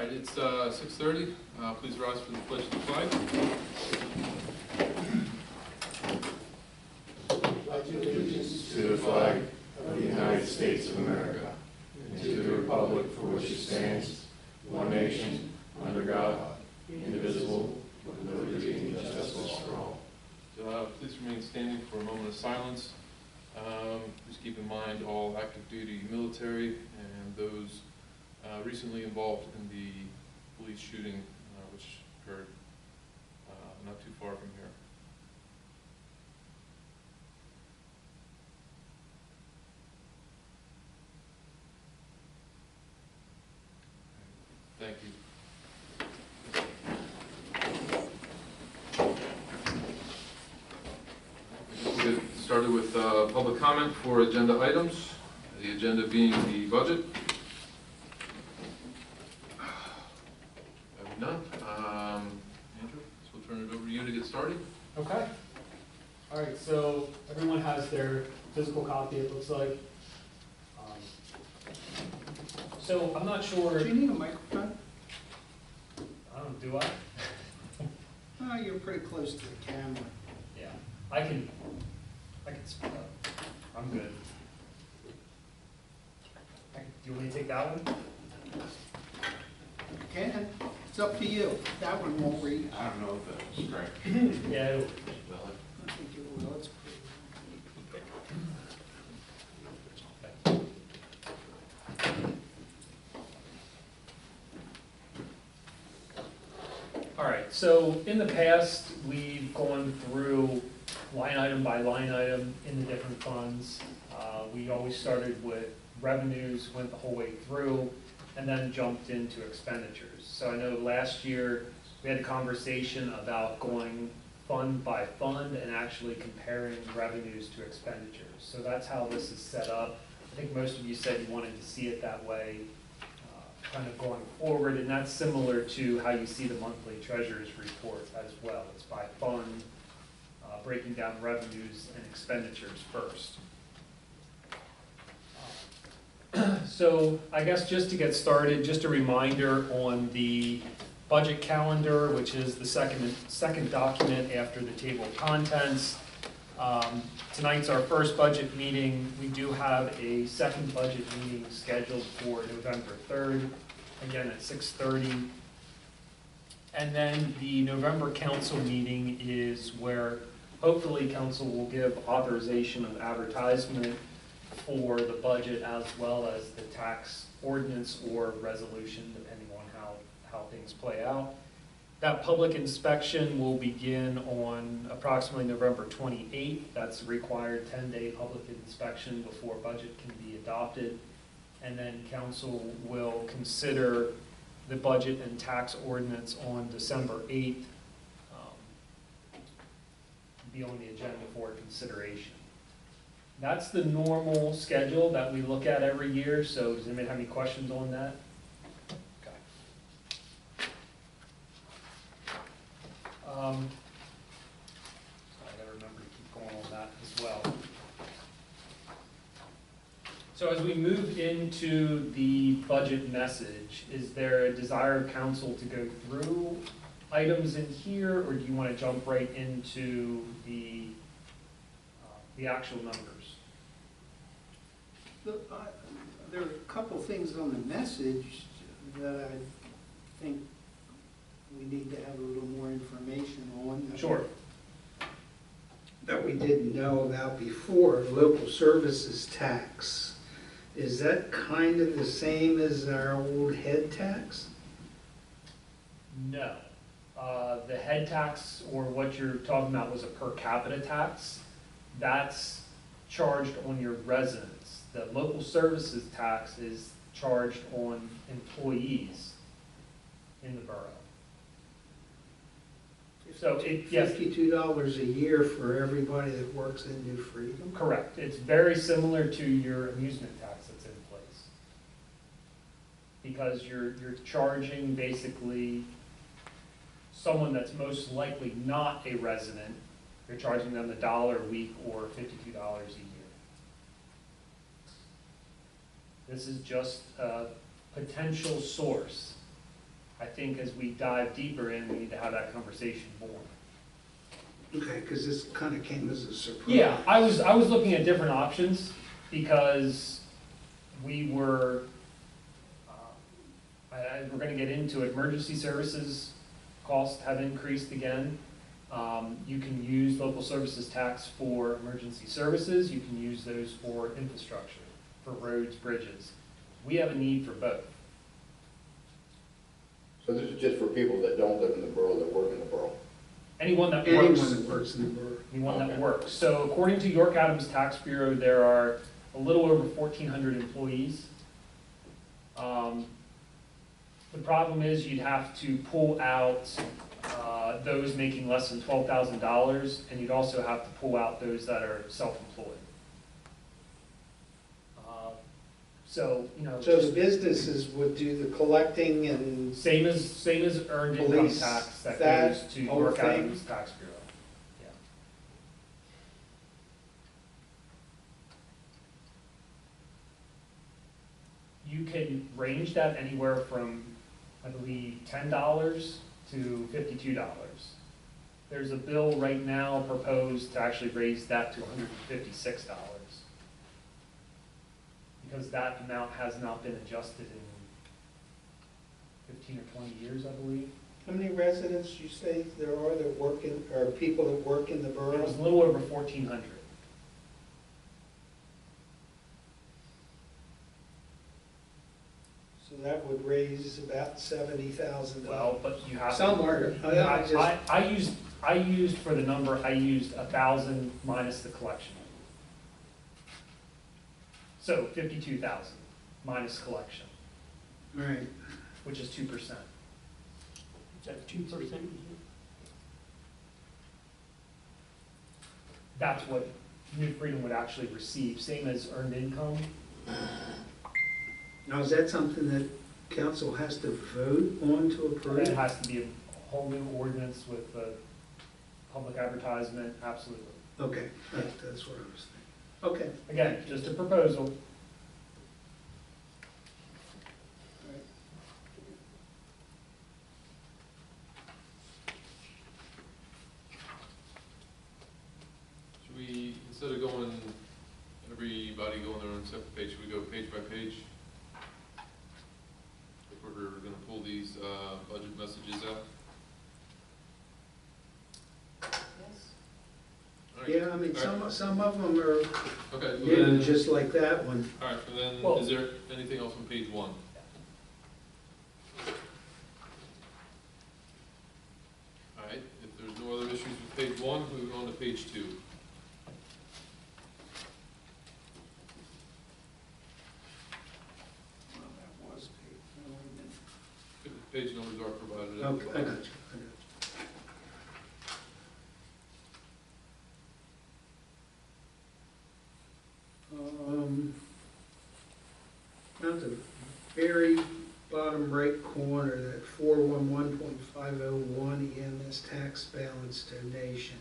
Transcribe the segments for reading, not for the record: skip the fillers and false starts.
right, it's 6:30. Please rise for the pledge of the flag. I pledge allegiance to the flag of the United States of America and to the republic for which it stands, one nation, under God, indivisible, with liberty and justice for all. Please remain standing for a moment of silence. Please keep in mind all active duty military and those recently involved in the police shooting which occurred not too far from here. Thank you. We'll get started with public comment for agenda items. The agenda being the budget. None. Andrew, so we'll turn it over to you to get started. Okay. All right, so everyone has their physical copy, it looks like. So I'm not sure. Do you need a microphone? Do I? Oh, you're pretty close to the camera. Yeah, I can speak up. I'm good. Do you want me to take that one? You can. It's up to you. That one won't read. I don't know if that's correct. Yeah, it'll I think it will. It's All right, so in the past, we've gone through line item by line item in the different funds. We always started with revenues, went the whole way through, and then jumped into expenditures. So I know last year we had a conversation about going fund by fund and actually comparing revenues to expenditures. So that's how this is set up. I think most of you said you wanted to see it that way, kind of going forward, and that's similar to how you see the monthly treasurer's report as well. It's by fund, breaking down revenues and expenditures first. So I guess just to get started, just a reminder on the budget calendar, which is the second document after the table of contents. Tonight's our first budget meeting. We do have a second budget meeting scheduled for November 3rd, again at 6:30. And then the November council meeting is where hopefully council will give authorization of advertisement for the budget as well as the tax ordinance or resolution, depending on how things play out. That public inspection will begin on approximately November 28th. That's a required 10-day public inspection before budget can be adopted. And then council will consider the budget and tax ordinance on December 8th, be on the agenda for consideration. That's the normal schedule that we look at every year. So does anybody have any questions on that? I gotta remember to keep going on that as well. So as we move into the budget message, is there a desire of council to go through items in here, or do you want to jump right into the actual numbers? There are a couple things on the message that I think we need to have a little more information on. Sure. That we didn't know about before. Local services tax. Is that kind of the same as our old head tax? No. The head tax, or what you're talking about, was a per capita tax. That's charged on your residents. The local services tax is charged on employees in the borough. So yes, $52 a year for everybody that works in New Freedom? correct. It's very similar to your amusement tax that's in place. Because you're charging basically someone that's most likely not a resident, you're charging them $1 a week or $52 a year. This is just a potential source I think as we dive deeper in, we need to have that conversation more. Okay, because this kind of came as a surprise. Yeah, I was looking at different options because we were, we're gonna get into it, emergency services costs have increased again. You can use local services tax for emergency services, you can use those for infrastructure, for roads, bridges. We have a need for both. So this is just for people that don't live in the borough, that work in the borough? Anyone that Anyone works, that works in the borough. anyone that Okay. works. So according to York Adams Tax Bureau, there are a little over 1,400 employees. The problem is you'd have to pull out those making less than $12,000, and you'd also have to pull out those that are self-employed. So, you know, So the businesses would do the collecting and, same as earned income Police, tax that that goes to whole York thing? Adams Tax Bureau. Yeah. You can range that anywhere from, I believe, $10 to $52. There's a bill right now proposed to actually raise that to $156. Because that amount has not been adjusted in 15 or 20 years, I believe. how many residents you say there are that work in, or people that work in the It borough? was a little over 1,400. So that would raise about $70,000. Well, but you have. Somewhere, I used for the number, I used 1,000 minus the collection. So 52,000 minus collection, Right. which is 2%. Is that 2%? That's what New Freedom would actually receive, same as earned income. Now, is that something that council has to vote on to It approve? has to be a whole new ordinance with a public advertisement, absolutely. Okay, that's what I was thinking. Okay. Again, just a proposal. Should we, instead of going, everybody going their own separate page, should we go page by page? If we're gonna pull these, budget messages out? All right. Yeah, I mean, All right. some of them are Okay, well hidden then, just like that one. all right, so then, Well- is there anything else on page one? All right, if there's no other issues with page one, moving on to page two. Well, that was Page numbers are provided. Okay, I got you. At the very bottom right corner, that 411.501 EMS tax balance donation.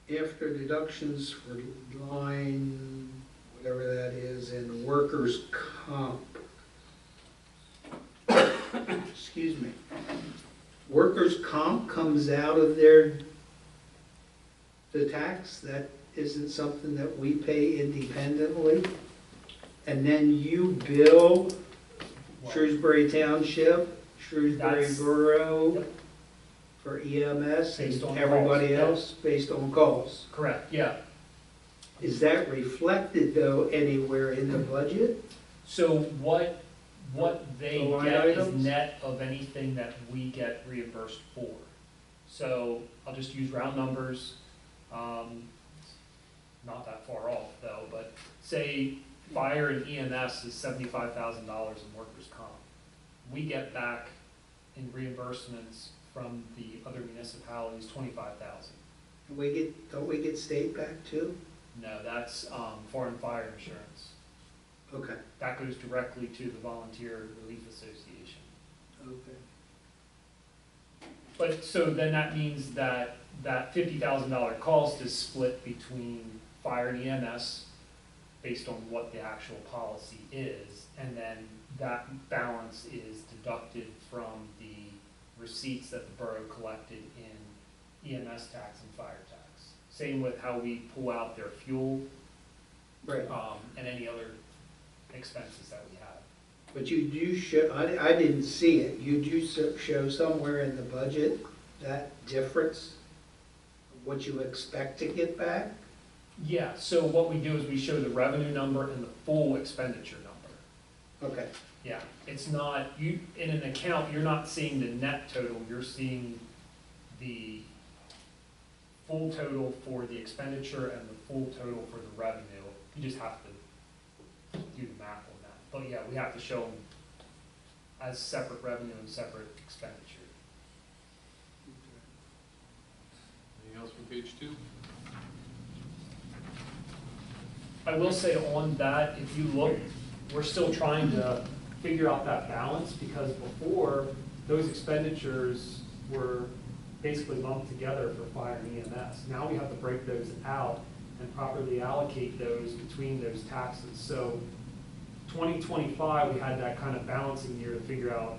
After deductions for line, whatever that is, and workers' comp. Excuse me. Workers' comp comes out of the tax, that isn't something that we pay independently? And then you bill Shrewsbury Township, Shrewsbury That's- Borough Yep. for EMS Based and on everybody calls, else based on calls. Correct, yeah. Is that reflected though anywhere in the budget? So what they The line get is items? net of anything that we get reimbursed for. So I'll just use round numbers, not that far off though, but say fire and EMS is $75,000 in workers' comp. We get back in reimbursements from the other municipalities, 25,000. Don't we get state back too? No, that's foreign fire insurance. Okay, That goes directly to the Volunteer Relief Association. okay. But, so then that means that that $50,000 cost is split between fire and EMS based on what the actual policy is, and then that balance is deducted from the receipts that the borough collected in EMS tax and fire tax. Same with how we pull out their fuel, Right. and any other expenses that we have. But you do show, I didn't see it, you do show somewhere in the budget that difference, what you expect to get back? Yeah, so what we do is we show the revenue number and the full expenditure number. Okay, Yeah, it's not, you, in an account, you're not seeing the net total, you're seeing the full total for the expenditure and the full total for the revenue. You just have to do the math on that. But yeah, we have to show them as separate revenue and separate expenditure. Anything else from page 2? I will say on that, if you look, we're still trying to figure out that balance, because before, those expenditures were basically lumped together for fire and EMS. Now we have to break those out and properly allocate those between those taxes. So 2025, we had that kind of balancing year to figure out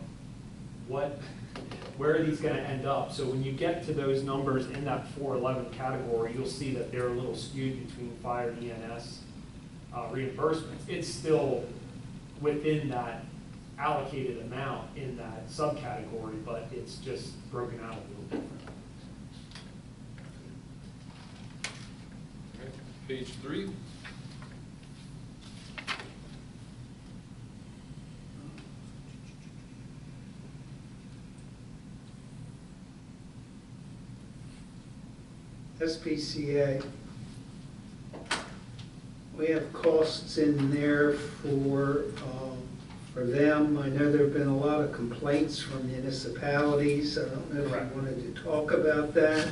where are these gonna end up? So when you get to those numbers in that 411 category, you'll see that they're a little skewed between fire and EMS reimbursements. It's still within that allocated amount in that subcategory, but it's just broken out a little different. Okay. Page 3. SPCA. We have costs in there for them. I know there've been a lot of complaints from municipalities. I don't know if Correct. you wanted to talk about that.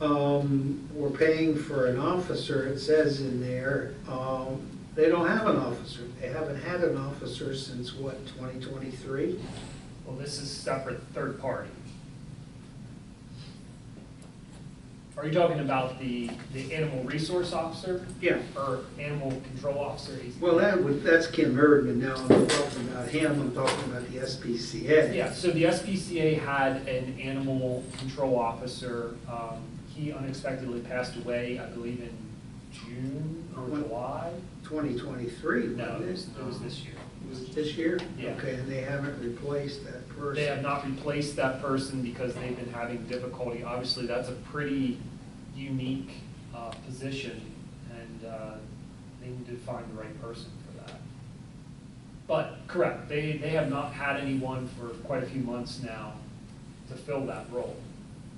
We're paying for an officer, it says in there. They don't have an officer. They haven't had an officer since what, 2023? Well, this is separate, third party. Are you talking about the animal resource officer Yeah. or animal control officer? Well, that's Kim Herdman now. I'm not talking about him. I'm talking about the SPCA. Yeah, so the SPCA had an animal control officer. He unexpectedly passed away, I believe, in June or July. 2023, No, wasn't it was this year. Was it this year? Yeah. Okay, and they haven't replaced that person? They have not replaced that person because they've been having difficulty. Obviously, that's a pretty unique position, and they need to find the right person for that. But, correct, they have not had anyone for quite a few months now to fill that role.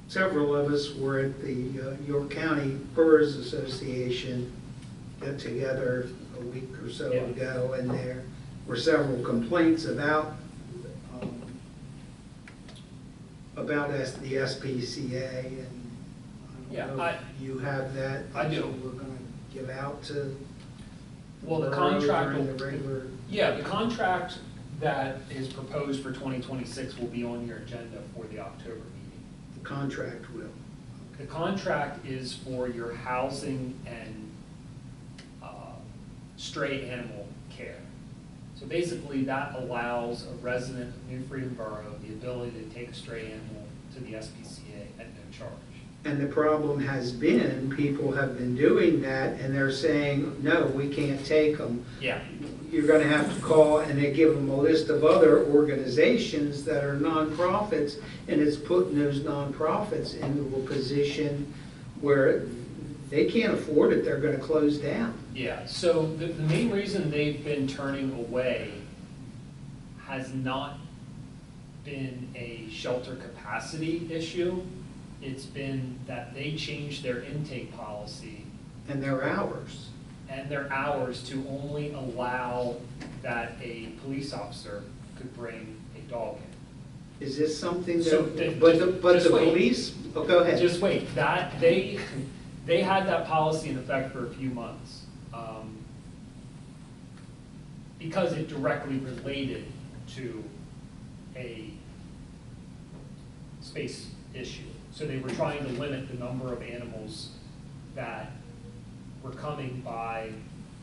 Several of us were at the York County Boroughs Association, got together a week or so Yeah. ago, and there were several complaints about the SPCA, and I Yeah, don't know if you have that. I do. So we're gonna give out to. Well, the borough contract during will- the regular. Yeah, the contract that is proposed for 2026 will be on your agenda for the October meeting. The contract will. The contract is for your housing and stray animal care. So basically, that allows a resident of New Freedom Borough the ability to take a stray animal to the SPCA at no charge. And the problem has been, people have been doing that, and they're saying, no, we can't take them. Yeah, You're gonna have to call, and they give them a list of other organizations that are nonprofits, and it's putting those nonprofits into a position where they can't afford it, they're gonna close down. yeah. So the main reason they've been turning away has not been a shelter capacity issue. It's been that they changed their intake policy And their hours. and their hours to only allow that a police officer could bring a dog in. Is this something So, that, but the just wait. police, oh, go ahead. Just wait, that, they had that policy in effect for a few months. Because it directly related to a space issue. So they were trying to limit the number of animals that were coming by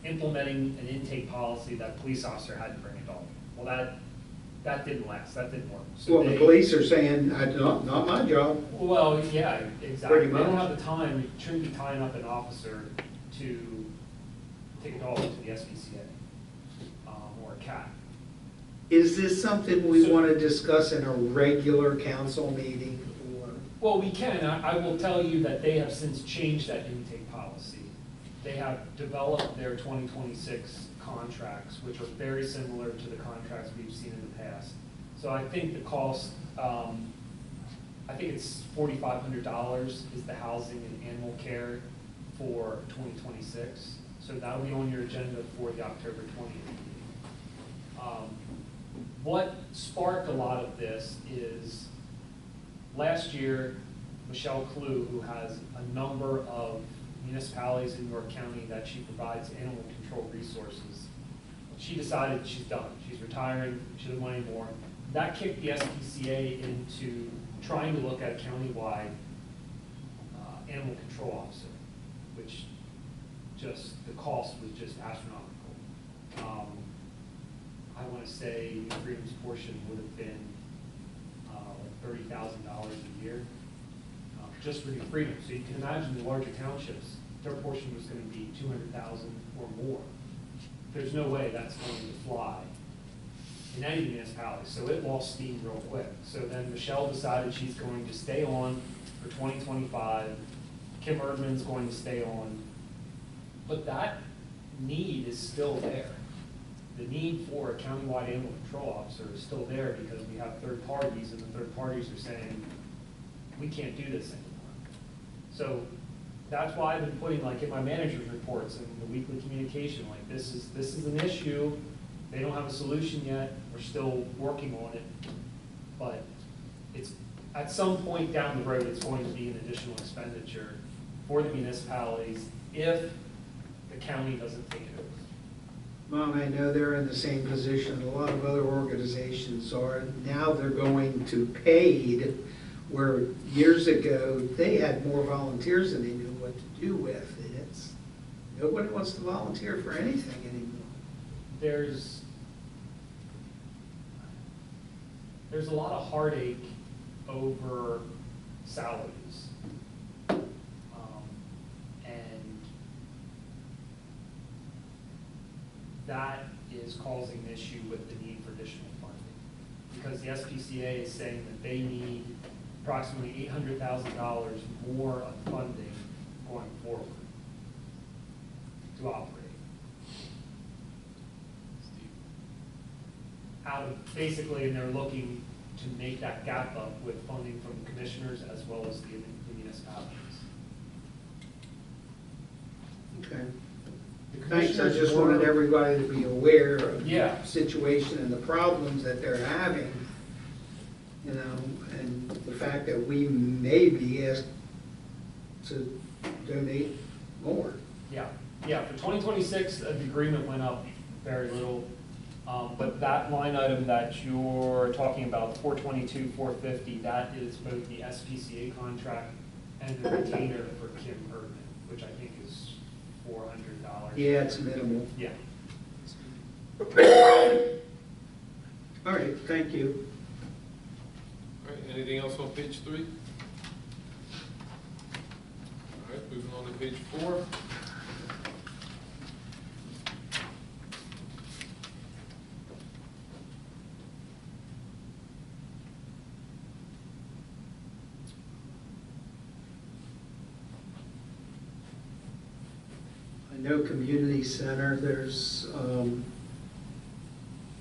implementing an intake policy that a police officer had to bring a dog in. Well, that didn't last, that didn't work. So Well, the police are saying, not my job. Well, yeah, exactly. Pretty They don't much. have the time, you shouldn't be tying up an officer to take a dog to the SPCA, or a cat. Is this something we So- want to discuss in a regular council meeting? Or Well, we can. I will tell you that they have since changed that intake policy. They have developed their 2026 contracts, which are very similar to the contracts we've seen in the past. So I think the cost, I think it's $4,500 is the housing and animal care for 2026. So that'll be on your agenda for the October 20th meeting. What sparked a lot of this is last year, Michelle Clue, who has a number of municipalities in York County that she provides animal control resources, she decided she's done. She's retiring, she doesn't want any more. That kicked the SPCA into trying to look at a countywide animal control officer, which just, the cost was just astronomical. I want to say New Freedom's portion would have been like $30,000 a year, just for New Freedom. So you can imagine the larger townships, their portion was going to be $200,000 or more. There's no way that's going to fly in any municipality, so it lost steam real quick. So then Michelle decided she's going to stay on for 2025. Kim Erdman's going to stay on, but that need is still there. The need for a countywide animal control officer is still there because we have third parties, and the third parties are saying, we can't do this anymore. So that's why I've been putting, like, in my manager's reports and the weekly communication, like, this is an issue. They don't have a solution yet. We're still working on it. But it's, at some point down the road, it's going to be an additional expenditure for the municipalities if the county doesn't take it over. Mom, I know they're in the same position a lot of other organizations are. Now they're going to paid, where years ago, they had more volunteers than they knew what to do with. And it's, nobody wants to volunteer for anything anymore. There's a lot of heartache over salaries. And that is causing an issue with the need for additional funding. Because the SPCA is saying that they need approximately $800,000 more of funding going forward to operate. Out of, basically, and they're looking to make that gap up with funding from the commissioners as well as the municipalities. Okay. The Thanks, I commissioners just were- wanted everybody to be aware of Yeah. the situation and the problems that they're having, you know, and the fact that we may be asked to donate more. Yeah, for 2026, the agreement went up very little, but that line item that you're talking about, 422, 450, that is both the SPCA contract and the retainer for Kim Erdman, which I think is $400. Yeah, it's minimal. Yeah. All right, thank you. All right, anything else on page 3? All right, moving on to page 4. I know community center, there's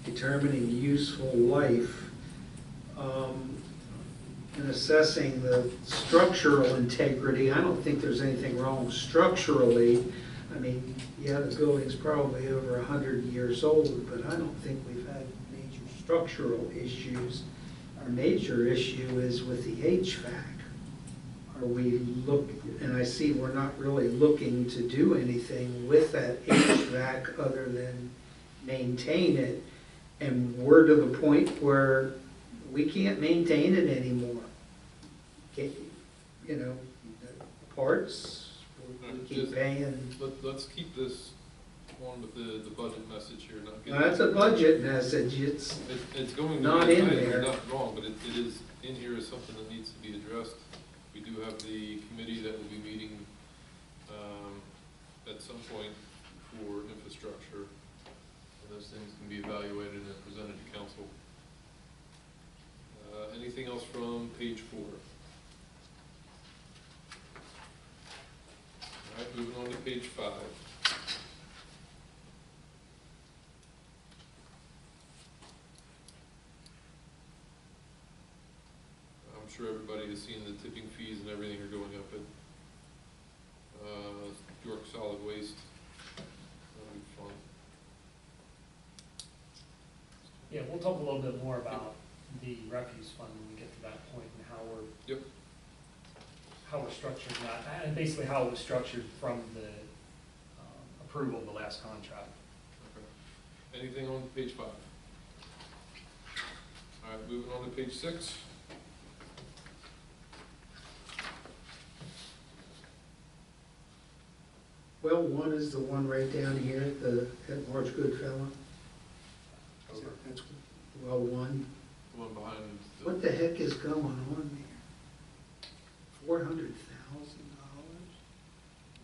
determining useful life, and assessing the structural integrity. I don't think there's anything wrong structurally. I mean, yeah, the building's probably over 100 years old, but I don't think we've had major structural issues. Our major issue is with the HVAC. Are we and I see we're not really looking to do anything with that HVAC other than maintain it. And we're to the point where we can't maintain it anymore. You know, the parts, we keep paying. Let's keep this on with the budget message here, not Now, getting. that's a budget message, It's going to not be, in you're there. not wrong, but it is in here as something that needs to be addressed. We do have the committee that will be meeting, at some point for infrastructure. And those things can be evaluated and presented to council. Anything else from page 4? All right, moving on to page 5. I'm sure everybody has seen the tipping fees and everything are going up at York Solid Waste. That'll be fun. Yeah, we'll talk a little bit more about the refuse fund when we get to that point and how we're Yep. how we're structuring that, and basically how it was structured from the approval of the last contract. Okay. Anything on page 5? All right, moving on to page 6. well, one is the one right down here, at March Goodfellow. Over. That's, well, one. The one behind the. What the heck is going on there? $400,000?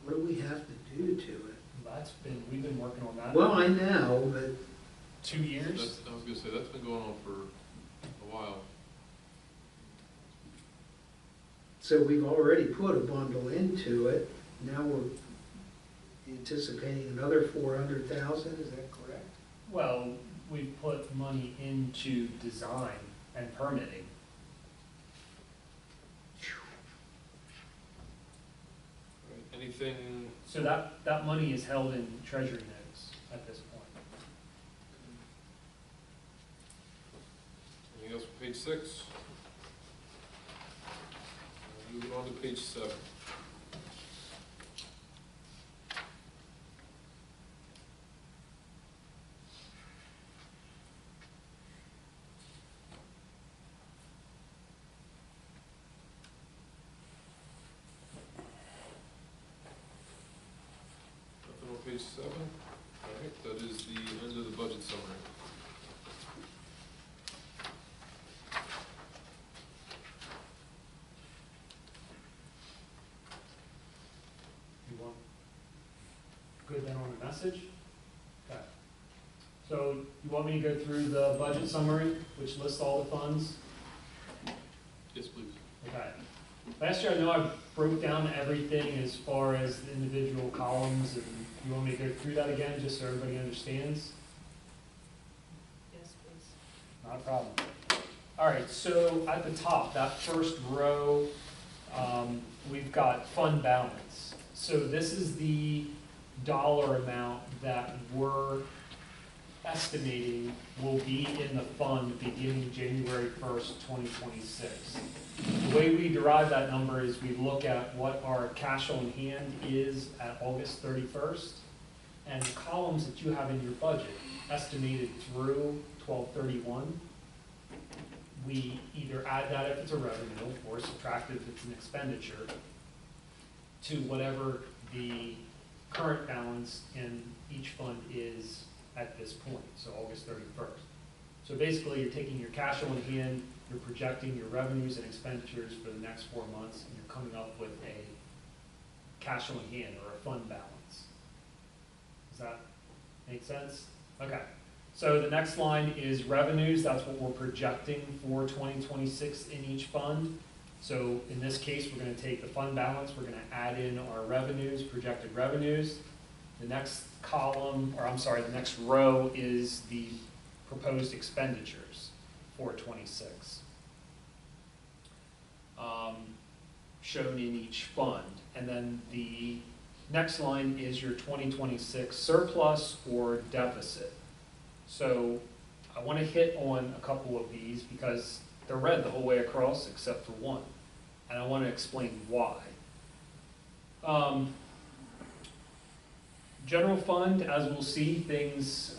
What do we have to do to it? We've been working on that Well, I know, but 2 years. I was gonna say, that's been going on for a while. so we've already put a bundle into it. Now we're anticipating another 400,000, is that correct? Well, we've put money into design and permitting. All right, anything, So that money is held in treasury notes at this point. anything else for page 6? Moving on to page 7. Nothing on page 7? All right, that is the end of the budget summary. You want, good then on the message? Okay. So you want me to go through the budget summary, which lists all the funds? Yes, please. Okay. Last year, I know I broke down everything as far as the individual columns, and you want me to go through that again, just so everybody understands? Yes, please. Not a problem. All right, so at the top, that first row, we've got fund balance. So this is the dollar amount that we're estimating will be in the fund beginning January 1st, 2026. The way we derive that number is we look at what our cash on hand is at August 31st, and the columns that you have in your budget estimated through 12/31. We either add that if it's a revenue or subtract it if it's an expenditure to whatever the current balance in each fund is at this point, so August 31st. So basically, you're taking your cash on hand, you're projecting your revenues and expenditures for the next 4 months, and you're coming up with a cash on hand or a fund balance. Does that make sense? Okay. So the next line is revenues. That's what we're projecting for 2026 in each fund. So in this case, we're going to take the fund balance, we're going to add in our revenues, projected revenues. The next column, or I'm sorry, the next row is the proposed expenditures for 26, shown in each fund. And then the next line is your 2026 surplus or deficit. So I want to hit on a couple of these because they're red the whole way across except for one. And I want to explain why. General fund, as we'll see, things,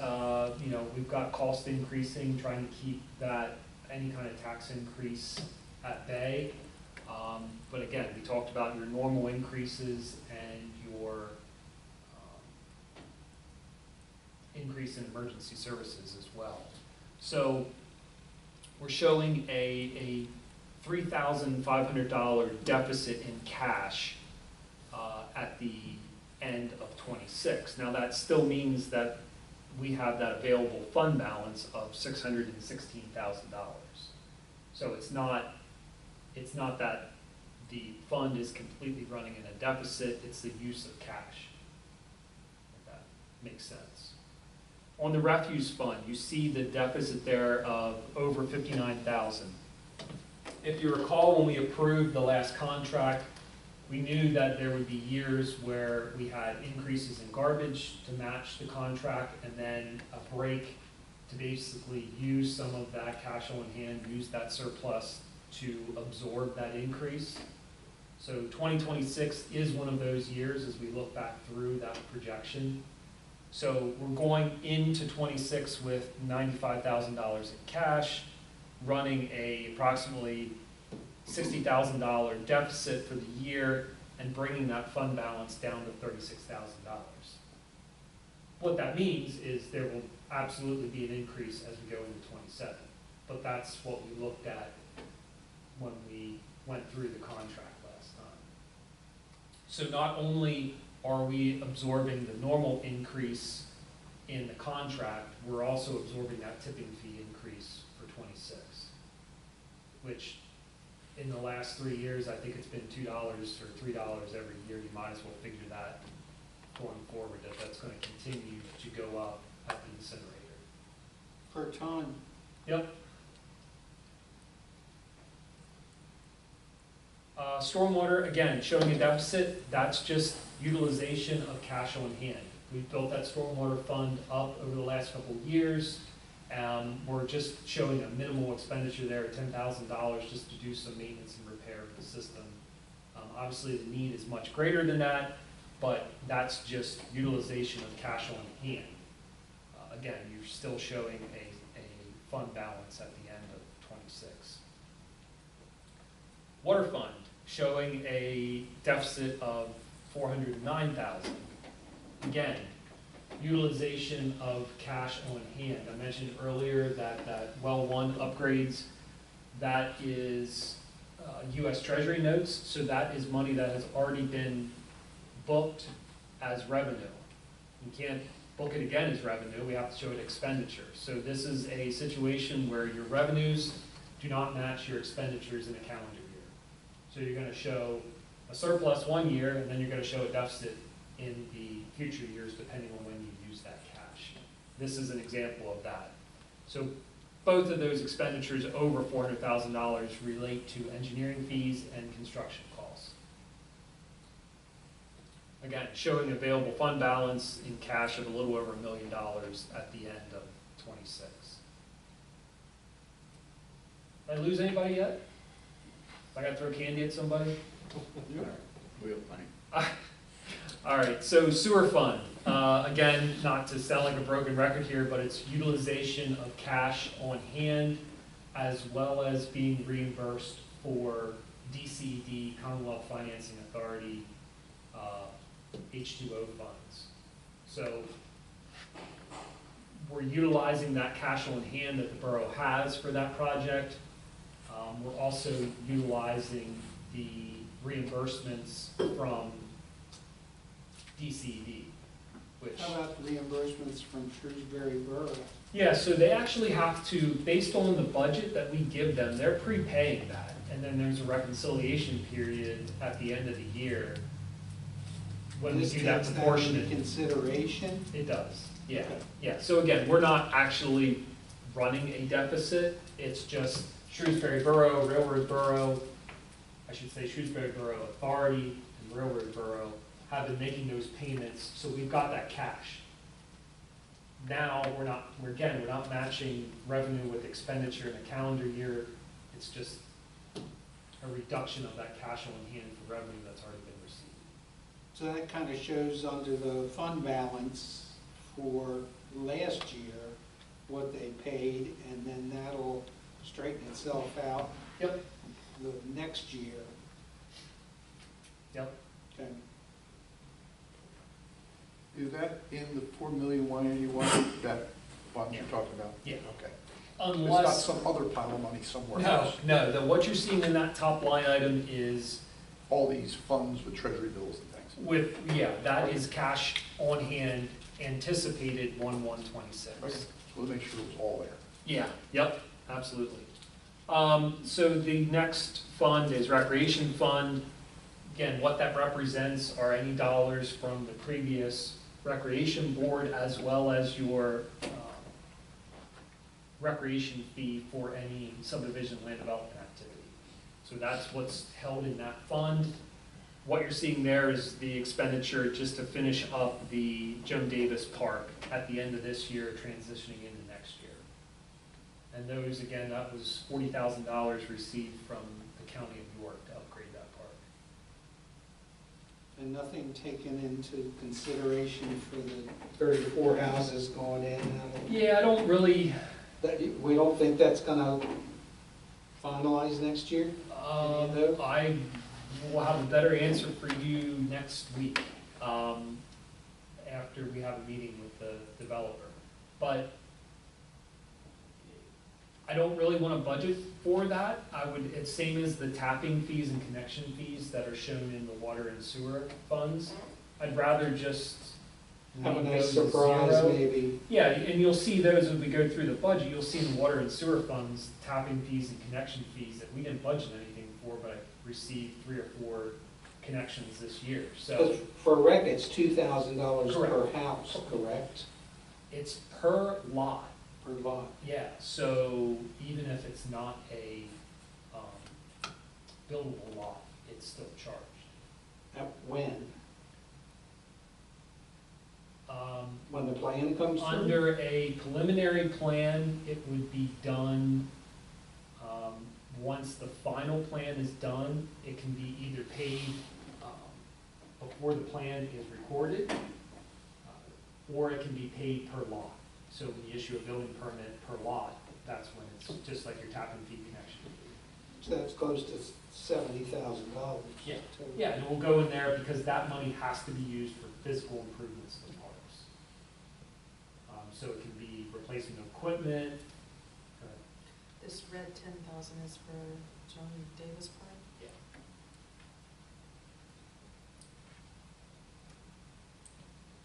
we've got cost increasing, trying to keep that, any kind of tax increase at bay. But again, we talked about your normal increases and your increase in emergency services as well. So we're showing a $3,500 deficit in cash at the end of '26. Now that still means that we have that available fund balance of $616,000. So it's not that the fund is completely running in a deficit, it's the use of cash. If that makes sense. On the refuse fund, you see the deficit there of over $59,000. If you recall, when we approved the last contract, we knew that there would be years where we had increases in garbage to match the contract, and then a break to basically use some of that cash on hand, use that surplus to absorb that increase. So 2026 is one of those years as we look back through that projection. So we're going into '26 with $95,000 in cash, running a approximately $60,000 deficit for the year, and bringing that fund balance down to $36,000. What that means is there will absolutely be an increase as we go into '27, but that's what we looked at when we went through the contract last time. So not only are we absorbing the normal increase in the contract, we're also absorbing that tipping fee increase for '26, which in the last 3 years, I think it's been $2 or $3 every year. You might as well figure that going forward, that that's going to continue to go up at the incinerator. Per ton. Yep. Stormwater, again, showing a deficit, that's just utilization of cash on hand. We've built that stormwater fund up over the last couple of years. We're just showing a minimal expenditure there of $10,000 just to do some maintenance and repair of the system. Obviously, the need is much greater than that, but that's just utilization of cash on hand. Again, you're still showing a fund balance at the end of '26. Water fund, showing a deficit of $409,000. Again, utilization of cash on hand. I mentioned earlier that well one upgrades, that is US Treasury notes, so that is money that has already been booked as revenue. You can't book it again as revenue, we have to show it expenditure. So this is a situation where your revenues do not match your expenditures in a calendar year. So you're going to show a surplus 1 year, and then you're going to show a deficit in the future years depending on when you use that cash. This is an example of that. So both of those expenditures over $400,000 relate to engineering fees and construction costs. Again, showing available fund balance in cash of a little over $1 million at the end of '26. Did I lose anybody yet? I got to throw candy at somebody? We'll plenty. All right, so sewer fund. Again, not to sound like a broken record here, but it's utilization of cash on hand as well as being reimbursed for DCD, Commonwealth Financing Authority, H2O funds. So we're utilizing that cash on hand that the borough has for that project. We're also utilizing the reimbursements from DCD, which... How about the reimbursements from Shrewsbury Borough? Yeah, so they actually have to, based on the budget that we give them, they're prepaying that. And then there's a reconciliation period at the end of the year when we do that proportionate. This takes that into consideration? It does, yeah. Okay. Yeah, so again, we're not actually running a deficit. It's just Shrewsbury Borough, Railroad Borough, I should say Shrewsbury Borough Authority and Railroad Borough have been making those payments, so we've got that cash. Now, we're not matching revenue with expenditure in a calendar year. It's just a reduction of that cash on hand for revenue that's already been received. So that kind of shows under the fund balance for last year what they paid, and then that'll straighten itself out. Yep. The next year. Yep. Okay. Is that in the 4,181,000, that fund you're talking about? Yeah. Okay. It's not Unless, some other pile of money somewhere no, else? no, what you're seeing in that top line item is All these funds with treasury bills and things? with, yeah, that is cash on hand anticipated 1/1/26. Okay, so we'll make sure it was all there. Yeah, yep, absolutely. So the next fund is recreation fund. Again, what that represents are any dollars from the previous recreation board as well as your recreation fee for any subdivision land development activity. So that's what's held in that fund. What you're seeing there is the expenditure just to finish up the Joan Davis Park at the end of this year, transitioning into next year. And those, again, that was $40,000 received from the County of York to upgrade that park. And nothing taken into consideration for the 34 houses going in and out of- Yeah, I don't really, we don't think that's gonna finalize next year? I will have a better answer for you next week, after we have a meeting with the developer. But I don't really want to budget for that. It's same as the tapping fees and connection fees that are shown in the water and sewer funds. I'd rather just Have a leave nice those at surprise, zero. maybe. Yeah, and you'll see those as we go through the budget. You'll see in the water and sewer funds, tapping fees and connection fees that we didn't budget anything for, but I received 3 or 4 connections this year. So Because for rec, it's $2,000 per Correct. house, correct? it's per lot. Per lot. Yeah, so even if it's not a buildable lot, it's still charged. At when? Um, When the plan comes through? Under a preliminary plan, it would be done, once the final plan is done, it can be either paid before the plan is recorded, or it can be paid per lot. So when you issue a building permit per lot, that's when it's just like your tapping fee connection fee. So that's close to $70,000. Yeah. Yeah, and it will go in there because that money has to be used for physical improvements to the parks. So it can be replacement of equipment. This red 10,000 is for Joan Davis Park? Yeah.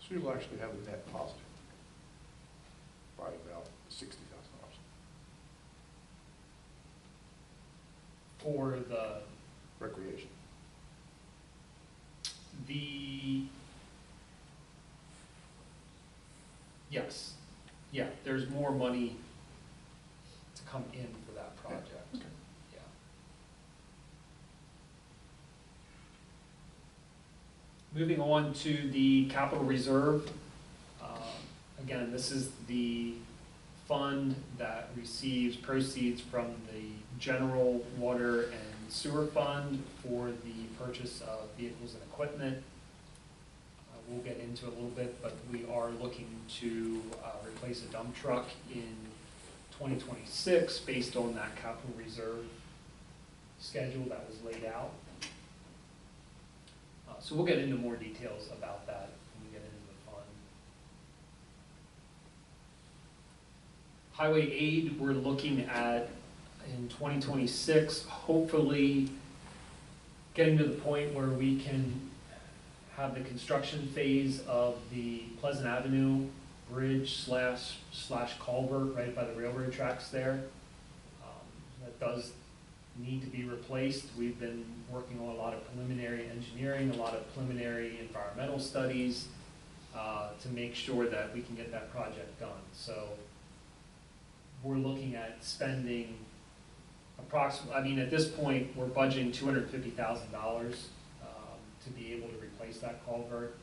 So you'll actually have a net positive by about $60,000. For Recreation. yes, yeah, there's more money to come in for that project. Okay. Yeah. Moving on to the capital reserve. Again, this is the fund that receives proceeds from the general water and sewer fund for the purchase of vehicles and equipment. We'll get into it a little bit, but we are looking to replace a dump truck in 2026 based on that capital reserve schedule that was laid out. So we'll get into more details about that when we get into the fund. Highway aid, we're looking at in 2026, hopefully getting to the point where we can have the construction phase of the Pleasant Avenue bridge slash culvert right by the railroad tracks there. That does need to be replaced. We've been working on a lot of preliminary engineering, a lot of preliminary environmental studies to make sure that we can get that project done. So we're looking at spending approximately, I mean, at this point, we're budgeting $250,000 to be able to replace that culvert.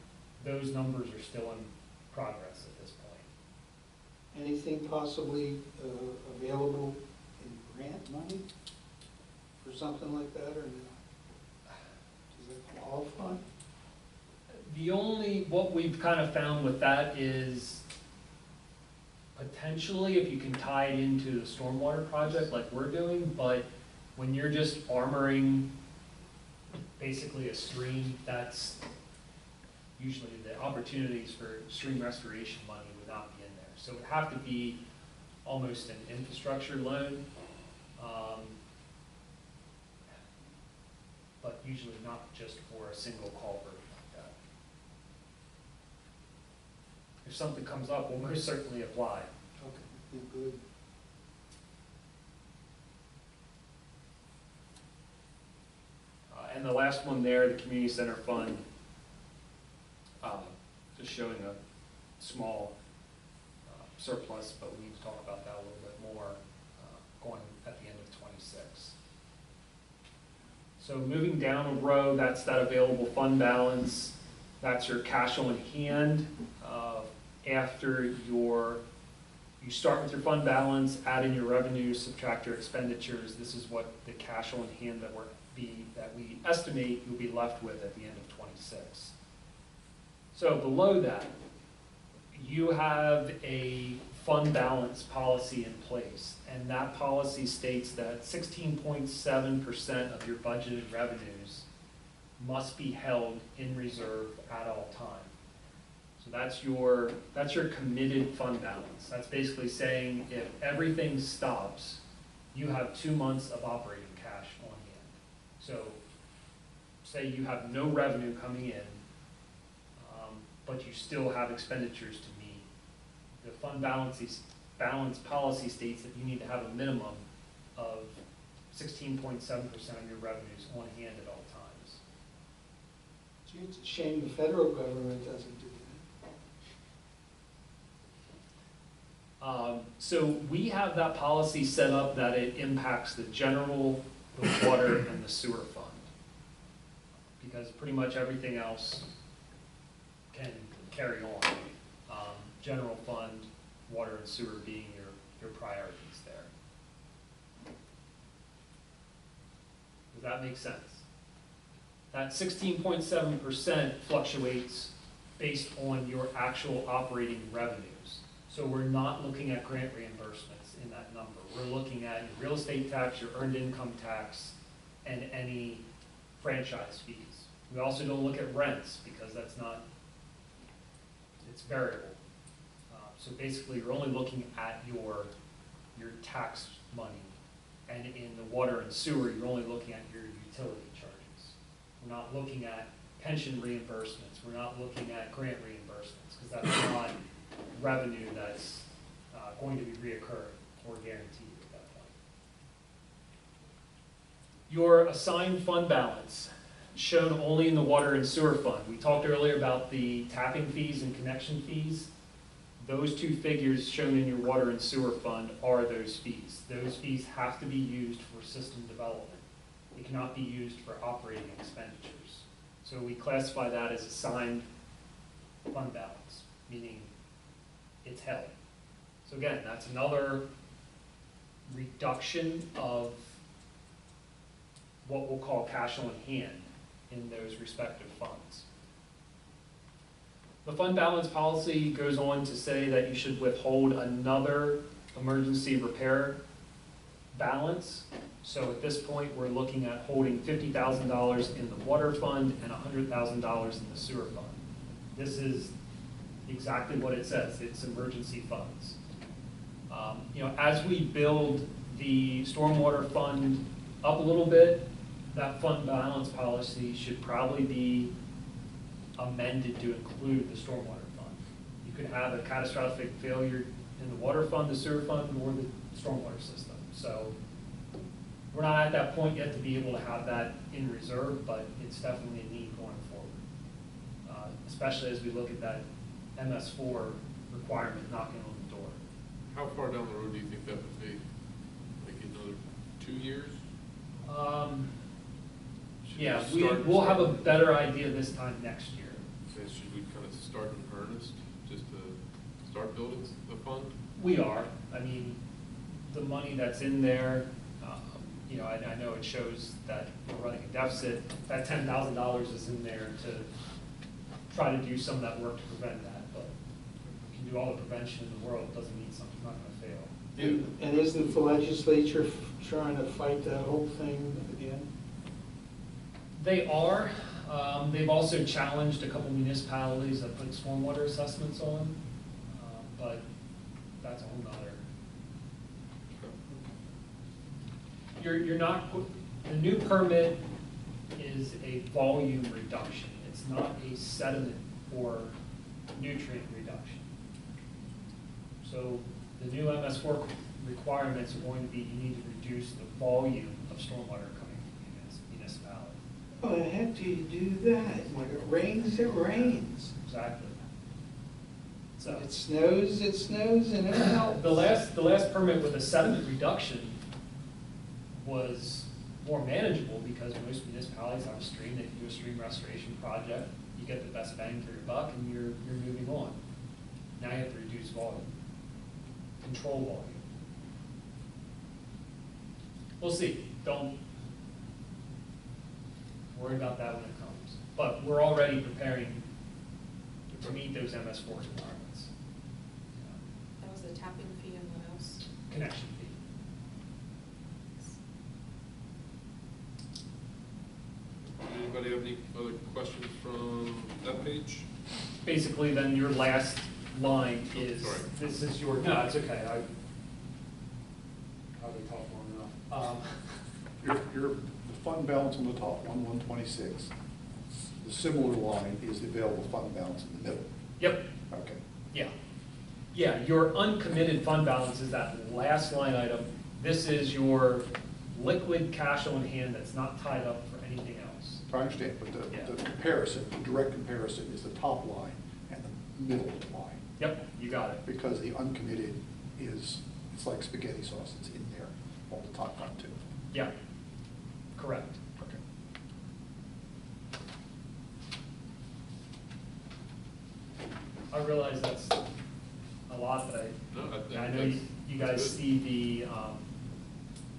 Those numbers are still in progress at this point. Anything possibly available in grant money for something like that, or no? Does it qualify? What we've kind of found with that is potentially if you can tie it into the stormwater project like we're doing, but when you're just armoring basically a stream, usually the opportunities for stream restoration money would not be in there. So it would have to be almost an infrastructure loan, but usually not just for a single culvert like that. If something comes up, we'll most certainly apply. Okay, good. And the last one there, the community center fund, just showing a small surplus, but we need to talk about that a little bit more going at the end of '26. So moving down a row, that's that available fund balance. That's your cash on hand. After you start with your fund balance, add in your revenues, subtract your expenditures. This is what the cash on hand that we estimate you'll be left with at the end of '26. So below that, you have a fund balance policy in place, and that policy states that 16.7% of your budgeted revenues must be held in reserve at all times. So that's your committed fund balance. That's basically saying if everything stops, you have 2 months of operating cash on hand. So say you have no revenue coming in, but you still have expenditures to meet. The fund balance policy states that you need to have a minimum of 16.7% of your revenues on hand at all times. Gee, it's a shame the federal government doesn't do that. So we have that policy set up that it impacts the general, the water, and the sewer fund. Because pretty much everything else can carry on. General fund, water and sewer being your priorities there. Does that make sense? That 16.7% fluctuates based on your actual operating revenues. So we're not looking at grant reimbursements in that number. We're looking at your real estate tax, your earned income tax, and any franchise fees. We also don't look at rents because that's not, it's variable. So basically, you're only looking at your tax money, and in the water and sewer, you're only looking at your utility charges. We're not looking at pension reimbursements. We're not looking at grant reimbursements because that's not revenue that's going to be reoccurring or guaranteed at that point. Your assigned fund balance, shown only in the water and sewer fund. We talked earlier about the tapping fees and connection fees. Those two figures shown in your water and sewer fund are those fees. Those fees have to be used for system development. It cannot be used for operating expenditures. So we classify that as assigned fund balance, meaning it's held. So again, that's another reduction of what we'll call cash on hand in those respective funds. The fund balance policy goes on to say that you should withhold another emergency repair balance. So at this point, we're looking at holding $50,000 in the water fund and $100,000 in the sewer fund. This is exactly what it says. It's emergency funds. As we build the stormwater fund up a little bit, that fund balance policy should probably be amended to include the stormwater fund. You could have a catastrophic failure in the water fund, the sewer fund, or the stormwater system. So we're not at that point yet to be able to have that in reserve, but it's definitely a need going forward, especially as we look at that MS4 requirement knocking on the door. How far down the road do you think that would be? Like another 2 years? Yeah, we'll have a better idea this time next year. So should we kind of start in earnest, just to start building the fund? We are. I mean, the money that's in there, I know it shows that we're running a deficit. That $10,000 is in there to try to do some of that work to prevent that. But we can do all the prevention in the world. It doesn't mean something's not going to fail. And isn't the legislature trying to fight that whole thing again? They are. They've also challenged a couple municipalities that put stormwater assessments on, but that's a whole nother. You're not, the new permit is a volume reduction. It's not a sediment or nutrient reduction. So the new MS4 requirements are going to be, you need to reduce the volume of stormwater coming from the municipality. Well, how do you do that? When it rains, it rains. Exactly. So It snows, and it melts. the last permit with a sediment reduction was more manageable because most municipalities have a stream, they can do a stream restoration project, you get the best bang for your buck, and you're moving on. Now you have to reduce volume, control volume. We'll see, don't worry about that when it comes. But we're already preparing to meet those MS4 requirements. That was the tapping fee and what else? Connection fee. Anybody have any other questions from that page? Basically, then your last line is, Sorry. this is your, no, it's okay, I probably talked long enough. The fund balance on the top, 126. The similar line is the available fund balance in the middle. Yep, Okay. yeah. Yeah, your uncommitted fund balance is that last line item. This is your liquid cash on hand that's not tied up for anything else. I understand, but Yeah. the comparison, the direct comparison is the top line and the middle line. Yep, you got it. Because the uncommitted is, it's like spaghetti sauce, it's in there all the top line too. Yeah, correct. Okay. I realize that's a lot, but No, I think I know that's- you guys that's good. see the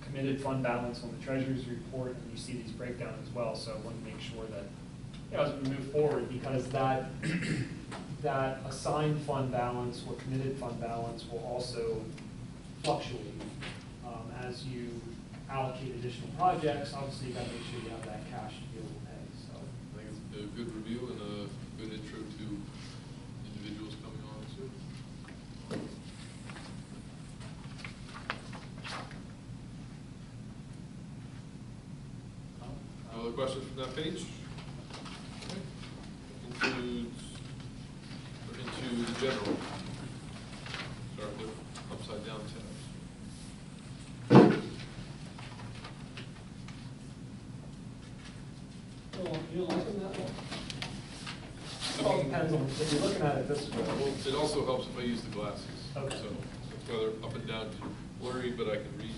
committed fund balance on the treasurer's report, and you see these breakdowns as well, so I want to make sure that, you know, as we move forward, because that, that assigned fund balance or committed fund balance will also fluctuate as you allocate additional projects. Obviously, you got to make sure you have that cash to be able to pay, so. I think it's a good review and a good intro to individuals coming on soon. Other questions from that page? Okay. Includes, or into the general. Sorry, they're upside down tabs. You don't like them that way? I Well, it mean, depends on, if you're looking at it this way. Well, it also helps if I use the glasses. Okay. So it's whether up and down is blurry, but I can read.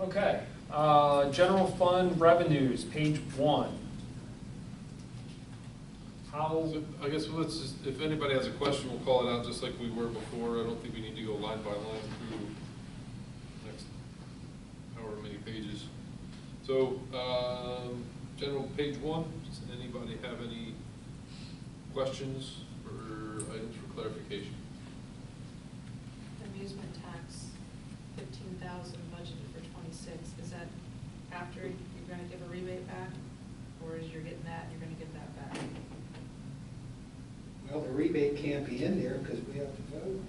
Okay, general fund revenues, page 1. How, So I guess let's just, if anybody has a question, we'll call it out just like we were before. I don't think we need to go line by line through next however many pages. So, general page 1, does anybody have any questions or items for clarification? Amusement tax, 15,000 budgeted for 26. Is that after you're gonna give a rebate back? Or is you're getting that, and you're gonna give that back? Well, the rebate can't be in there because we have to vote.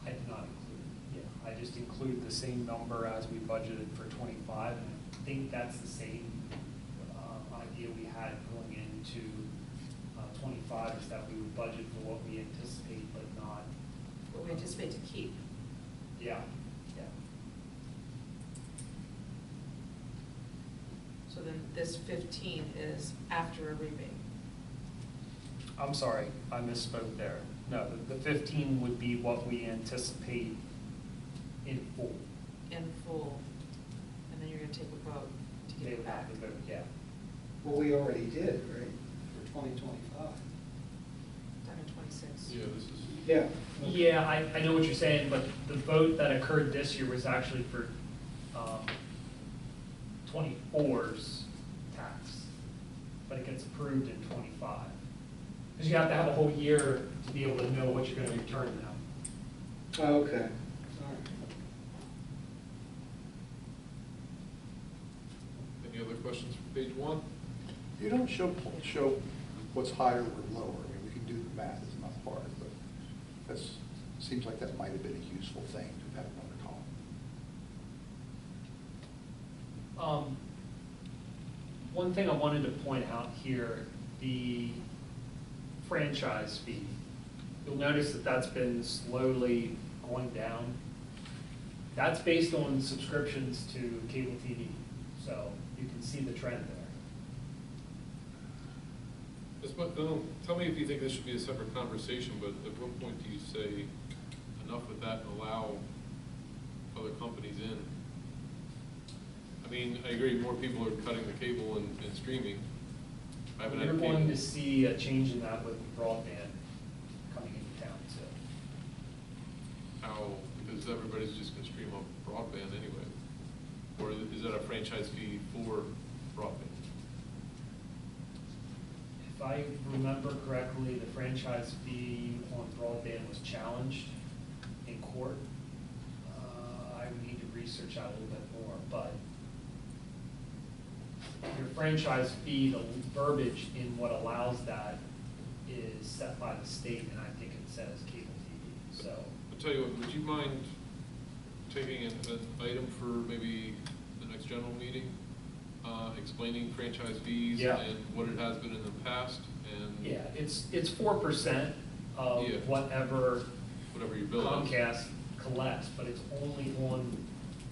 I did not include, yeah, I just included the same number as we budgeted for 25, and I think that's the same idea we had going into 25, is that we would budget for what we anticipate, but not, What we anticipate to keep? yeah, yeah. So then this 15 is after a rebate? I'm sorry, I misspoke there. No, the 15 would be what we anticipate in full. In full, and then you're gonna take a vote to They get it would back? have to vote, yeah. Well, we already did, right, for 2025. Done in 26. Yeah, this is. Yeah. Yeah, I know what you're saying, but the vote that occurred this year was actually for 24's tax, but it gets approved in 25. Because you have to have a whole year to be able to know what you're going to return now. Okay, all right. Any other questions from page one? You don't show what's higher or lower. I mean, we can do the math, it's not hard, but that's, seems like that might have been a useful thing to have another column. One thing I wanted to point out here, the franchise fee. You'll notice that that's been slowly going down. That's based on subscriptions to cable TV, so you can see the trend there. Tell me if you think this should be a separate conversation, but at what point do you say enough with that and allow other companies in? I mean, I agree, more people are cutting the cable and streaming. I haven't had You're cable. going to see a change in that with broadband coming into town, so. How, because everybody's just gonna stream on broadband anyway. Or is that a franchise fee for broadband? If I remember correctly, the franchise fee on broadband was challenged in court. I would need to research out a little bit more, but your franchise fee, the verbiage in what allows that is set by the state, and I think it says cable TV, so. I'll tell you what, would you mind taking an item for maybe the next general meeting? Explaining franchise fees Yeah. and what it has been in the past and Yeah, it's 4% of Yeah. whatever whatever your bill is. Comcast collects, but it's only on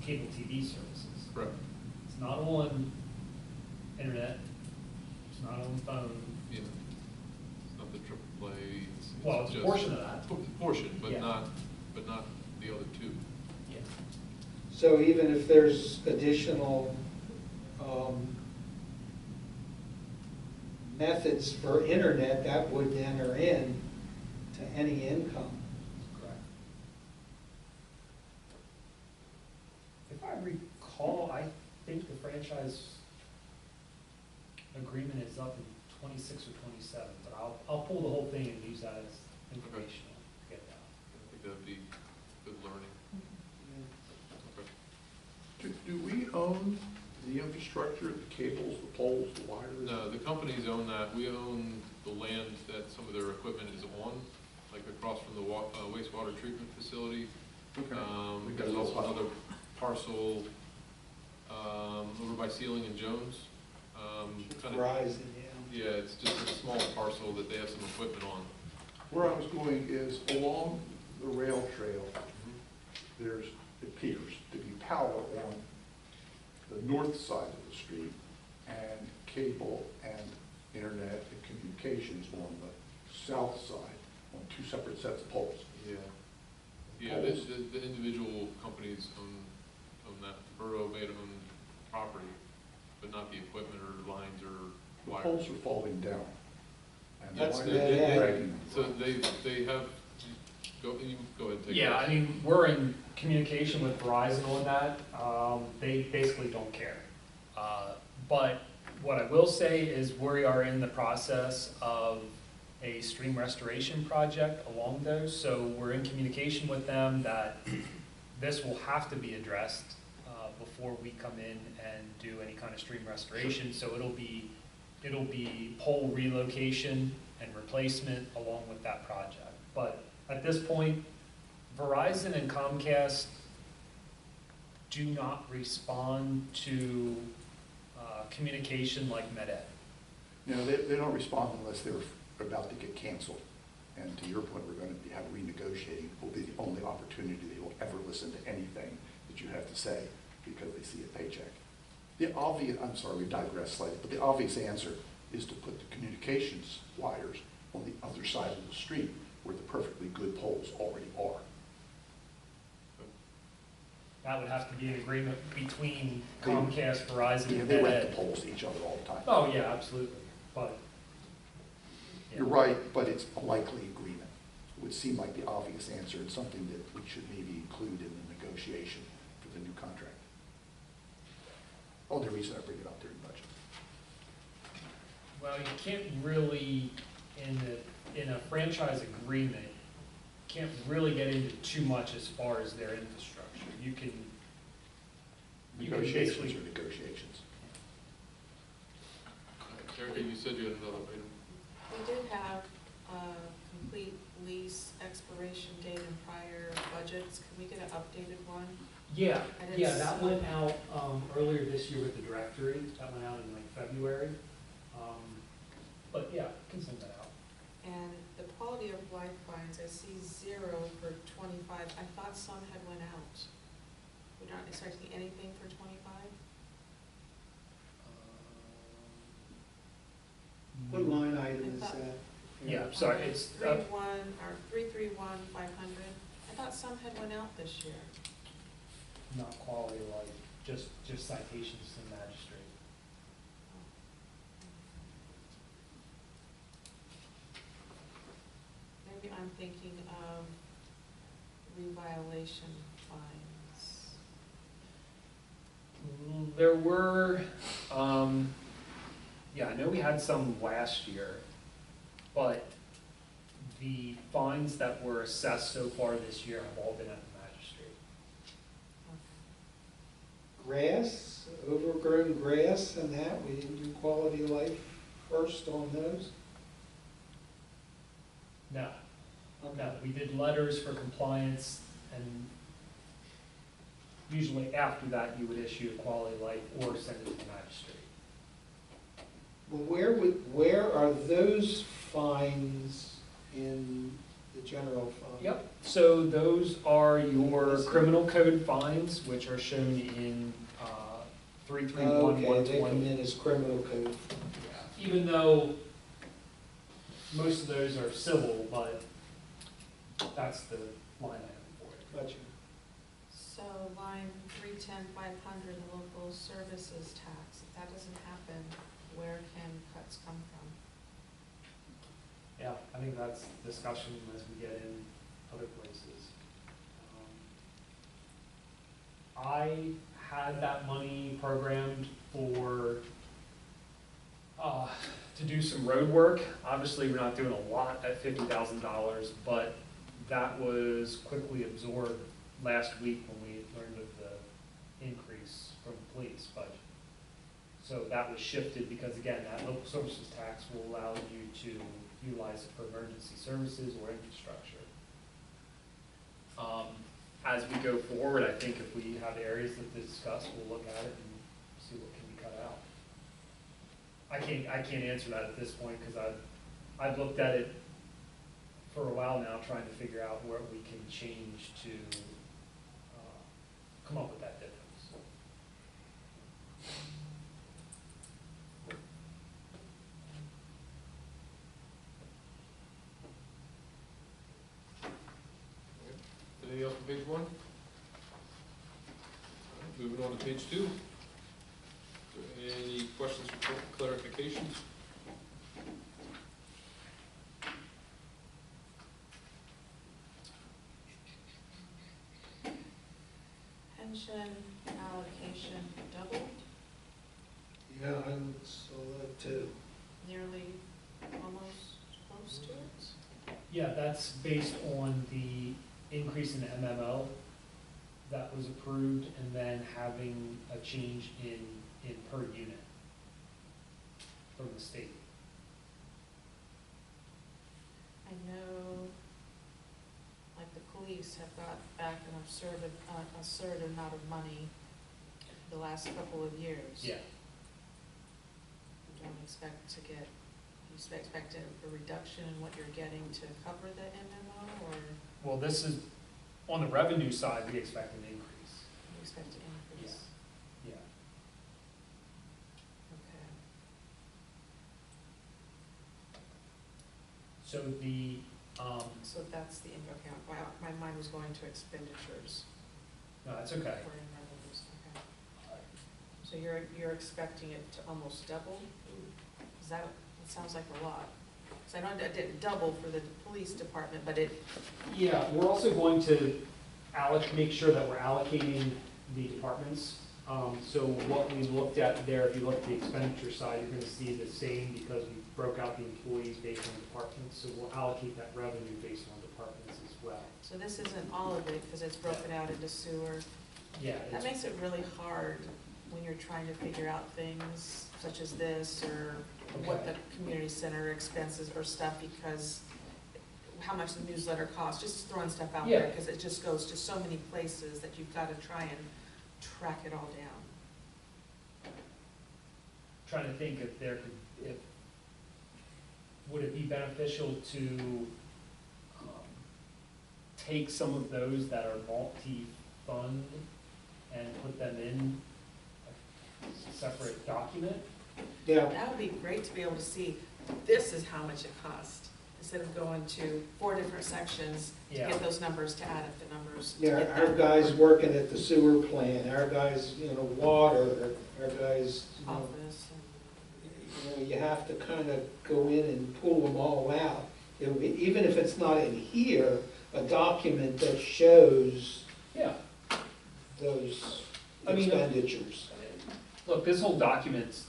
cable TV services. Correct. It's not on internet, it's not on phone. Yeah. It's not the AAA. Well, it's a just portion of that. Portion, but Yeah. not the other two. Yeah. So even if there's additional methods for internet, that would enter in to any income. Correct. If I recall, I think the franchise agreement is up in 26 or 27, but I'll pull the whole thing and use that as information to get that. I think that'd be good learning. Okay. Do we own the infrastructure, the cables, the poles, the wires? No, the companies own that. We own the land that some of their equipment is on, like across from the wastewater treatment facility. Okay. We got There's a also little another parcel over by Sealing and Jones. Kind of, Verizon, yeah, it's just a small parcel that they have some equipment on. Where I was going is along the rail trail, there's, it appears to be power on the north side of the street and cable and internet and communications on the south side on two separate sets of poles. Yeah. Yeah, Poles. the individual companies own that. Borough made own property, but not the equipment or lines or The wires. poles are falling down. And the That's wires the- are they- dragging. So they have, you go ahead and take it. Yeah, I mean, we're in communication with Verizon on that. They basically don't care. But what I will say is we are in the process of a stream restoration project along those. So we're in communication with them that this will have to be addressed before we come in and do any kind of stream restoration. So it'll be pole relocation and replacement along with that project. But at this point, Verizon and Comcast do not respond to communication like Med-Ed. No, they don't respond unless they're about to get canceled. And to your point, we're going to have renegotiating will be the only opportunity they will ever listen to anything that you have to say because they see a paycheck. The obvious, I'm sorry, we digress slightly, but the obvious answer is to put the communications wires on the other side of the street where the perfectly good poles already are. That would have to be an agreement between Comcast, Verizon, Yeah, and they rent the Med-Ed. poles to each other all the time. Oh, yeah, absolutely, but. yeah. You're right, but it's a likely agreement. It would seem like the obvious answer and something that we should maybe include in the negotiation for the new contract. Only reason I bring it up during budget. Well, you can't really, in a franchise agreement, can't really get into too much as far as their infrastructure. You can Negotiations basically, are negotiations. Erica, you said you had another item. We did have a complete lease expiration date in prior budgets. Can we get an updated one? Yeah, I didn't yeah, that see- went out earlier this year with the directory. That went out in like February. But yeah, can send that out. And the quality of life fines, I see 0 for 25. I thought some had went out. We're not expecting anything for 25? What line item is I thought- that? Yeah, sorry, it's, 3-1, or 331, 500. I thought some had went out this year. not quality of life, just citations to the magistrate. Maybe I'm thinking of reviolation fines. There were, yeah, I know we had some last year, but the fines that were assessed so far this year have all been at the magistrate. Grass, overgrown grass and that, we didn't do quality of life first on those? No, no, we did letters for compliance, and usually after that, you would issue a quality of life or send it to the magistrate. Well, where are those fines in the general fund? Yep, so those are your criminal code fines, which are shown in 331-120. Okay, they come in as criminal code. Even though most of those are civil, but that's the line item for it. Gotcha. So line 310, 500, the local services tax, if that doesn't happen, where can cuts come from? Yeah, I think that's discussion as we get in other places. I had that money programmed for, to do some road work. Obviously, we're not doing a lot at $50,000, but that was quickly absorbed last week when we learned of the increase from the police budget. So that was shifted because, again, that local services tax will allow you to utilize it for emergency services or infrastructure. As we go forward, I think if we have areas to discuss, we'll look at it and see what can be cut out. I can't answer that at this point because I've looked at it for a while now, trying to figure out where we can change to come up with that difference. Anything else on page 1? All right, moving on to page 2. Any questions or clarifications? Pension allocation doubled, Yeah, I saw that too. nearly almost close to it. Yeah, that's based on the increase in the MMO that was approved and then having a change in per unit from the state. I know, like the police have got back an absurd amount of money the last couple of years. Yeah. You don't expect to get, you expect a reduction in what you're getting to cover the MMO, or Well, this is, on the revenue side, we expect an increase. you expect to increase? Yeah. Okay. So the, So that's the, okay, my mind was going to expenditures no, that's okay. or in revenues, okay. So you're expecting it to almost double? Is that, it sounds like a lot. So I know it didn't double for the police department, but it, Yeah, we're also going to make sure that we're allocating the departments. So what we looked at there, if you look at the expenditure side, you're gonna see the same because we broke out the employees based on departments. So we'll allocate that revenue based on departments as well. so this isn't all of it, because it's broken out into sewer. Yeah, That it's, makes it really hard when you're trying to figure out things such as this, or what Okay. the community center expenses or stuff, because how much the newsletter costs, just throwing stuff out there, Yeah. because it just goes to so many places that you've got to try and track it all down. Trying to think if there could, if, would it be beneficial to take some of those that are multi-fund and put them in a separate document? Yeah, That would be great to be able to see, this is how much it cost, instead of going to 4 different sections to Yeah. get those numbers, to add up the numbers. to yeah, get our that guys number. working at the sewer plant, our guys, water, our guys, Office and. you have to kind of go in and pull them all out. It'll be, even if it's not in here, a document that shows Yeah. those I mean, expenditures. Look, this whole document's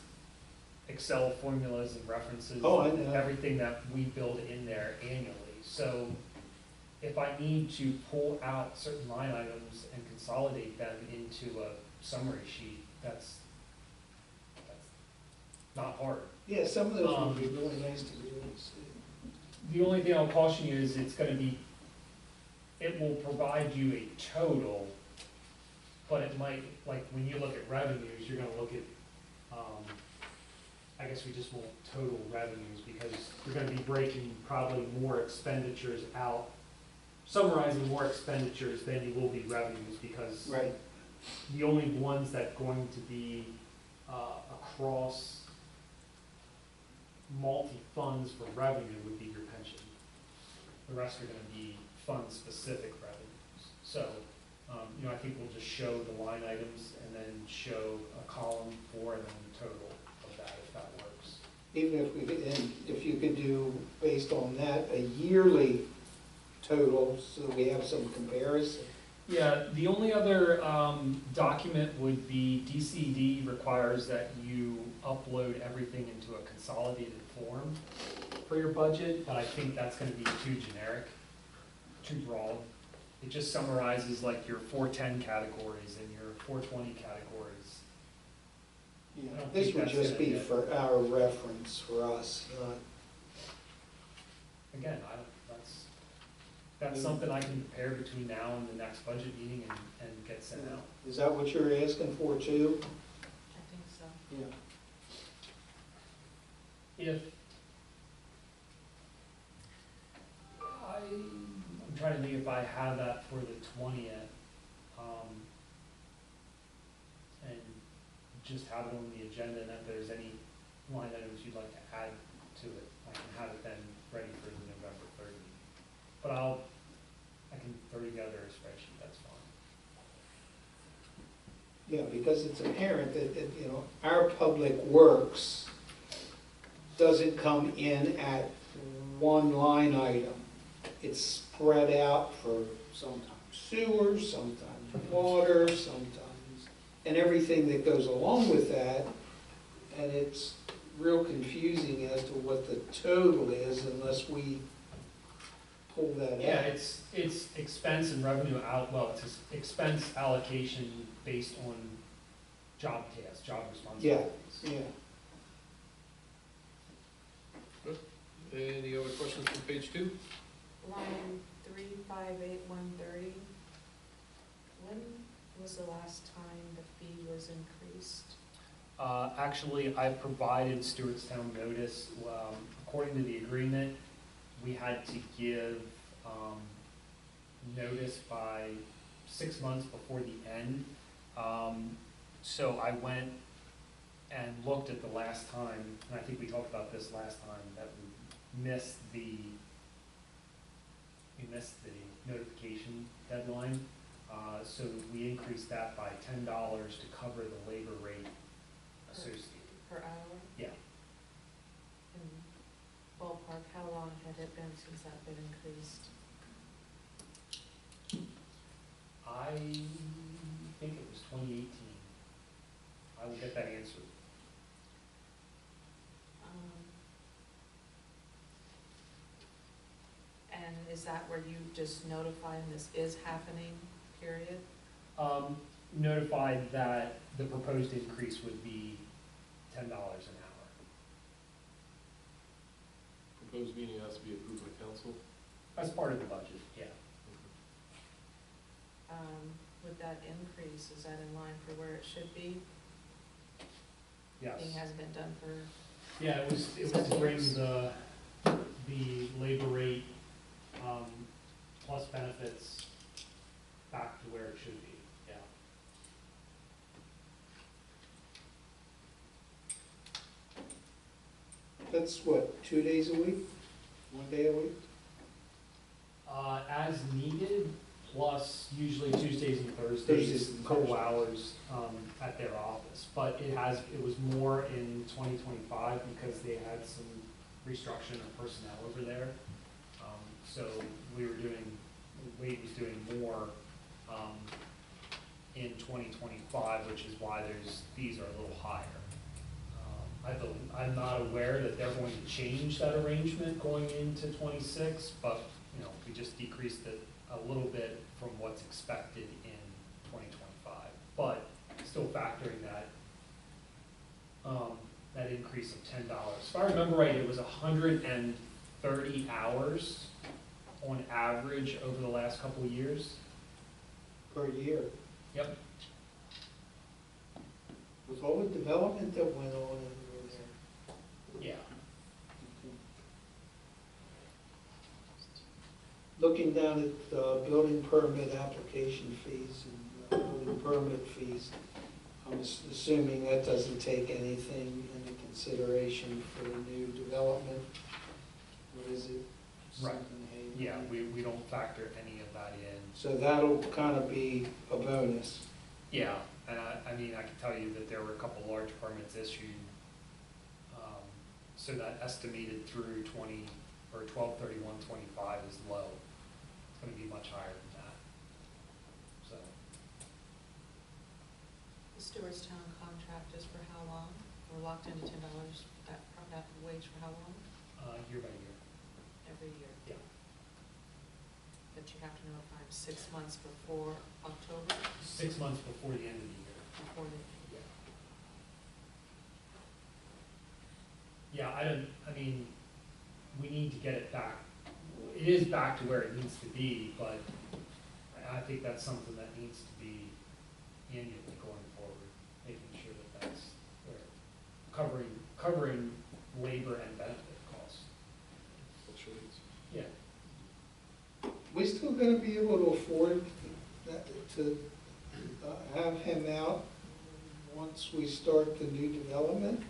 Excel formulas and references. Oh, I know. Everything that we build in there annually. So if I need to pull out certain line items and consolidate them into a summary sheet, that's not hard. Yeah, some of those would be really nice to be able to see. The only thing I'll caution you is it's gonna be, it will provide you a total, but it might, like, when you look at revenues, you're gonna look at, I guess we just want total revenues, because you're gonna be breaking probably more expenditures out, summarizing more expenditures than you will be revenues, because Right, the only ones that going to be, across multi-funds for revenue would be your pension. The rest are gonna be fund-specific revenues. So, I think we'll just show the line items and then show a column for and then the total of that, if that works. even if we could, and if you could do, based on that, a yearly total, so we have some comparison. Yeah, the only other document would be DCD requires that you upload everything into a consolidated form for your budget, but I think that's gonna be too generic, too broad. It just summarizes like your 410 categories and your 420 categories. I don't This think would that's just gonna be get- for our reference, for us, not, Again, that's something I can prepare between now and the next budget meeting and get sent out. is that what you're asking for too? I think so. Yeah. If I'm trying to think if I have that for the 20th, and just have it on the agenda, and if there's any line items you'd like to add to it, I can have it then ready for the November 30th. But I can throw together a spreadsheet, that's fine. Yeah, because it's apparent that, our public works doesn't come in at one line item. It's spread out for sometimes sewer, sometimes water, sometimes, and everything that goes along with that. And it's real confusing as to what the total is unless we pull that out. Yeah, it's expense and revenue it's expense allocation based on job tasks, job responsibilities. Yeah. Any other questions from page 2? Line 358130. When was the last time the fee was increased? Actually, I provided Stewartstown notice. According to the agreement, we had to give notice by 6 months before the end. So I went and looked at the last time, and I think we talked about this last time, that we missed the notification deadline. So we increased that by $10 to cover the labor rate associated. Per hour? Yeah. In ballpark, how long had it been since that been increased? I think it was 2018. I will get that answered. And is that where you just notify them this is happening, period? notified that the proposed increase would be $10 an hour. Proposed meeting has to be approved by council. As part of the budget, yeah. With that increase, is that in line for where it should be? Yes. It hasn't been done for, Yeah, it was to bring the labor rate, plus benefits back to where it should be, yeah. That's what, 2 days a week? 1 day a week? As needed, plus usually Tuesdays and Thursdays Thursdays, and a couple Thursdays. hours, at their office. But it was more in 2025 because they had some restructuring of personnel over there. So Wade was doing more, in 2025, which is why these are a little higher. I'm not aware that they're going to change that arrangement going into '26, but, we just decreased it a little bit from what's expected in 2025. But still factoring that increase of $10. If I remember right, it was 130 hours on average over the last couple of years. Per year. Yep. With all the development that went on over there. Yeah. Looking down at building permit application fees and building permit fees, I'm assuming that doesn't take anything into consideration for the new development. What is it? Right. Something Haven. Yeah, we don't factor any of that in. So that'll kind of be a bonus. Yeah, and I mean, I can tell you that there were a couple large permits issued, so that estimated through 12/31/25 is low. It's gonna be much higher than that, so. the Stewartstown contract is for how long? We're locked into $10, that wage for how long? Year by year. Every year. Yeah. But you have to notify them 6 months before October, 6 months before the end of the year. before the, Yeah, I mean, we need to get it back. It is back to where it needs to be, but I think that's something that needs to be annually going forward, making sure that that's where covering labor and benefit costs. Fluctuates. Yeah. We still gonna be able to afford to have him out once we start the new development?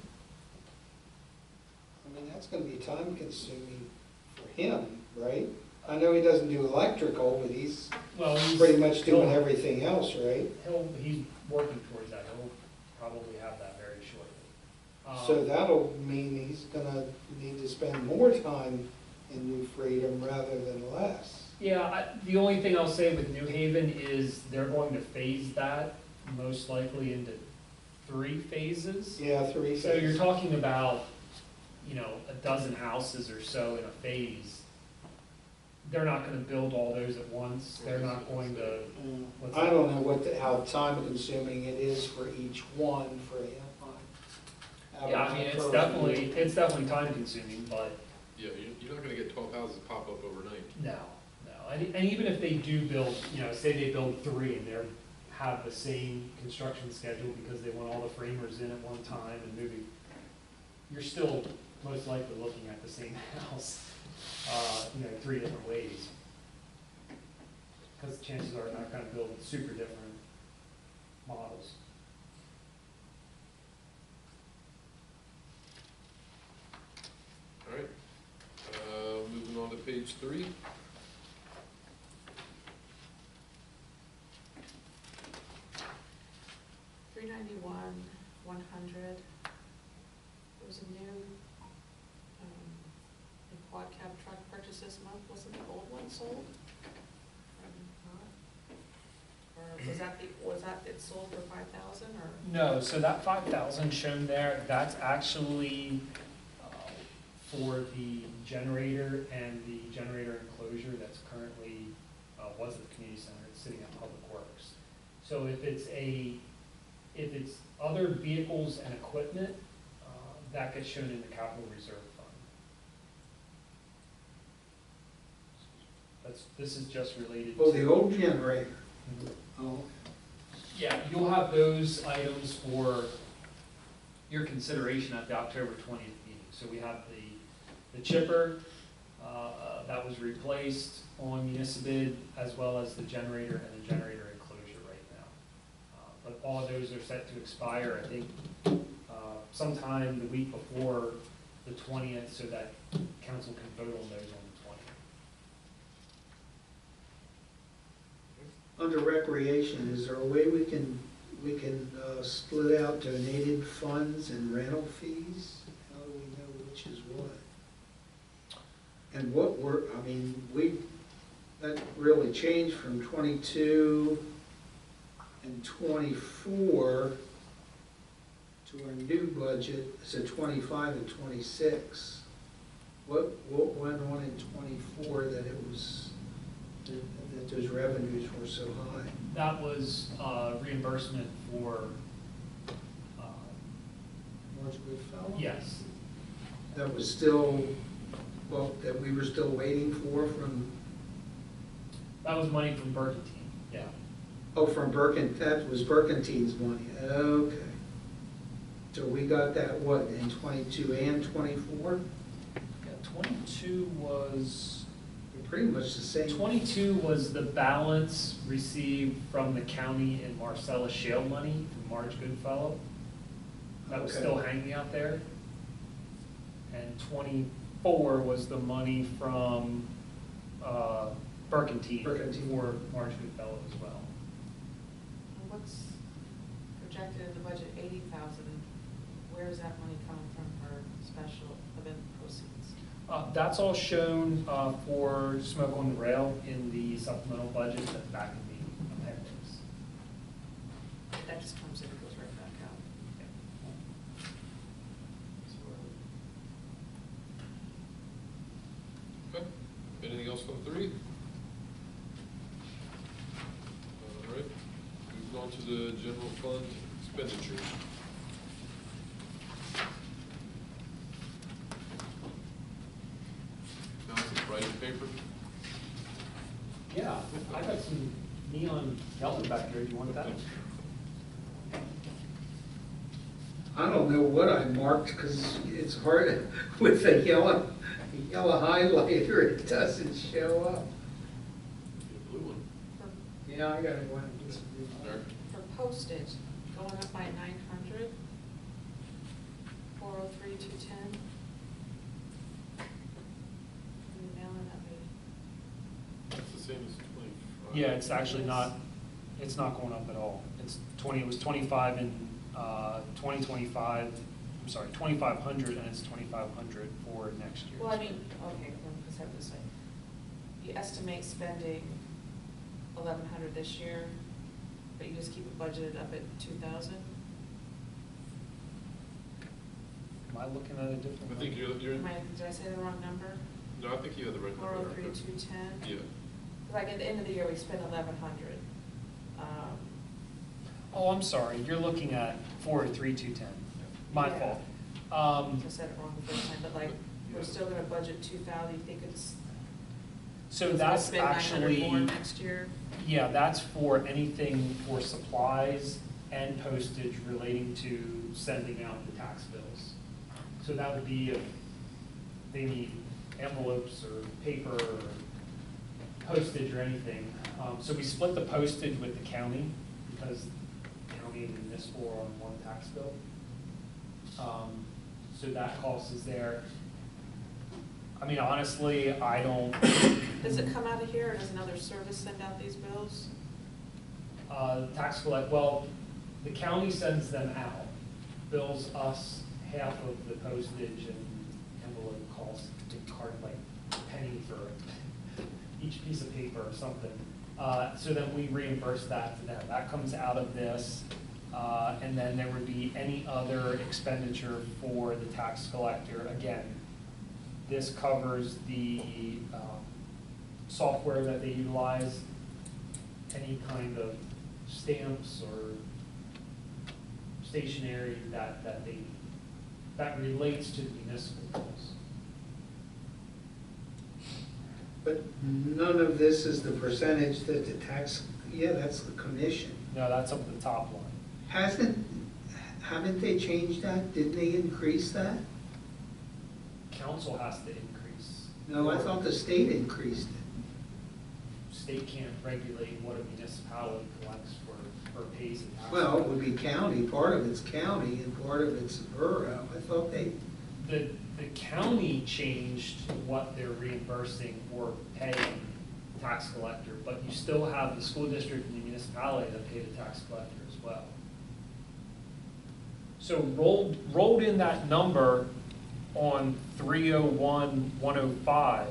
I mean, that's gonna be time consuming for him, right? I know he doesn't do electrical, but he's Well, pretty much doing everything else, right? He's working towards that. He'll probably have that very shortly. So that'll mean he's gonna need to spend more time in New Freedom rather than less. Yeah, the only thing I'll say with New Haven is they're going to phase that most likely into 3 phases. Yeah, 3 So you're phases. talking about, a dozen houses or so in a phase. They're not gonna build all those at once. They're not going to, what's I that? don't know how time consuming it is for each one for him. Yeah, I mean, it's definitely time consuming, but Yeah, you're not gonna get 12 houses pop up overnight. no. And even if they do build, say they build 3 and they're have the same construction schedule because they want all the framers in at one time and moving, you're still most likely looking at the same house, 3 different ways. Because chances are not gonna build super different models. All right, moving on to page 3. $391,100. There was a new, quad cab truck purchase this month. Wasn't the old one sold? Or was that it sold for 5,000 or? No, so that 5,000 shown there, that's actually for the generator and the generator enclosure that's currently, was at the community center, it's sitting at Public Works. So if it's other vehicles and equipment, that gets shown in the capital reserve fund. This is just related to. Oh, the old generator. Mhm. Oh, Yeah, you'll have those items for your consideration at the October 20th meeting. So we have the chipper that was replaced on municipal, as well as the generator and the generator enclosure right now. But all of those are set to expire, I think, sometime the week before the 20th, so that council can vote on those on the 20th. under recreation, is there a way we can split out donated funds and rental fees? How do we know which is what? And that really changed from 22 and 24 to our new budget, so 25 and 26. What went on in 24 that those revenues were so high? That was reimbursement for, Marge Goodfellow? yes, That was still, that we were still waiting from, that was money from Burkentine, yeah. from that was Burkentine's money, okay. So we got that, what, in 22 and 24? Yeah, 22 was, Pretty much the same. 22 was the balance received from the county in Marcellus Shale money from Marge Goodfellow. That was Okay. still hanging out there. And 24 was the money from Burkentine Burkentine. for Marge Goodfellow as well. And what's projected in the budget, 80,000, where is that money coming from for special event proceeds? That's all shown for Smoke on the Rail in the supplemental budget that's back in the appendix. That just comes in and goes right back out. Okay, anything else on 3? All right, moving on to the general fund expenditures. Now it's writing paper. Yeah, I got some neon yellow back there. Do you want that? I don't know what I marked, because it's hard, with the yellow highlighter, it doesn't show up. Get a blue one. For Yeah, I got one. There. For postage, going up by 900, 403, 210. And the mailing that we, That's the same as 25. Yeah, it's actually not, it's not going up at all. It's 20, it was 25 in 2025, I'm sorry, 2,500, and it's 2,500 for next year. well, I mean, okay, let's have it this way. You estimate spending 1,100 this year, but you just keep it budgeted up at 2,000? Am I looking at a different? I think you're, Did I say the wrong number? no, I think you had the right number. 403, 210? Yeah. Like at the end of the year, we spend 1,100. Oh, I'm sorry, you're looking at 403,210. My Yeah. fault. I said it wrong the first time, but like, we're still gonna budget 2,000, you think it's? So it's gonna that's spend 900 actually, more next year? yeah, that's for anything for supplies and postage relating to sending out the tax bills. So that would be if they need envelopes or paper or postage or anything. So we split the postage with the county because county and municipal are on one tax bill. So that cost is there. I mean, honestly, I don't, Does it come out of here, or does another service send out these bills? tax collect, well, the county sends them out, bills us half of the postage and envelope cost, to card like a penny for each piece of paper or something. So then we reimburse that to them. That comes out of this. And then there would be any other expenditure for the tax collector. Again, this covers the software that they utilize, any kind of stamps or stationery that they need. That relates to the municipal bills. But none of this is the percentage that the tax, yeah, that's the commission. No, that's up at the top line. Haven't they changed that? Didn't they increase that? Council has to increase. No, I thought the state increased it. State can't regulate what a municipality collects for, or pays in taxes. Well, it would be county, part of it's county and part of it's borough. I thought they, The county changed what they're reimbursing or paying tax collector, but you still have the school district and the municipality that pay the tax collector as well. So rolled in that number on 301,105,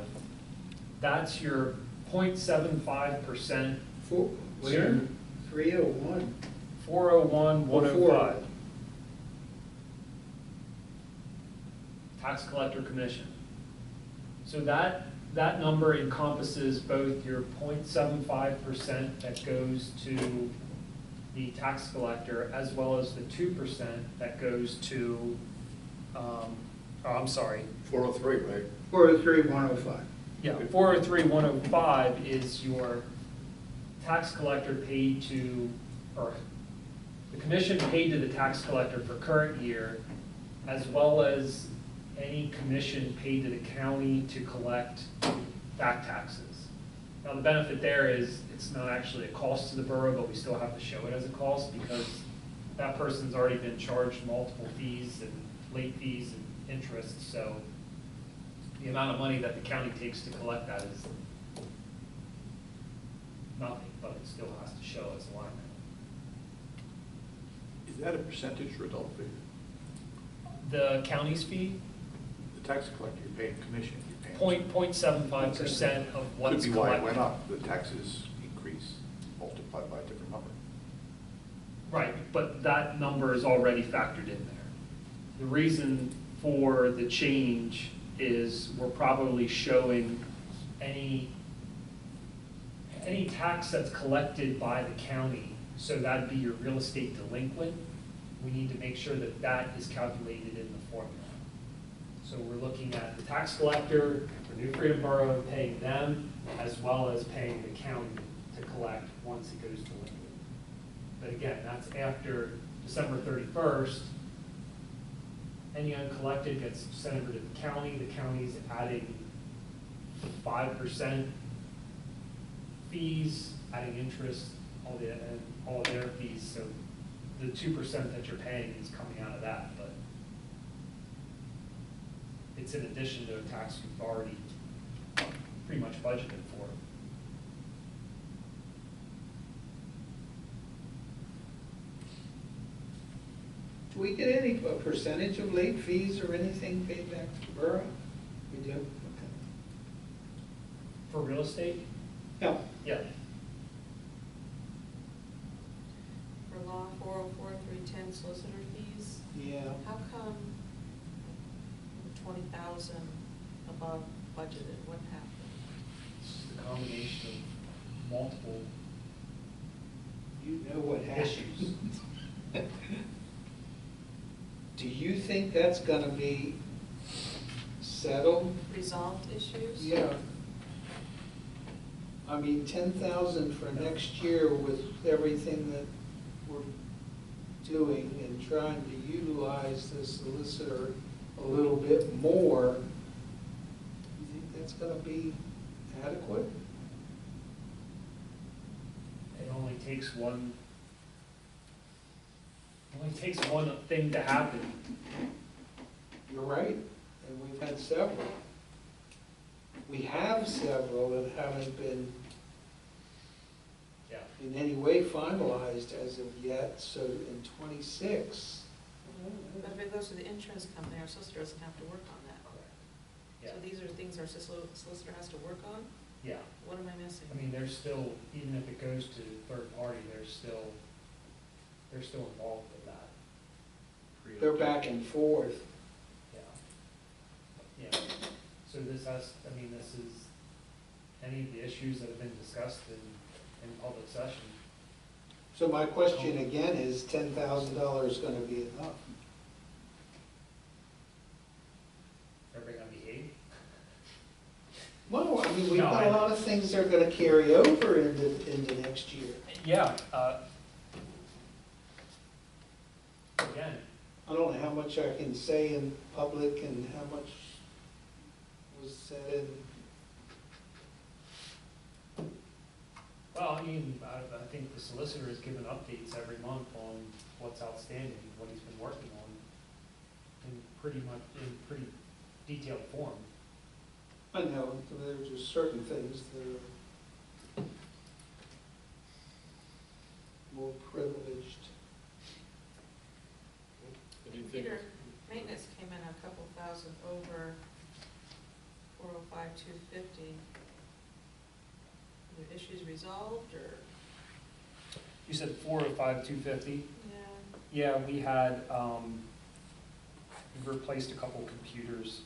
that's your 0.75%, four, Sure. 301. 401,105. Tax collector commission. So that number encompasses both your 0.75% that goes to the tax collector, as well as the 2% that goes to, I'm sorry, 403, right? 403, 105. yeah, 403,105 is your tax collector paid to, or the commission paid to the tax collector for current year, as well as any commission paid to the county to collect back taxes. Now, the benefit there is it's not actually a cost to the borough, but we still have to show it as a cost because that person's already been charged multiple fees and late fees and interest, so the amount of money that the county takes to collect that is nothing, but it still has to show as a line item. Is that a percentage or adult fee? The county's fee, The tax collector, you're paying commission, you're paying. 0.75% of what's Could be why it collected. went up, the taxes increase multiplied by a different number. Right, but that number is already factored in there. The reason for the change is we're probably showing any tax that's collected by the county, so that'd be your real estate delinquent. We need to make sure that that is calculated in the formula. So we're looking at the tax collector for New Freedom Borough, paying them, as well as paying the county to collect once it goes delinquent. But again, that's after December 31st. Any uncollected gets sent over to the county. The county's adding 5% fees, adding interest, all of their fees. So the 2% that you're paying is coming out of that, but it's in addition to a tax you've already pretty much budgeted for. Do we get any percentage of late fees or anything paid back to the borough? We do? Okay. For real estate? No. Yeah. For law, 404,310 solicitor fees, Yeah. how come 20,000 above budgeted, what happened? It's just a combination of multiple You know what issues. Do you think that's gonna be settled? Resolved issues? Yeah. I mean, 10,000 for next year with everything that we're doing and trying to utilize the solicitor a little bit more. You think that's gonna be adequate? It only takes one thing to happen. You're right, and we've had several. We have several that haven't been Yeah. in any way finalized as of yet, so in 26. But if it goes to the insurance company, our solicitor doesn't have to work on that. Yeah. So these are things our solicitor has to work on? Yeah. What am I missing? I mean, there's still, even if it goes to third party, they're still involved with that. They're back and forth. Yeah. Yeah. So this is any of the issues that have been discussed in public session. So my question again is, $10,000 gonna be enough? Everybody gonna behave? Well, I mean, we've No, got a lot of things that are gonna carry over into next year. Yeah, again, I don't know how much I can say in public and how much was said in, well, I mean, I think the solicitor has given updates every month on what's outstanding, what he's been working on, in pretty detailed form. I know, there's just certain things that are more privileged. Anything? Computer maintenance came in a couple thousand over 405,250. Were issues resolved, or? You said 405,250? Yeah. Yeah, we had, we replaced a couple computers.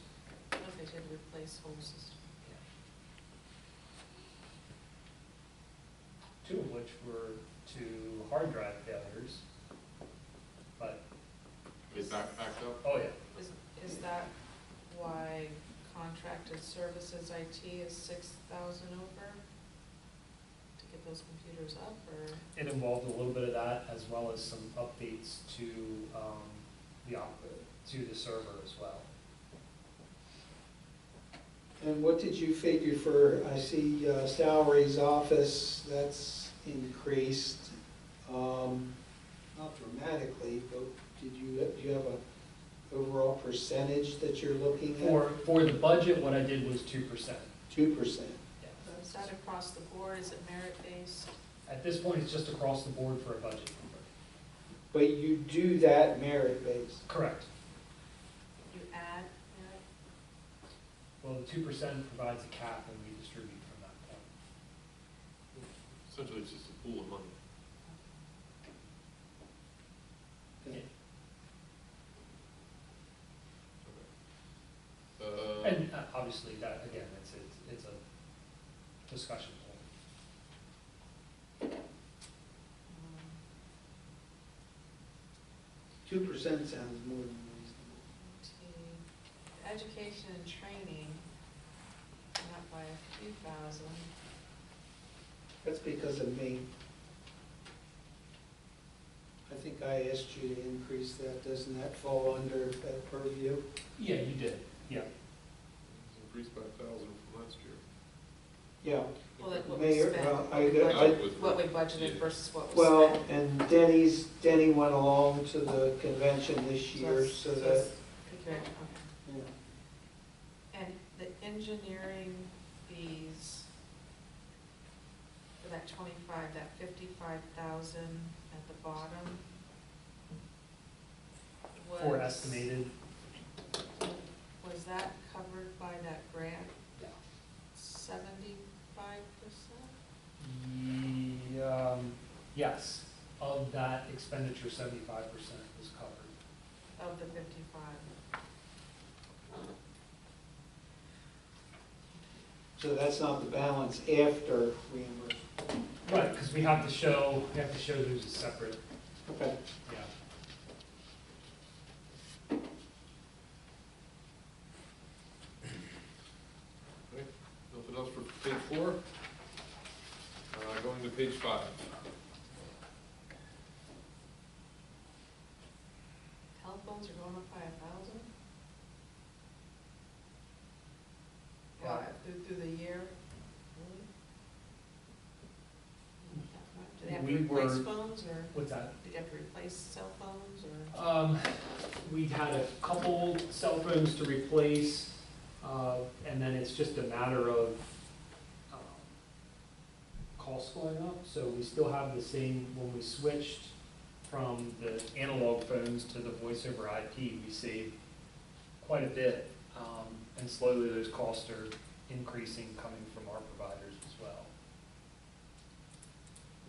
Okay, so you had to replace whole system. Two of which were to hard drive failures, but, They backed up? oh yeah. Is that why contracted services IT is 6,000 over? To get those computers up, or? It involved a little bit of that, as well as some updates to the server as well. And what did you figure for, I see salaries office, that's increased, not dramatically, but do you have a overall percentage that you're looking at? For the budget, what I did was 2%. 2%. Is that across the board, is it merit-based? At this point, it's just across the board for a budget number. But you do that merit-based. Correct. You add merit? Well, the 2% provides a cap, and we distribute from that point. Essentially, it's just a pool of money. And obviously, that, again, it's a discussion point. 2% sounds more than reasonable. Education and training went up by a few thousand. That's because of me. I think I asked you to increase that. Doesn't that fall under that purview? Yeah, you did, yeah. It's increased by 1,000 from last year. Yeah. Well, like what we Mayor, spent, well, what we budgeted versus what was Well, spent. and Denny went along to the convention this year, so that, it's good, okay. yeah. And the engineering fees for that 25, that 55,000 at the bottom. For was- estimated, Was that covered by that grant, yeah. 75%? Yes, of that expenditure, 75% was covered. Of the 55? So that's not the balance after reimbursement. Right, because we have to show those as separate, Okay. yeah. Okay, nothing else for page 4? Going to page 5. Telephones are going up by 1,000? Yeah. Wow, through the year? Really? Do they have to We replace were- phones, or What's that? did you have to replace cell phones, or? We had a couple cell phones to replace, and then it's just a matter of costs going up. So we still have the same, when we switched from the analog phones to the voice over IP, we saved quite a bit. And slowly those costs are increasing, coming from our providers as well.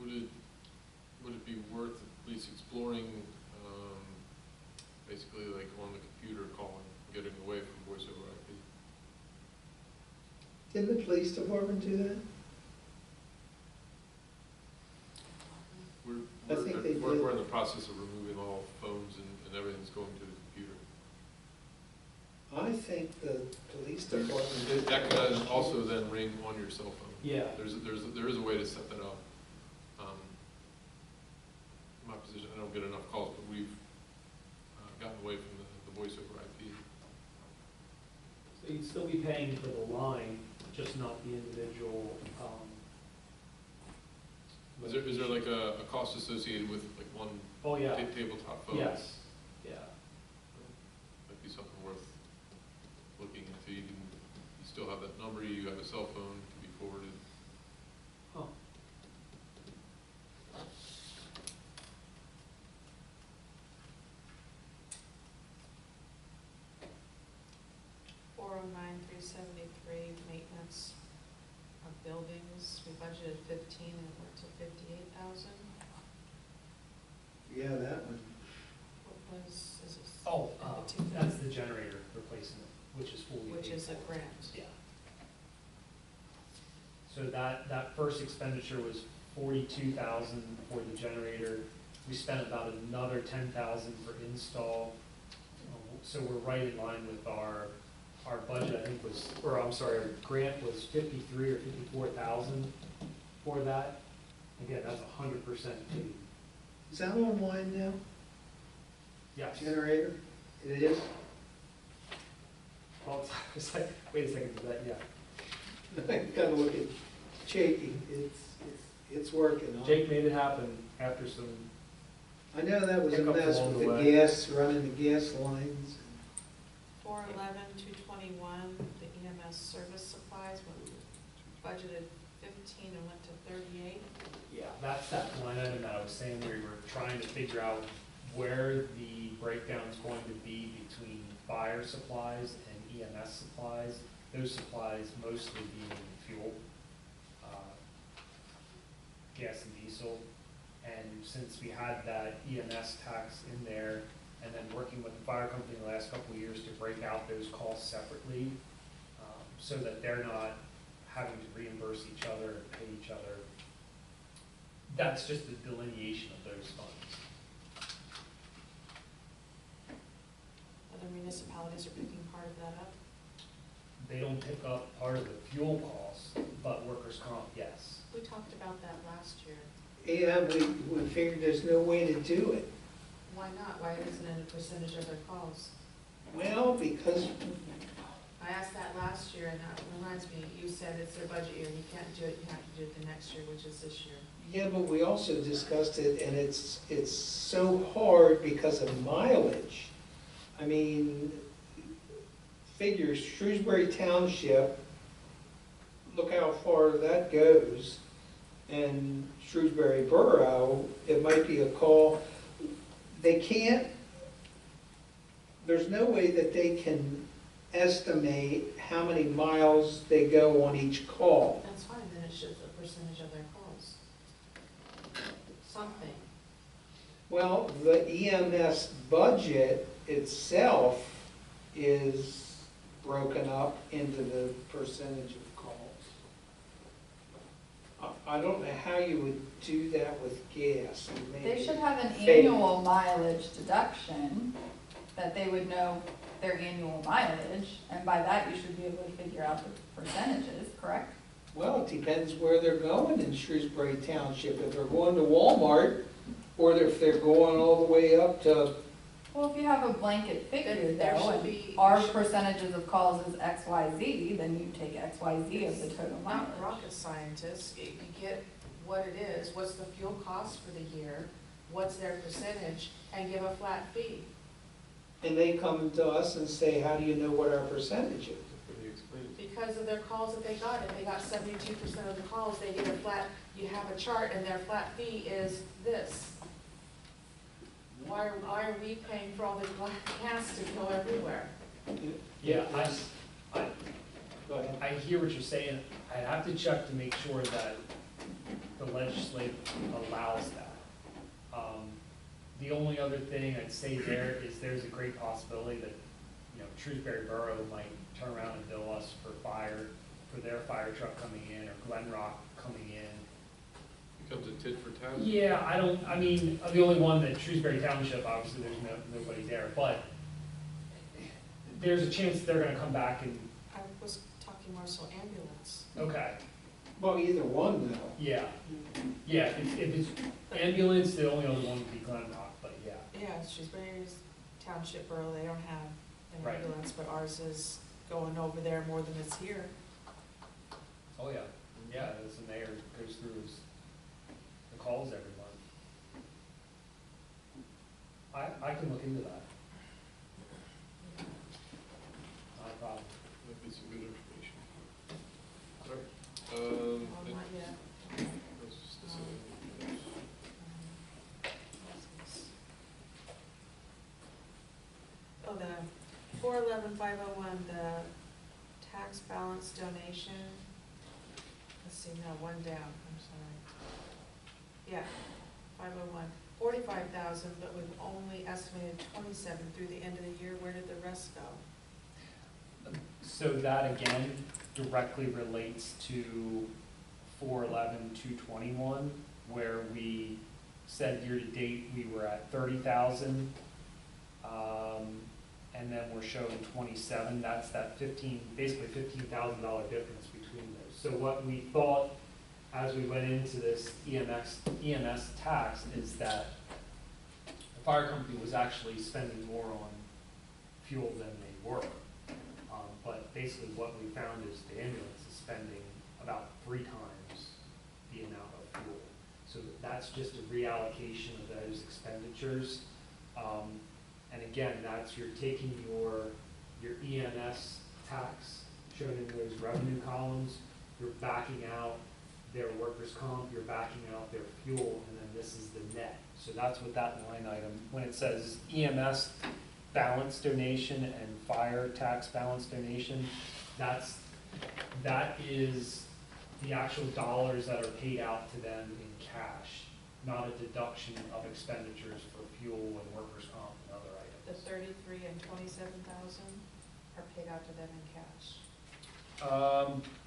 Would it be worth at least exploring, basically like on the computer calling, getting away from voice over IP? Didn't the police department do that? We're I is going to the computer. I think the police department. That can then also then ring on your cell phone. Yeah. There is a way to set that up. My position, I don't get enough calls, but we've gotten away from the voice over IP. So you'd still be paying for the line, just not the individual, Is there like a cost associated with like one Oh, yeah, tabletop phone? yes, yeah. Might be something worth looking into. You still have that number, you have a cell phone, it can be forwarded. Huh. $409,373 maintenance of buildings. We budgeted 15 and it went to 58,000. Yeah, that one. What was, is it? Oh, the two- that's the generator replacement, which is fully Which paid is a for. grant. Yeah. So that first expenditure was 42,000 for the generator. We spent about another 10,000 for install. So we're right in line with our budget, I think was, or I'm sorry, our grant was 53 or 54,000 for that. Again, that's 100% paid. Is that online now? Yes. Generator? It is? Well, it's like, wait a second, is that, yeah. I gotta look at Jakey. It's working on. Jake made it happen after some, I know that was a Hiccups mess along with the the way. gas, running the gas lines. 411,221, the EMS service supplies, we budgeted 15 and went to 38. yeah, that's that line item that I was saying where we were trying to figure out where the breakdown's going to be between fire supplies and EMS supplies. Those supplies mostly being fuel, gas and diesel. And since we had that EMS tax in there, and then working with the fire company the last couple of years to break out those costs separately, so that they're not having to reimburse each other and pay each other. That's just the delineation of those funds. Other municipalities are picking part of that up. They don't pick up part of the fuel costs, but workers' comp, yes. We talked about that last year. Yeah, we figured there's no way to do it. Why not? Why isn't it a percentage of their calls? Well, because, I asked that last year, and that reminds me, you said it's their budget year, and you can't do it, you have to do it the next year, which is this year. yeah, but we also discussed it, and it's so hard because of mileage. I mean, figure Shrewsbury Township, look how far that goes, and Shrewsbury Borough, it might be a call. They can't, there's no way that they can estimate how many miles they go on each call. That's fine, then it's just a percentage of their calls. Something. Well, the EMS budget itself is broken up into the percentage of calls. I don't know how you would do that with gas. They should have an Fake. annual mileage deduction, that they would know their annual mileage, and by that you should be able to figure out the percentages, correct? Well, it depends where they're going in Shrewsbury Township. If they're going to Walmart, or if they're going all the way up to, Well, if you have a blanket figure There though, should and be- our percentages of calls is XYZ, then you take XYZ of the total mileage. Not rocket scientists, you get what it is, what's the fuel cost for the year, what's their percentage, and give a flat fee. and they come to us and say, how do you know what our percentage is? Can you explain it? Because of their calls that they got, if they got 72% of the calls, they get a flat, you have a chart, and their flat fee is this. Why are we paying for all the gas to go everywhere? Yeah, Go ahead. I hear what you're saying. I have to check to make sure that the legislature allows that. The only other thing I'd say there is there's a great possibility that, you know, Shrewsbury Borough might turn around and bill us for their fire truck coming in, or Glen Rock coming in, Becomes a tit for tat? Yeah, I mean, the only one that Shrewsbury Township, obviously, there's nobody there, but there's a chance they're gonna come back and, I was talking more so ambulance. okay, Well, either one though. yeah. Yeah, if it's ambulance, the only other one would be Glen Rock, but yeah. Yeah, Shrewsbury's Township Borough, they don't have an Right. ambulance, but ours is going over there more than it's here. Oh, yeah, yeah, as the mayor goes through the calls every month. I can look into that, not a problem. That'd be some good information. All right. Well, not yet. That's just the same. Oh, the 411-501, the tax balance donation. Let's see, no, one down, I'm sorry. Yeah, 501, 45,000, but we've only estimated 27 through the end of the year. Where did the rest go? So that again directly relates to 411-221, where we said year-to-date we were at 30,000. And then we're showing 27, that's that basically $15,000 difference between those. So what we thought as we went into this EMS tax is that the fire company was actually spending more on fuel than they were. But basically what we found is the ambulance is spending about 3 times the amount of fuel. So that's just a reallocation of those expenditures. And again, you're taking your EMS tax shown in those revenue columns, you're backing out their workers' comp, you're backing out their fuel, and then this is the net. So that's what that line item, when it says EMS balance donation and fire tax balance donation, that is the actual dollars that are paid out to them in cash, not a deduction of expenditures for fuel and workers' comp and other The items. 33 and 27,000 are paid out to them in cash.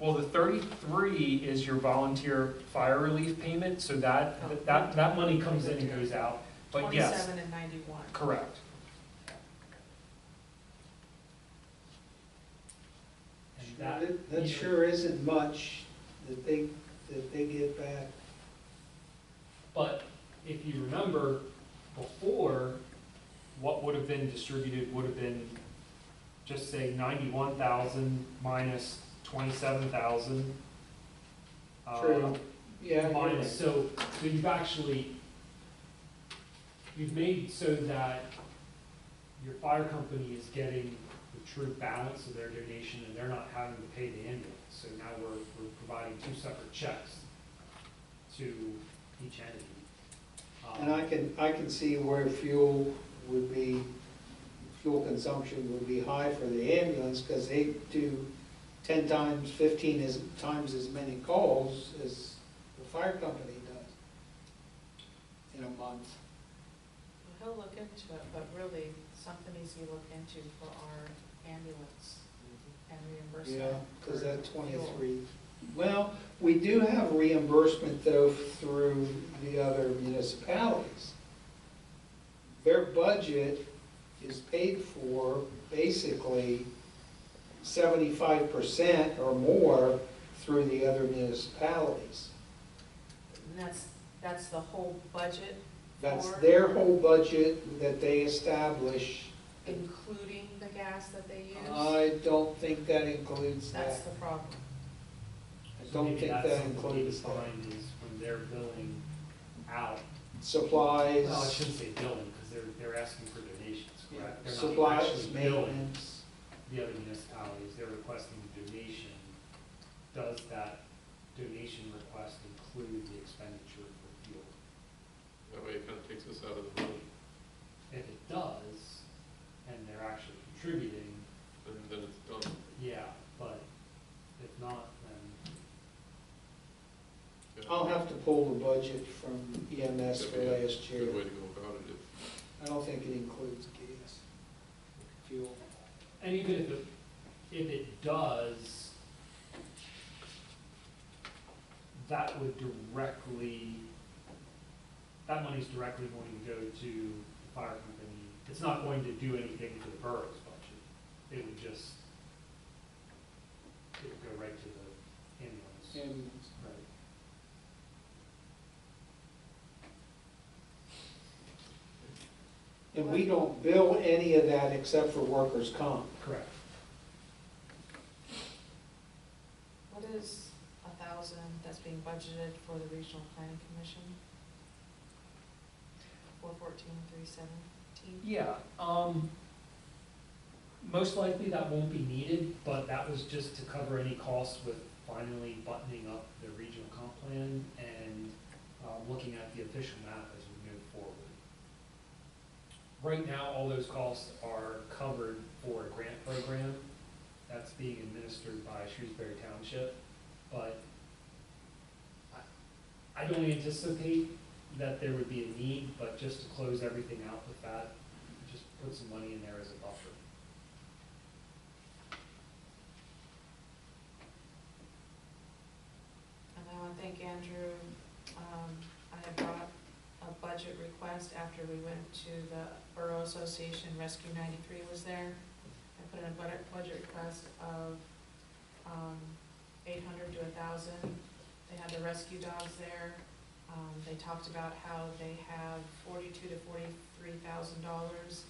Well, the 33 is your volunteer fire relief payment, so that money comes in and goes out, but yes, 27 and 91. correct. And That sure isn't much that they get back. But if you remember, before, what would have been distributed would have been, just say 91,000 minus 27,000. True. Yeah. you're right. Minus, so you've made so that your fire company is getting the true balance of their donation and they're not having to pay the ambulance. So now we're providing 2 separate checks to each entity. And I can see where fuel consumption would be high for the ambulance, because they do 10 times, 15 times as many calls as the fire company does in a month. Well, he'll look into it, but really, something needs to be looked into for our ambulance and reimbursement. Yeah, because that for 23, well, we do have reimbursement though through the other municipalities. Their budget is paid for basically 75% or more through the other municipalities. And that's the whole budget? That's for- their whole budget that they establish. Including the gas that they use? I don't think that includes That's that. the problem. I So don't maybe think that's that something to includes that. find is when they're billing out. Supplies, Well, I shouldn't say billing, because they're asking for donations, correct? They're not supplies, actually billing maintenance. the other municipalities, they're requesting a donation. Does that donation request include the expenditure for fuel? That way it kind of takes us out of the money, If it does, and they're actually contributing, then it's done. yeah, but if not, then, Yeah. I'll have to pull the budget from EMS for That'd be a last year. Good way to go about it. I don't think it includes gas, fuel. and even if it does, that would directly that money's directly going to go to the fire company. It's not going to do anything to the borough's budget. It would just, it would go right to the ambulance. Ambulance. Right. And we don't bill any of that except for workers' comp. Correct. What is 1,000 that's being budgeted for the regional planning commission? 414,317. Yeah, most likely that won't be needed, but that was just to cover any costs with finally buttoning up the regional comp plan and looking at the official map as we move forward. Right now, all those costs are covered for a grant program that's being administered by Shrewsbury Township, but I don't anticipate that there would be a need, but just to close everything out with that, just put some money in there as a buffer. And I want to thank Andrew. I had brought a budget request after we went to the Borough Association, Rescue 93 was there. I put in a budget request of 800 to 1,000. They had the rescue dogs there. They talked about how they have $42,000 to $43,000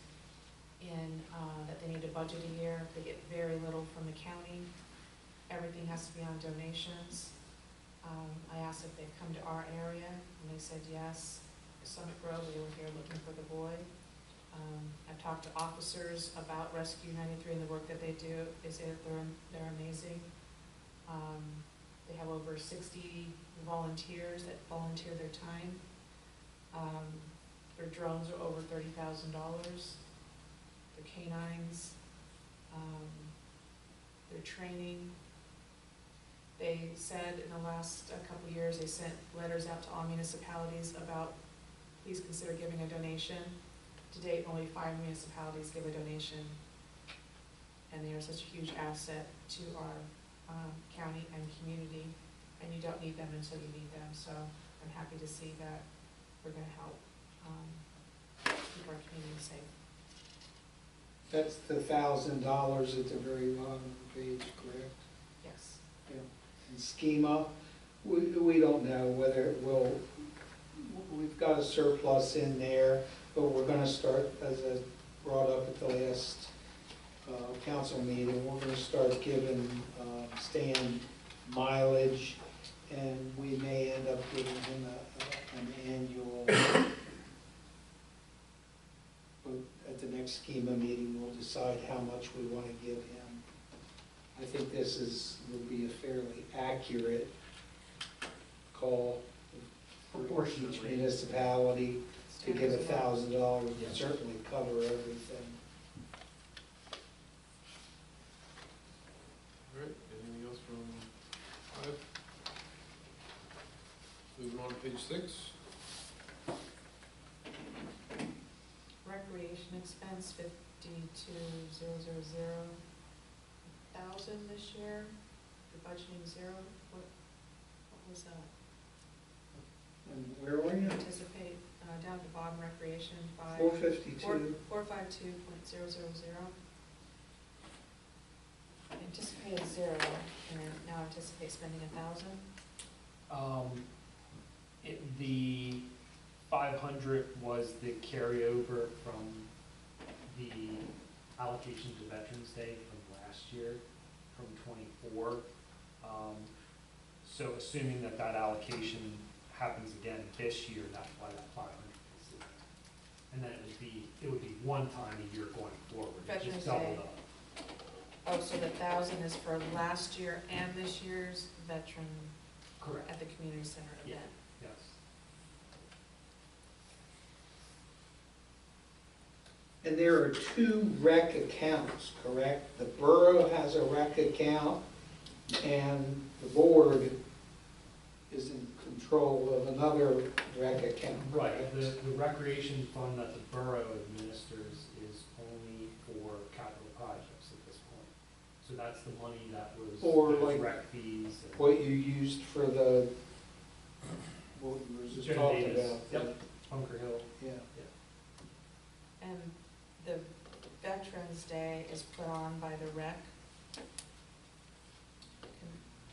in that they need to budget a year. They get very little from the county. Everything has to be on donations. I asked if they'd come to our area, and they said yes. Summit Grove, they were here looking for the boy. I've talked to officers about Rescue 93 and the work that they do. They say that they're amazing. They have over 60 volunteers that volunteer their time. Their drones are over $30,000. Their canines, their training. They said in the last couple of years, they sent letters out to all municipalities about please consider giving a donation. To date, only 5 municipalities give a donation, and they are such a huge asset to our county and community, and you don't need them until you need them. So I'm happy to see that we're going to help keep our community safe. That's the $1,000 at the very bottom of the page, correct? Yes. Yeah. And schema, we don't know whether it will, we've got a surplus in there, but we're gonna start, as I brought up at the last council meeting, we're gonna start giving Stan mileage, and we may end up giving him an annual. But at the next schema meeting, we'll decide how much we want to give him. I think this will be a fairly accurate call for each municipality to get $1,000 would certainly cover everything. All right, anything else from 5? Moving on to page 6. Recreation expense, 52,000 this year. You're budgeting 0. What was that? And where were you? Anticipate down at the bottom, recreation by 452. 452.000. Anticipated 0, and now anticipate spending 1,000. The 500 was the carryover from the allocation to Veterans Day from last year, from '24. So assuming that allocation happens again this year, that's why that 500 is there. And then it would be one time a year going forward. It Veterans just doubled Day. up. Oh, so the 1,000 is for last year and this year's veteran Correct. at the community center Yeah. event. Yes. And there are 2 rec accounts, correct? The borough has a rec account, and the board is in control of another rec account. Right, correct? the recreation fund that the borough administers is only for capital projects at this point. So that's the money that was, Or those like rec fees. And What you used for the, what you were just Joe talking Davis. about. Yep. Bunker Hill. Yeah. And the Veterans Day is put on by the rec?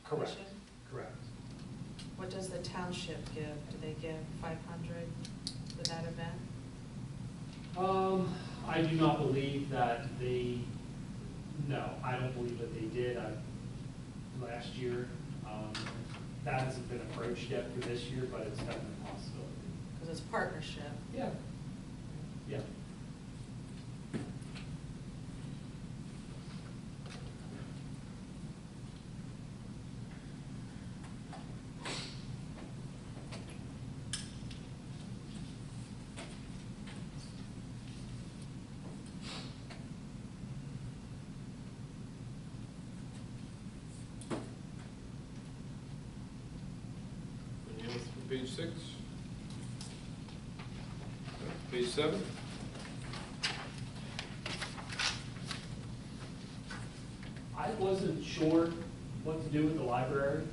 Correct, Commission? correct. What does the township give? Do they give 500 for that event? I do not believe that they, no, I don't believe that they did. Last year, that hasn't been approached yet for this year, but it's definitely a possibility. Because it's partnership. Yeah. Yeah. Anything else for page 6? Page 7? I wasn't sure what to do with the library.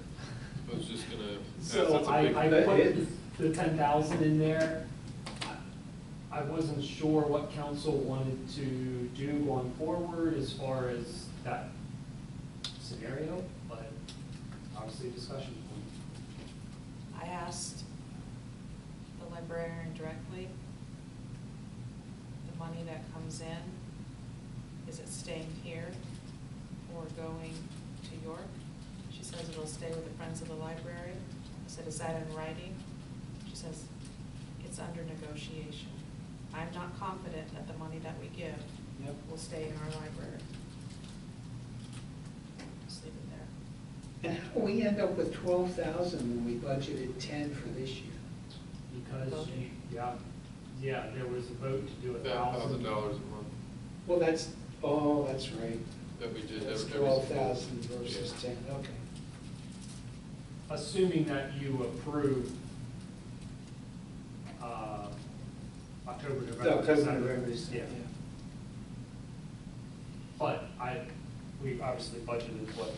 I was just gonna ask, So that's a I big, put the 10,000 in there. I wasn't sure what council wanted to do going forward as far as that scenario, but obviously discussion point. I asked the librarian directly, the money that comes in, is it staying here or going to York? She says it'll stay with the Friends of the Library. I said, is that in writing? She says, it's under negotiation. I'm not confident that the money that we give Yep. will stay in our library. Just leave it there. And how do we end up with 12,000 when we budgeted 10 for this year? Because, yeah, there was a vote to do $1,000. $1,000 a month Well, that's right. that we did. That's every- 12,000 versus 10, okay. Assuming that you approve October, November, October, December. November, December, Yeah. But we obviously budgeted what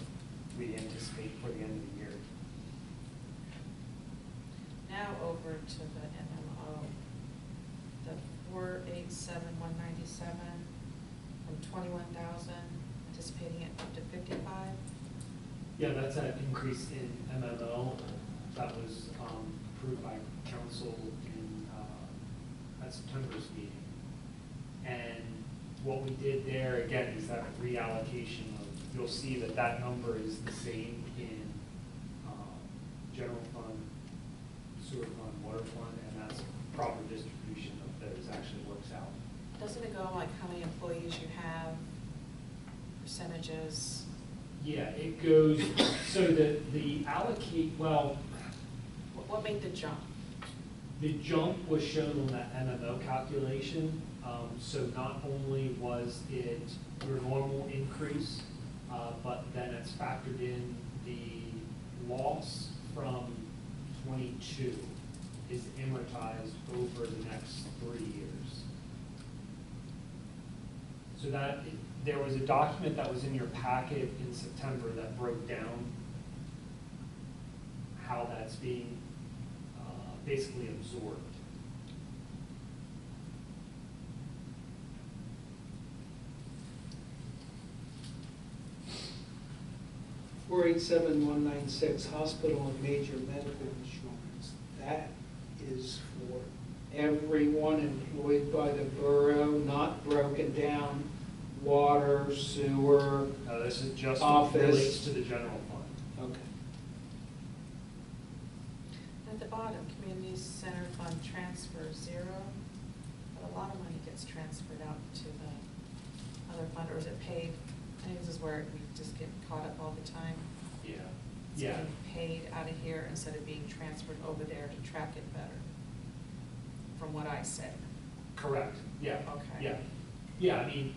we anticipate for the end of the year. Now over to the MMO, the 487,197 from 21,000, anticipating it up to 55. Yeah, that's an increase in MMO that was approved by council in, at September's meeting. And what we did there, again, is that reallocation of, you'll see that that number is the same in general fund, sewer fund, water fund, and that's proper distribution of those actually works out. Doesn't it go like how many employees you have, percentages? Yeah, it goes, so the allocate, well, What made the jump? the jump was shown on that MMO calculation. So not only was it your normal increase, but then it's factored in the loss from 22 is amortized over the next 3 years. So that, there was a document that was in your packet in September that broke down how that's being basically absorbed. Four 487,196, hospital and major medical insurance. That is for everyone employed by the borough, not broken down, water, sewer. This is just Office. relates to the general fund. Okay. At the bottom, community center fund transfer 0, but a lot of money gets transferred out to the other fund, or is it paid? I think this is where we just get caught up all the time. Yeah. It's Yeah. being paid out of here instead of being transferred over there to track it better, from what I said. Correct. Yeah. Okay. Yeah. Yeah, I mean,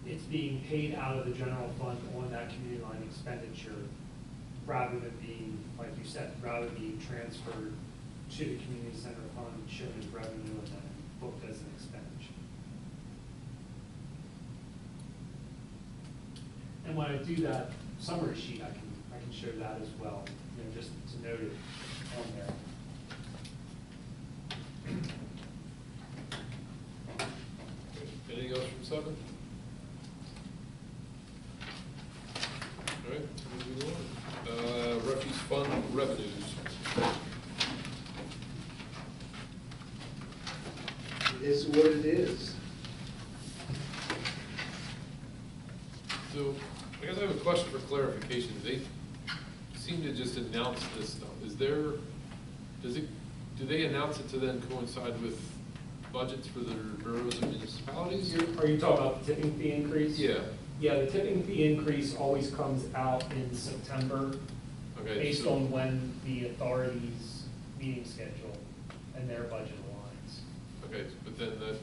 it's being paid out of the general fund on that community line expenditure rather than being, like you said, rather than being transferred to the community center fund, shown as revenue and then booked as an expenditure. And when I do that summary sheet, I can show that as well, just to note it on there. Anything else from seven? All right, moving on. Refuse fund revenues. It is what it is. So, I guess I have a question for clarification. They seem to just announce this stuff. Do they announce it to then coincide with budgets for their boroughs and municipalities? Are you talking about the tipping fee increase? Yeah, Yeah, the tipping fee increase always comes out in September, okay. based so- on when the authority's meeting schedule and their budget aligns Okay, but then that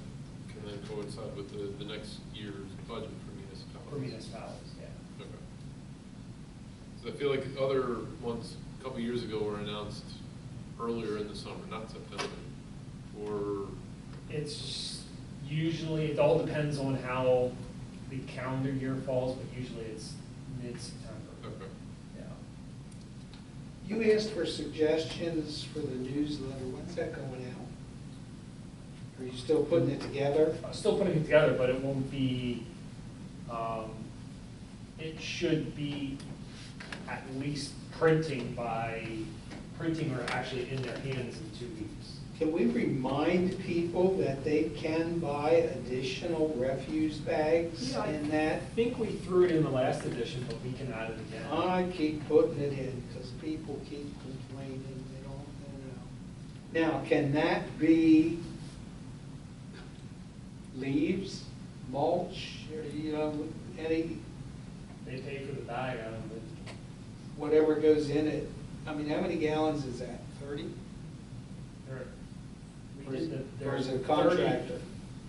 can then coincide with the next year's budget for municipalities? for municipalities, yeah. Okay. So I feel like other ones a couple years ago were announced earlier in the summer, not September, or, It's usually, it all depends on how the calendar year falls, but usually it's mid-September, okay. yeah. You asked for suggestions for the newsletter. When's that going out? Are you still putting it together? I'm still putting it together, but it won't be, it should be at least printing or actually in their hands in 2 weeks. Can we remind people that they can buy additional refuse bags Yeah, in that? I think we threw it in the last edition, but we can add it again. I keep putting it in because people keep complaining they don't know. Now, can that be leaves, mulch, or, any, They pay for the bag, I don't know. whatever goes in it? I mean, how many gallons is that? 30? They're- Or we is did the- or is it a they're 30 contractor?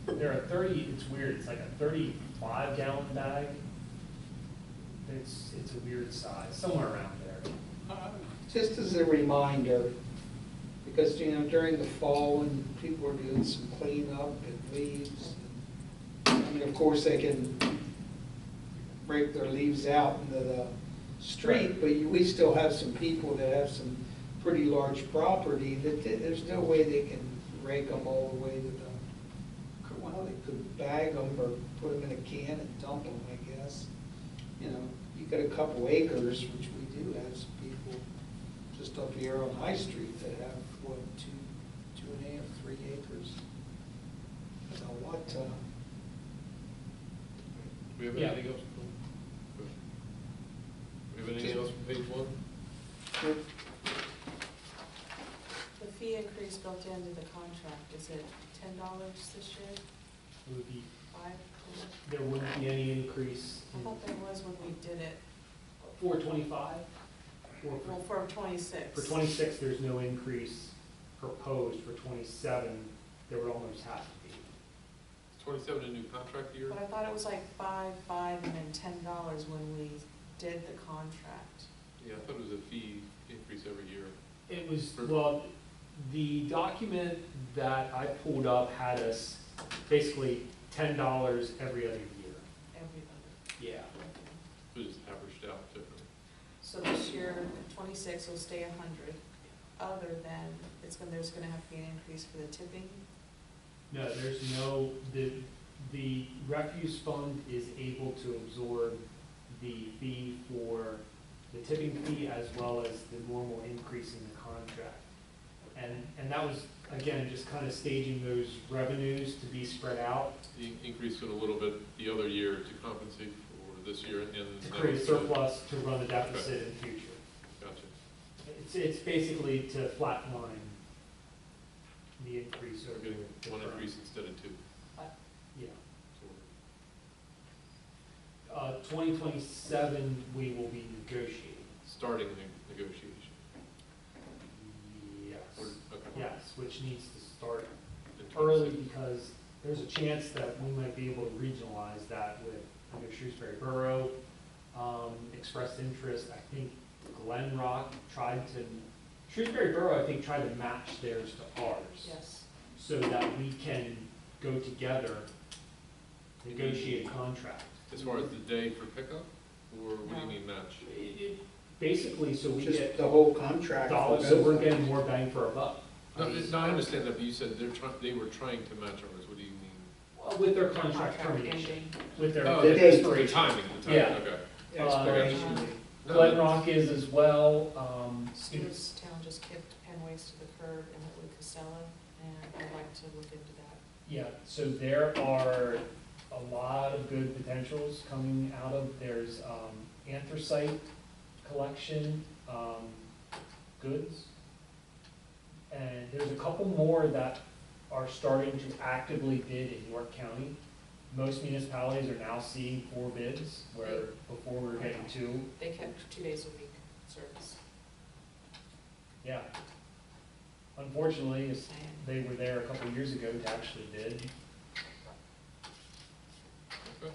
They're a 30, it's weird, it's like a 35-gallon bag. It's a weird size, somewhere around there. Just as a reminder, because, during the fall, when people are doing some cleanup and leaves, I mean, of course, they can break their leaves out into the street, but we still have some people that have some pretty large property that there's no way they can rake them all the way to the, well, they could bag them or put them in a can and dump them, I guess. You got a couple acres, which we do have some people just up here on High Street that have, what, 2.5, 3 acres. So what, Do we have Yeah. anything else? Do we have anything else from page one? The fee increase built into the contract, is it $10 this year? It would be, 5? there wouldn't be any increase I in thought there was when we did it, 425. Or well, for 26. for 26, there's no increase proposed. For 27, there would almost have to be. Is 27 a new contract year? But I thought it was like 5, and then $10 when we did the contract. Yeah, I thought it was a fee increase every year. It was, well, the document that I pulled up had us basically $10 every other year. Everybody. Yeah. It was just averaged out differently. So this year, 26 will stay 100, other than there's gonna have to be an increase for the tipping. No, there's no, the refuse fund is able to absorb the fee for the tipping fee as well as the normal increase in the contract. And that was, again, just kind of staging those revenues to be spread out, The increase it a little bit the other year to compensate for this year and. to create a surplus to run a deficit in the future. Gotcha. It's basically to flatline the increase So we're over getting the one term. increase instead of two. Yeah. So 2027, we will be negotiating. starting the negotiation. Yes. Okay. Yes, which needs to start In early 26. because there's a chance that we might be able to regionalize that with, Shrewsbury Borough expressed interest. I think Glen Rock Shrewsbury Borough, I think, tried to match theirs to ours. Yes. So that we can go together, negotiate a contract. As far as the day for pickup, or what do you mean match? Basically, so we just get the whole contract? dollars, so we're getting more bang for our buck. No, I understand that, but you said they were trying to match ours. What do you mean? Well, with their contract termination, ending. with their Oh, the the date. the timing, the timing, Yeah. okay. Expiration date. No, Glen that's- Rock is as well, Stewartstown just kicked Penn Waste to the curb and went with Casella, and I'd like to look into that. yeah, so there are a lot of good potentials coming out of, there's, anthracite collection, goods. And there's a couple more that are starting to actively bid in York County. Most municipalities are now seeing 4 bids, where before we were getting 2. They kept 2 days a week service. Yeah. Unfortunately, they were there a couple of years ago to actually bid. Okay.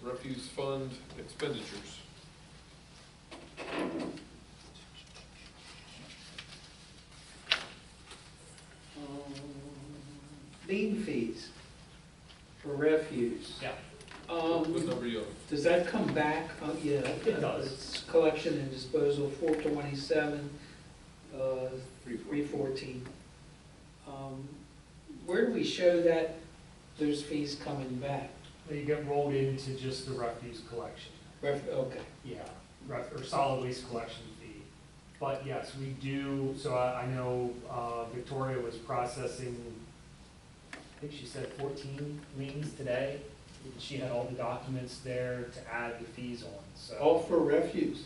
Refuse fund expenditures. Lien fees for refuse. Yeah. What number are you on? Does that come back? Yeah. It does. It's collection and disposal, 427, 314. 314. Where do we show that, those fees coming back? They get rolled into just the refuse collection. Okay. Yeah, or solid waste collection fee. But yes, we do, so I know Victoria was processing, I think she said 14 liens today. She had all the documents there to add the fees on, so. All for refuse?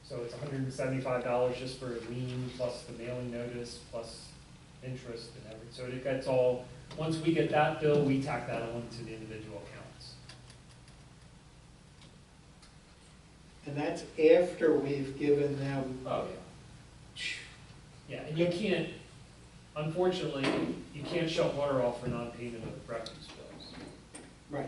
So it's $175 just for a lien, plus the mailing notice, plus interest and everything. So it gets all, once we get that bill, we tack that on to the individual accounts. And that's after we've given them, Oh, yeah. Yeah, and you can't, unfortunately, you can't shut water off for non-payment of refuse bills. right.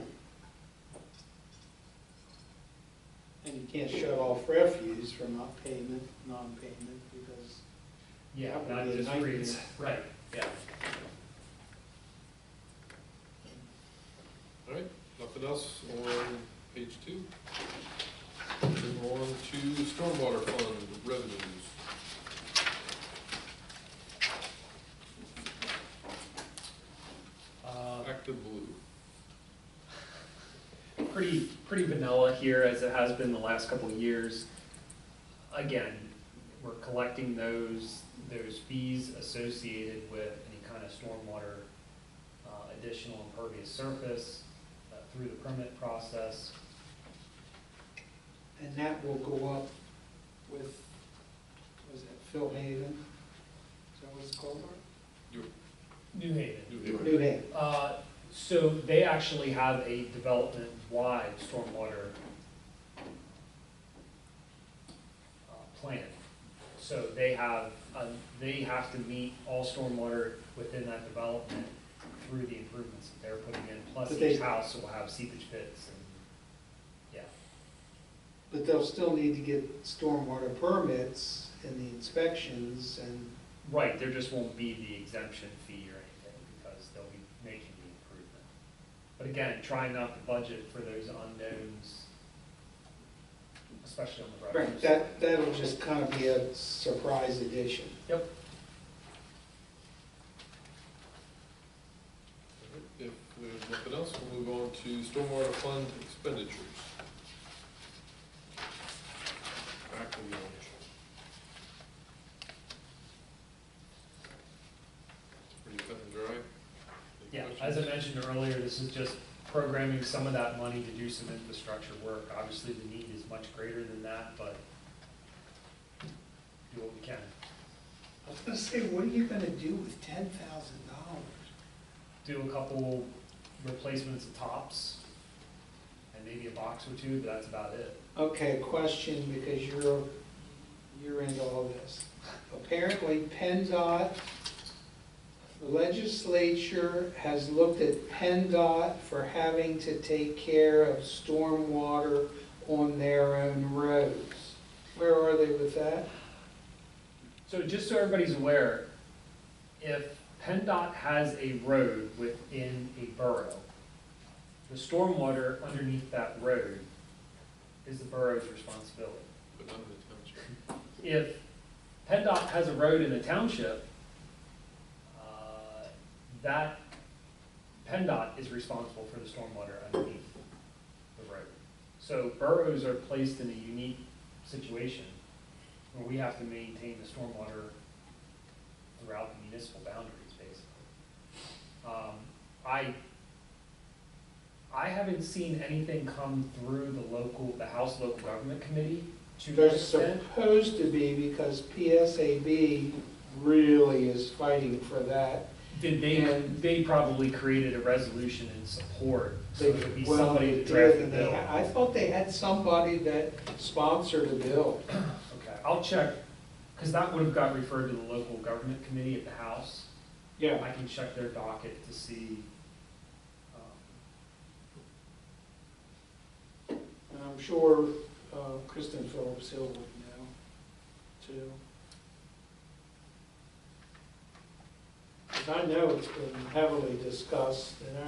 And you can't shut off refuse for not payment, non-payment, because Yeah, That would not be a just nightmare. creates, right, yeah. All right, nothing else on page 2? Move on to stormwater fund revenues. Active blue. Pretty vanilla here, as it has been the last couple of years. Again, we're collecting those fees associated with any kind of stormwater additional impervious surface through the permit process. and that will go up with, was that Phil Haven? Is that what it's called? New Haven. New Haven. So they actually have a development-wide stormwater plan. So they have to meet all stormwater within that development through the improvements that they're putting in, plus But they- each house will have seepage pits and, yeah. But they'll still need to get stormwater permits and the inspections and, Right, there just won't be the exemption fee or anything because they'll be making the improvement. But again, trying not to budget for those unknowns, especially on the revenue right, side. that'll just kind of be a surprise addition. Yep. If there's nothing else, we'll move on to stormwater fund expenditures. Back to the orange. Pretty cut and dry. Any Yeah, questions? as I mentioned earlier, this is just programming some of that money to do some infrastructure work. Obviously, the need is much greater than that, but do what we can. I was gonna say, what are you gonna do with $10,000? Do a couple replacements of tops and maybe a box or two, but that's about it. Okay, question, because you're into all this. Apparently PennDOT, the legislature has looked at PennDOT for having to take care of stormwater on their own roads. Where are they with that? So just so everybody's aware, if PennDOT has a road within a borough, the stormwater underneath that road is the borough's responsibility. But not in the township. If PennDOT has a road in the township, that PennDOT is responsible for the stormwater underneath the road. So boroughs are placed in a unique situation where we have to maintain the stormwater throughout the municipal boundaries, basically. I haven't seen anything come through the House Local Government Committee to that There's extent. supposed to be, because PSAB really is fighting for that. They probably created a resolution in support, so They, it would be well, somebody they to draft the did, and bill. I thought they had somebody that sponsored a bill. Okay, I'll check, because that would have got referred to the local government committee at the House. Yeah. I can check their docket to see. And I'm sure Kristen Phillips Hill would know, too. 'Cause I know it's been heavily discussed, and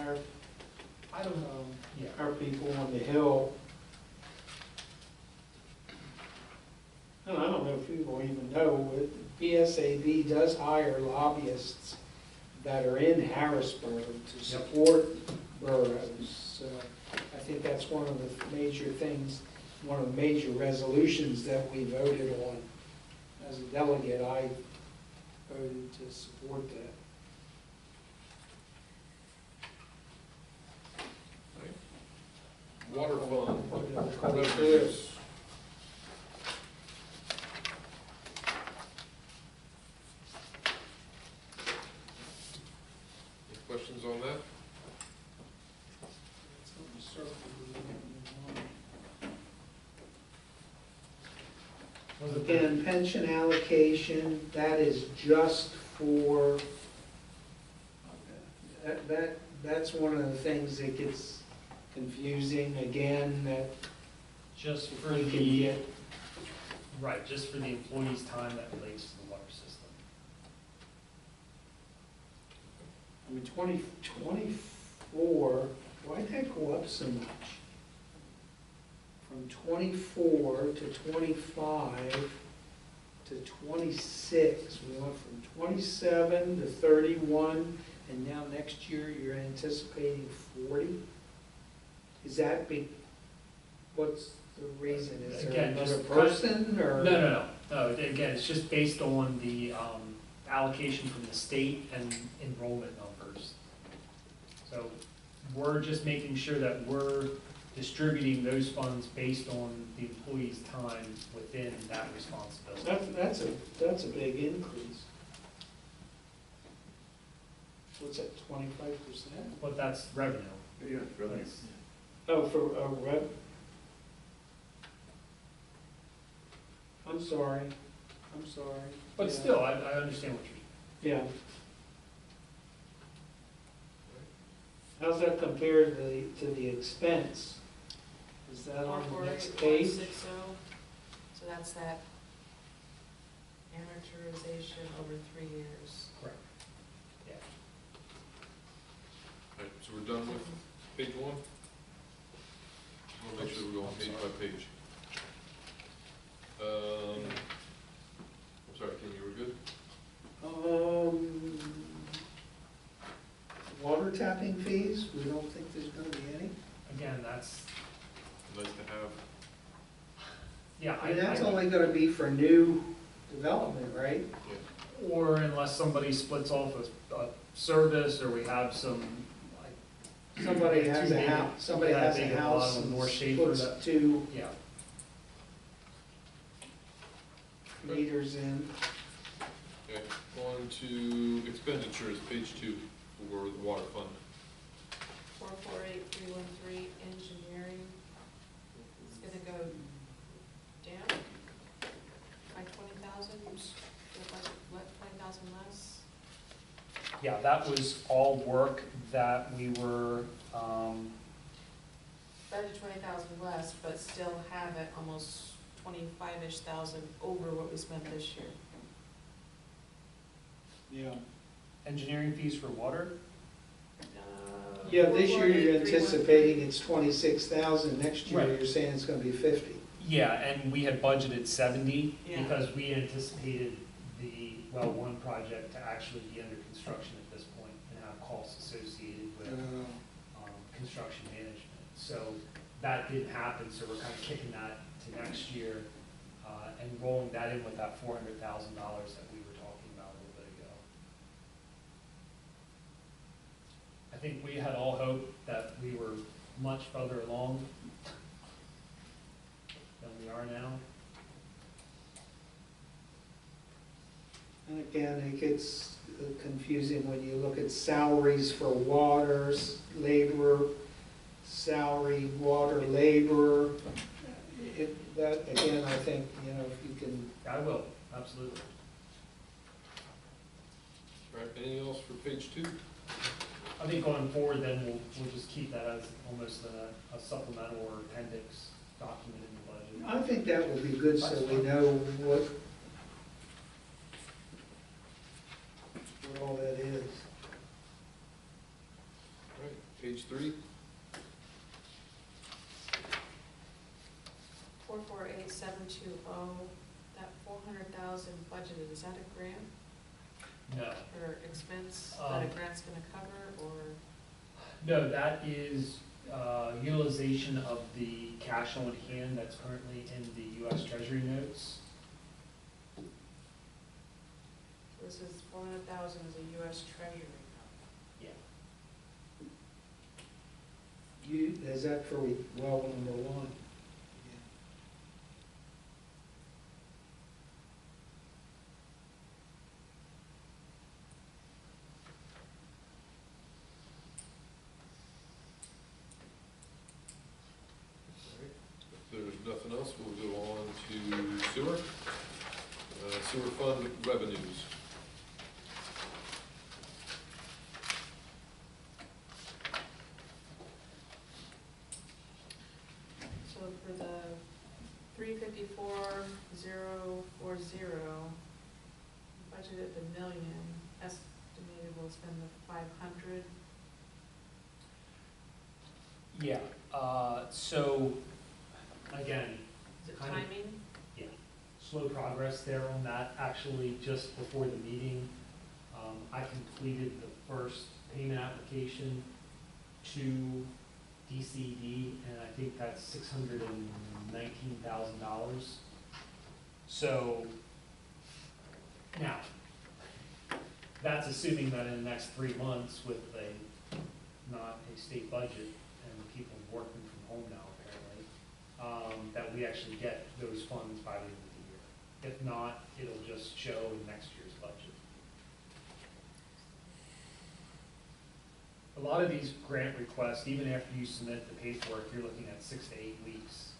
I don't know, yeah. our people on the Hill, and I don't know if people even know, but PSAB does hire lobbyists that are in Harrisburg to support boroughs. So I think that's one of the major things, one of the major resolutions that we voted on. As a delegate, I voted to support that. Water fund. What it is. Any questions on that? Was it Again, pension allocation, that is just for, that's one of the things that gets confusing, again, that just if for we can the, get, right, just for the employees' time that relates to the water system? I mean, 24, why'd that go up so much? From 24 to 25 to 26, we went from 27 to 31, and now next year you're anticipating 40? Is that big, what's the reason? Is there Again, another just person, or? No, again, it's just based on the allocation from the state and enrollment numbers. So we're just making sure that we're distributing those funds based on the employee's time within that responsibility. That's a big increase. What's that, 25%? But that's revenue. Yeah, really. That's- Oh, for, rev? I'm sorry. But Yeah. still, I understand what you're, Yeah. How's that compared to the expense? Is that on the next page? 448,160. So that's that amortization over 3 years. correct. Yeah. All right, so we're done with page one? We'll make sure we go on page by page. I'm sorry, Kim, you were good? Water tapping fees, we don't think there's gonna be any? Again, that's, Nice to have. yeah, I mean, that's only gonna be for new development, right? or unless somebody splits off a service, or we have some, like. Somebody has too a big- house, somebody yeah, has a big and house lot of and North Schaefer puts that- 2 Yeah, meters in. Okay, on to expenditures, page 2, for the water fund. 448,313 engineering. It's gonna go down by 20,000, what, 20,000 less? yeah, that was all work that we were, Budget 20,000 less, but still have it almost 25-ish thousand over what we spent this year. Yeah. engineering fees for water. Yeah, this year you're 448,313. anticipating it's 26,000, next year Right. you're saying it's gonna be 50. Yeah, and we had budgeted 70 Yeah. because we anticipated the well one project to actually be under construction at this point and have costs associated with that didn't happen, so we're kind of kicking that to next year, and rolling that in with that $400,000 that we were talking about a little bit ago. I think we had all hoped that we were much further along than we are now. And again, it gets confusing when you look at salaries for waters, laborer, salary, water laborer. That, again, I think, you know, if you can, I will, absolutely. All right, anything else for page 2? I think going forward, then we'll just keep that as almost a supplemental or appendix document in the budget. I think that would be good so we know what all that is. All right, page 3. 448720, that 400,000 budgeted, is that a grant No. or expense that a grant's gonna cover, or? No, that is utilization of the cash on hand that's currently in the US Treasury notes. This is 400,000 is a US Treasury. Yeah. Is that for well number 1? If there's nothing else, we'll go on to sewer. Sewer fund revenues. So for the 354,040, budgeted the million, estimated we'll spend the 500. Yeah, so, again, Is it Kind of. timing? slow progress there on that. Actually, just before the meeting, I completed the first payment application to DCD, and I think that's $619,000. So, now, that's assuming that in the next 3 months with not a state budget and people working from home now apparently, that we actually get those funds by the end of the year. If not, it'll just show in next year's budget. A lot of these grant requests, even after you submit the paperwork, you're looking at 6 to 8 weeks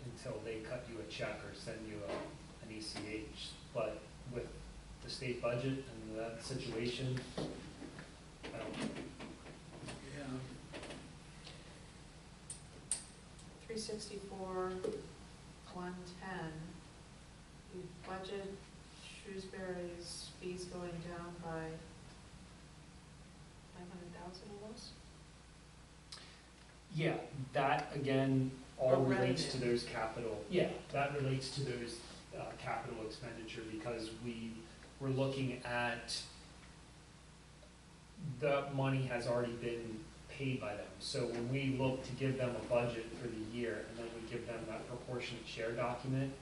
until they cut you a check or send you an ECH. But with the state budget and that situation, I don't know. Yeah. 364, 110. We budget Shrewsbury's fees going down by 500,000 almost? Yeah, that again, all Or relates to revenue. those capital, yeah, that relates to those capital expenditure because we were looking at, the money has already been paid by them. So when we look to give them a budget for the year and then we give them that proportionate share document,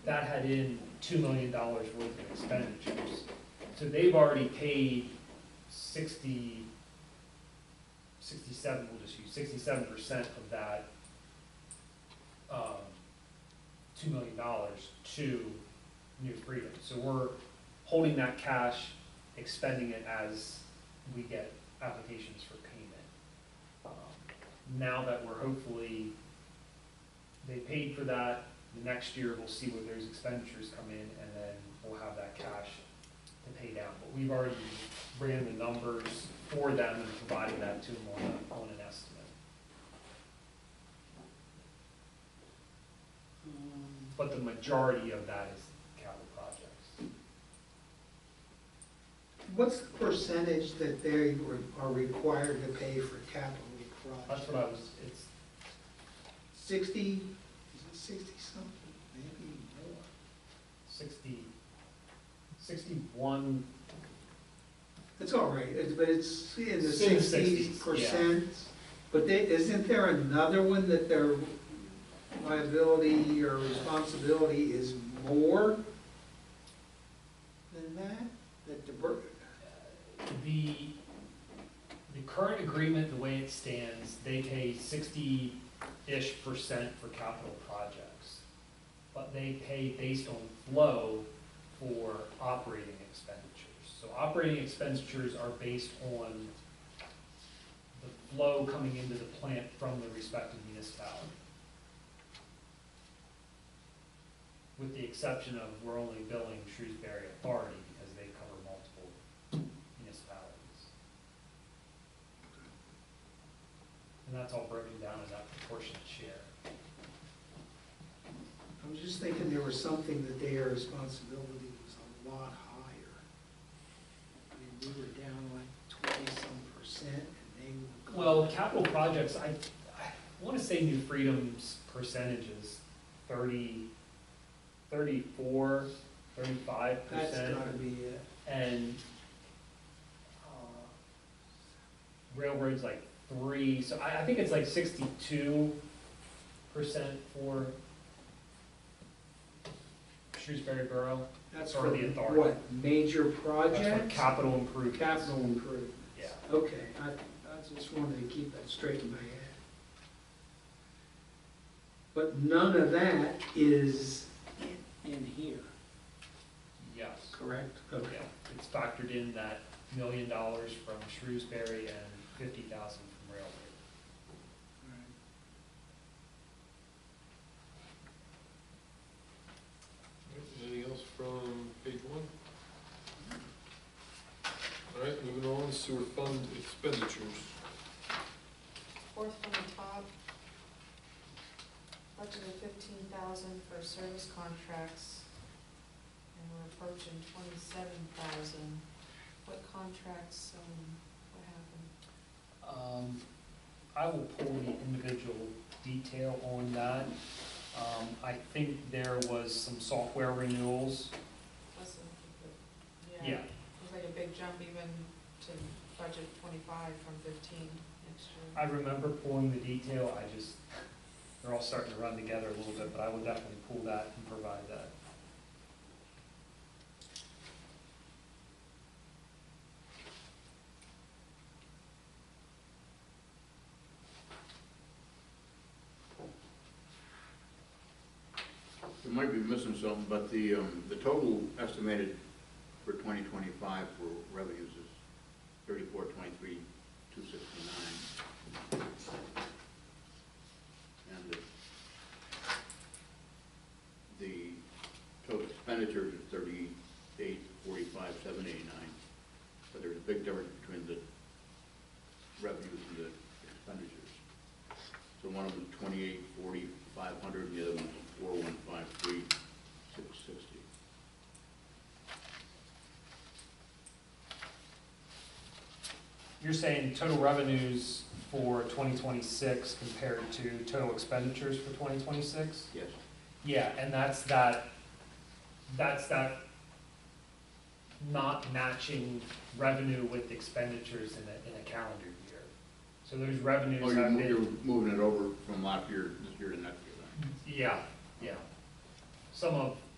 that had in $2 million worth of expenditures. So they've already paid 67, we'll just use 67% of that $2 million to New Freedom. So we're holding that cash, expending it as we get applications for payment. Now that we're hopefully, they paid for that, the next year we'll see where those expenditures come in and then we'll have that cash to pay down. But we've already ran the numbers for them and provided that to them on an estimate. But the majority of that is capital projects. What's the percentage that they are required to pay for capital That's projects? what I was, it's 60, is it 60 something, maybe more? 61, It's all right, but it's in the It's in the 60s, 60%. But isn't there another one that their liability or responsibility is more than that? That The current agreement, the way it stands, they pay 60-ish% for capital projects. But they pay based on flow for operating expenditures. So operating expenditures are based on the flow coming into the plant from the respective municipality. With the exception of we're only billing Shrewsbury Authority because they cover multiple municipalities. And that's all broken down in that proportionate share. I was just thinking there was something that their responsibility was a lot higher. I mean, we were down like 20-some%, and they were. Well, capital projects, I want to say New Freedom's percentage is 34, 35%. That's gotta be it. And railroad's like 3, so I think it's like 62% for Shrewsbury Borough. That's Or for the authority. what, major That's for projects? capital improvements. Capital improvement. Yeah. Okay, I just wanted to keep that straight in my head. But none of that is in here, Yes. correct? Yeah, it's factored in that $1 million from Shrewsbury and 50,000 from railroad. Anything else from page 1? All right, moving on, sewer fund expenditures. Fourth from the top, budgeted 15,000 for service contracts, and we're approaching 27,000. What contracts, what happened? I will pull the individual detail on that. I think there was some software renewals. Less than, Yeah. it was like a big jump even to budget 25 from 15 next year. I remember pulling the detail, they're all starting to run together a little bit, but I would definitely pull that and provide that. You might be missing something, but the total estimated for 2025 for revenues is 34,23,269. And the total expenditures is 38,45,789. But there's a big difference between the revenues and the expenditures. So one of them is 28,40,500, and the other one is 4,153,660. You're saying total revenues for 2026 compared to total expenditures for 2026? Yes. Yeah, and that's that not matching revenue with expenditures in a calendar year. So those revenues Oh, have you're been, moving it over from last year, this year to next year, then? yeah.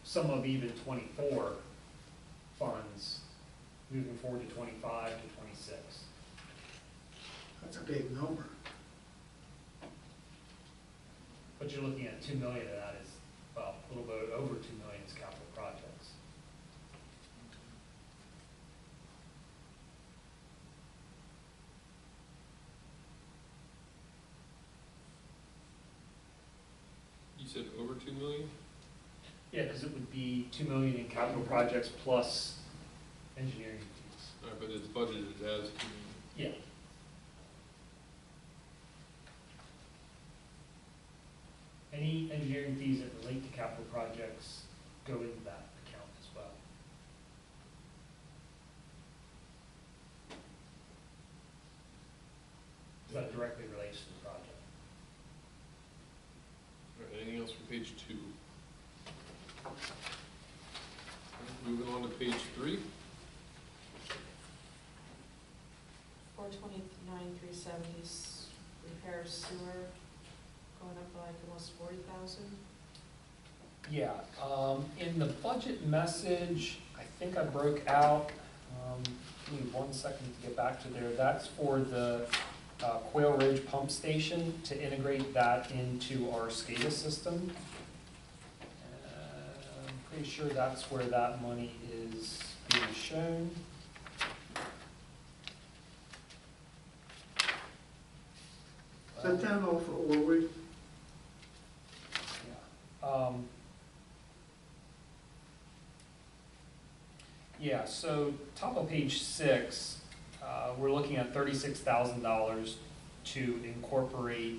Some of even 24 funds moving forward to 25 to 26. That's a big number. But you're looking at 2 million of that is, well, a little bit over 2 million is capital projects. You said over 2 million? Yeah, because it would be 2 million in capital projects plus engineering fees. All right, but it's budgeted as 2 million. Yeah. Any engineering fees that relate to capital projects go into that account as well. So that directly relates to the project. All right, anything else from page 2? Moving on to page 3. 429,370 repair sewer going up by like almost 40,000. Yeah, in the budget message, I think I broke out, give me 1 second to get back to there. That's for the Quail Ridge Pump Station, to integrate that into our SCADA system. I'm pretty sure that's where that money is being shown. Is that down off of Orwood? Yeah. Yeah, so top of page 6, we're looking at $36,000 to incorporate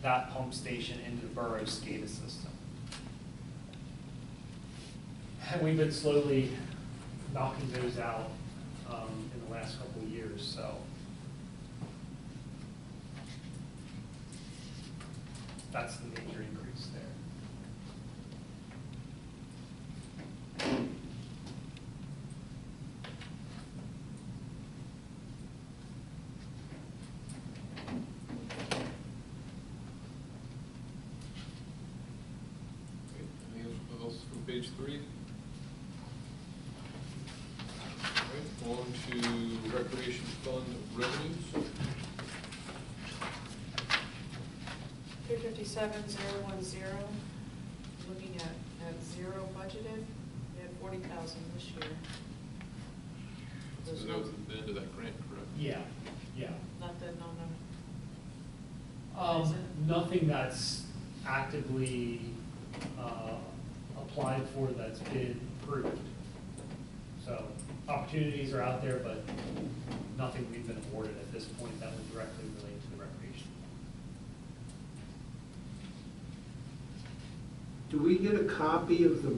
that pump station into the borough SCADA system. And we've been slowly knocking those out in the last couple of years, so. That's the major increase there. Okay, anything else from page 3? All right, on to recreation fund revenues. 357,010, looking at zero budgeted, we had 40,000 this year. So There's that was the end of that grant, correct? Yeah, yeah. nothing on the, Is it? Nothing that's actively applied for that's been approved. So opportunities are out there, but nothing we've been awarded at this point that would directly relate to the recreation. Do we get a copy of the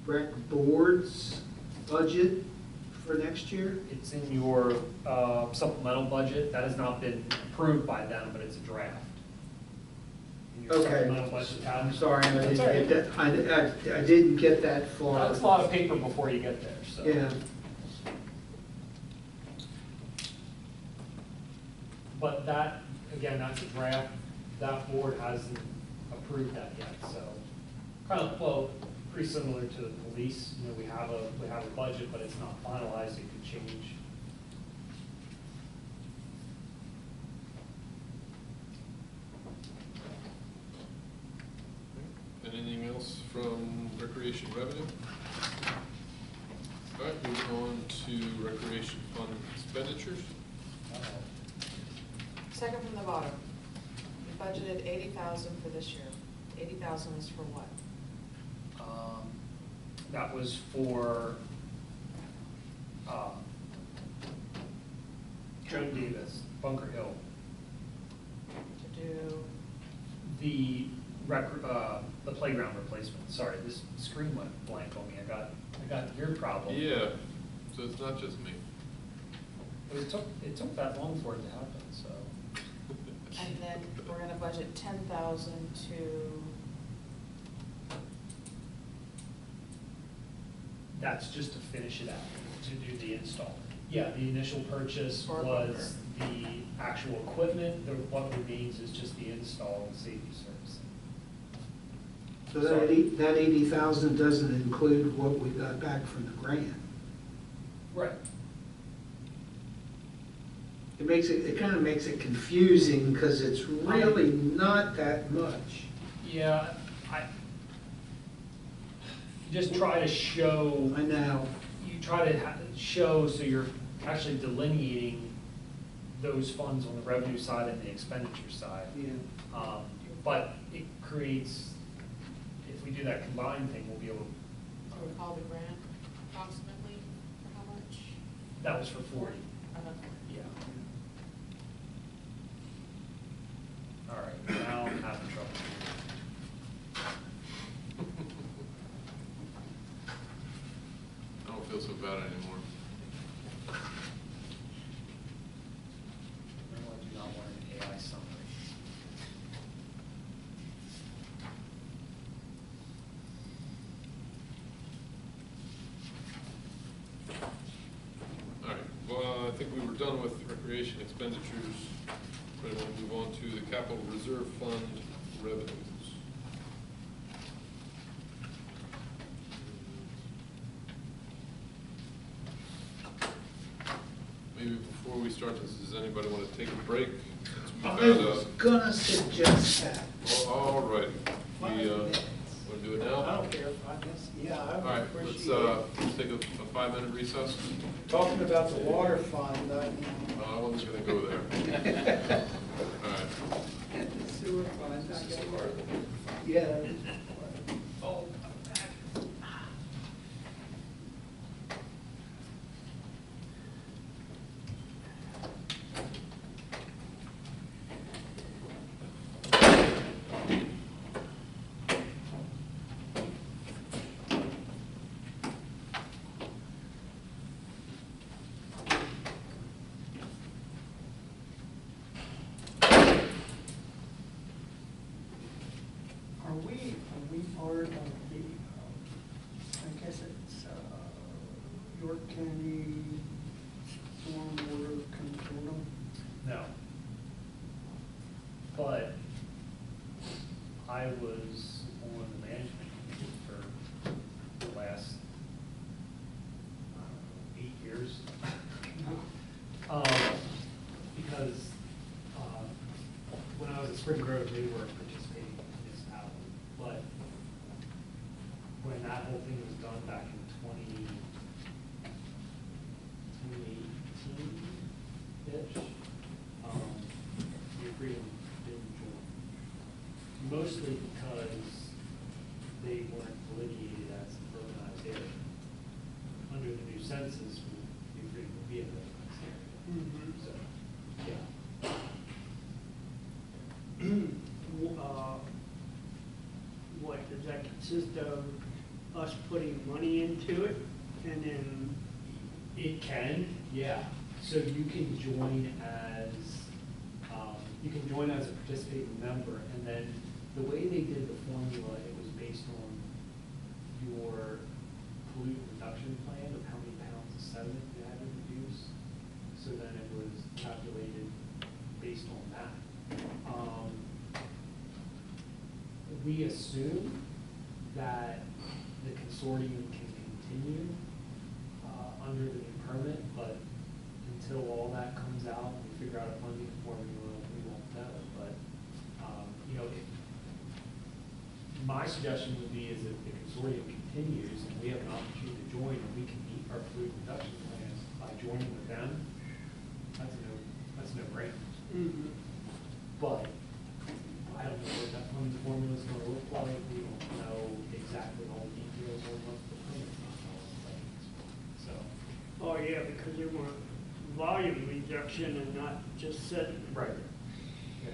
rec board's budget for next year? It's in your supplemental budget. That has not been approved by them, but it's a draft. In your Okay. supplemental budget tab. I'm sorry, I That's didn't all right. get that, I didn't get that far. That's a lot of paper before you get there, so. Yeah, But that, again, that's a draft. That board hasn't approved that yet, so. Kind of, well, pretty similar to the police. You know, we have a budget, but it's not finalized. It could change. Anything else from recreation revenue? All right, moving on to recreation fund expenditures. second from the bottom. We budgeted 80,000 for this year. 80,000 is for what? That was for Joan Davis, Bunker Hill. To do, The playground replacement. Sorry, this screen went blank on me. I got an ear problem. Yeah, so it's not just me. But it took that long for it to happen, so. and then we're gonna budget 10,000 to, That's just to finish it out, to do the install. Yeah, the initial purchase For was the actual equipment. What remains is just the install and safety servicing. so that 80,000 doesn't include what we got back from the grant. Right. It kind of makes it confusing because it's really not that much. Yeah, you just try to show, I know. you try to show so you're actually delineating those funds on the revenue side and the expenditure side. Yeah. But it creates, if we do that combined thing, we'll be able, do you recall the grant approximately, for how much? that was for 40. Yeah. All right, now I'm having trouble. I don't feel so bad anymore. No, I do not want an AI summary. All right, well, I think we were done with recreation expenditures. Right, we'll move on to the capital reserve fund revenues. Maybe before we start this, does anybody want to take a break? Since we've I was gonna suggest that. all right, we, want to do it I now? don't care, I guess, yeah, I All would right, let's appreciate it. take a 5-minute recess. Talking about the water fund, I wasn't gonna go there. All right. sewer fund, yeah. Oh. Are we part of the, I guess it's, York County Stormwater Consortium? No. But I was on the management committee for the last, I don't know, 8 years. Because when I was at Spring Grove, they were participating municipality. But when that whole thing was done back in 2018-ish, the agreement didn't join. Mostly because they weren't delineated as an urbanized area. Under the new census, the agreement would be an urbanized area. So, yeah. What, does that consist of us putting money into it and then, It can, yeah. So you can join as, a participating member, and then the way they did the formula, it was based on your pollutant reduction plan of how many pounds of sediment you had to reduce. So then it was calculated based on that. We assume that the consortium can continue under the new permit, but until all that comes out, and we figure out a funding formula, we won't know. But, my suggestion would be is if the consortium continues and we have an opportunity to join and we can meet our pollutant reduction plans by joining with them, that's a no-brainer. But I don't know what that funding formula is going to look like. We don't know exactly all the details on what the permit's not going to look like. So, oh yeah, because they want volume reduction and not just setting. right. Yeah.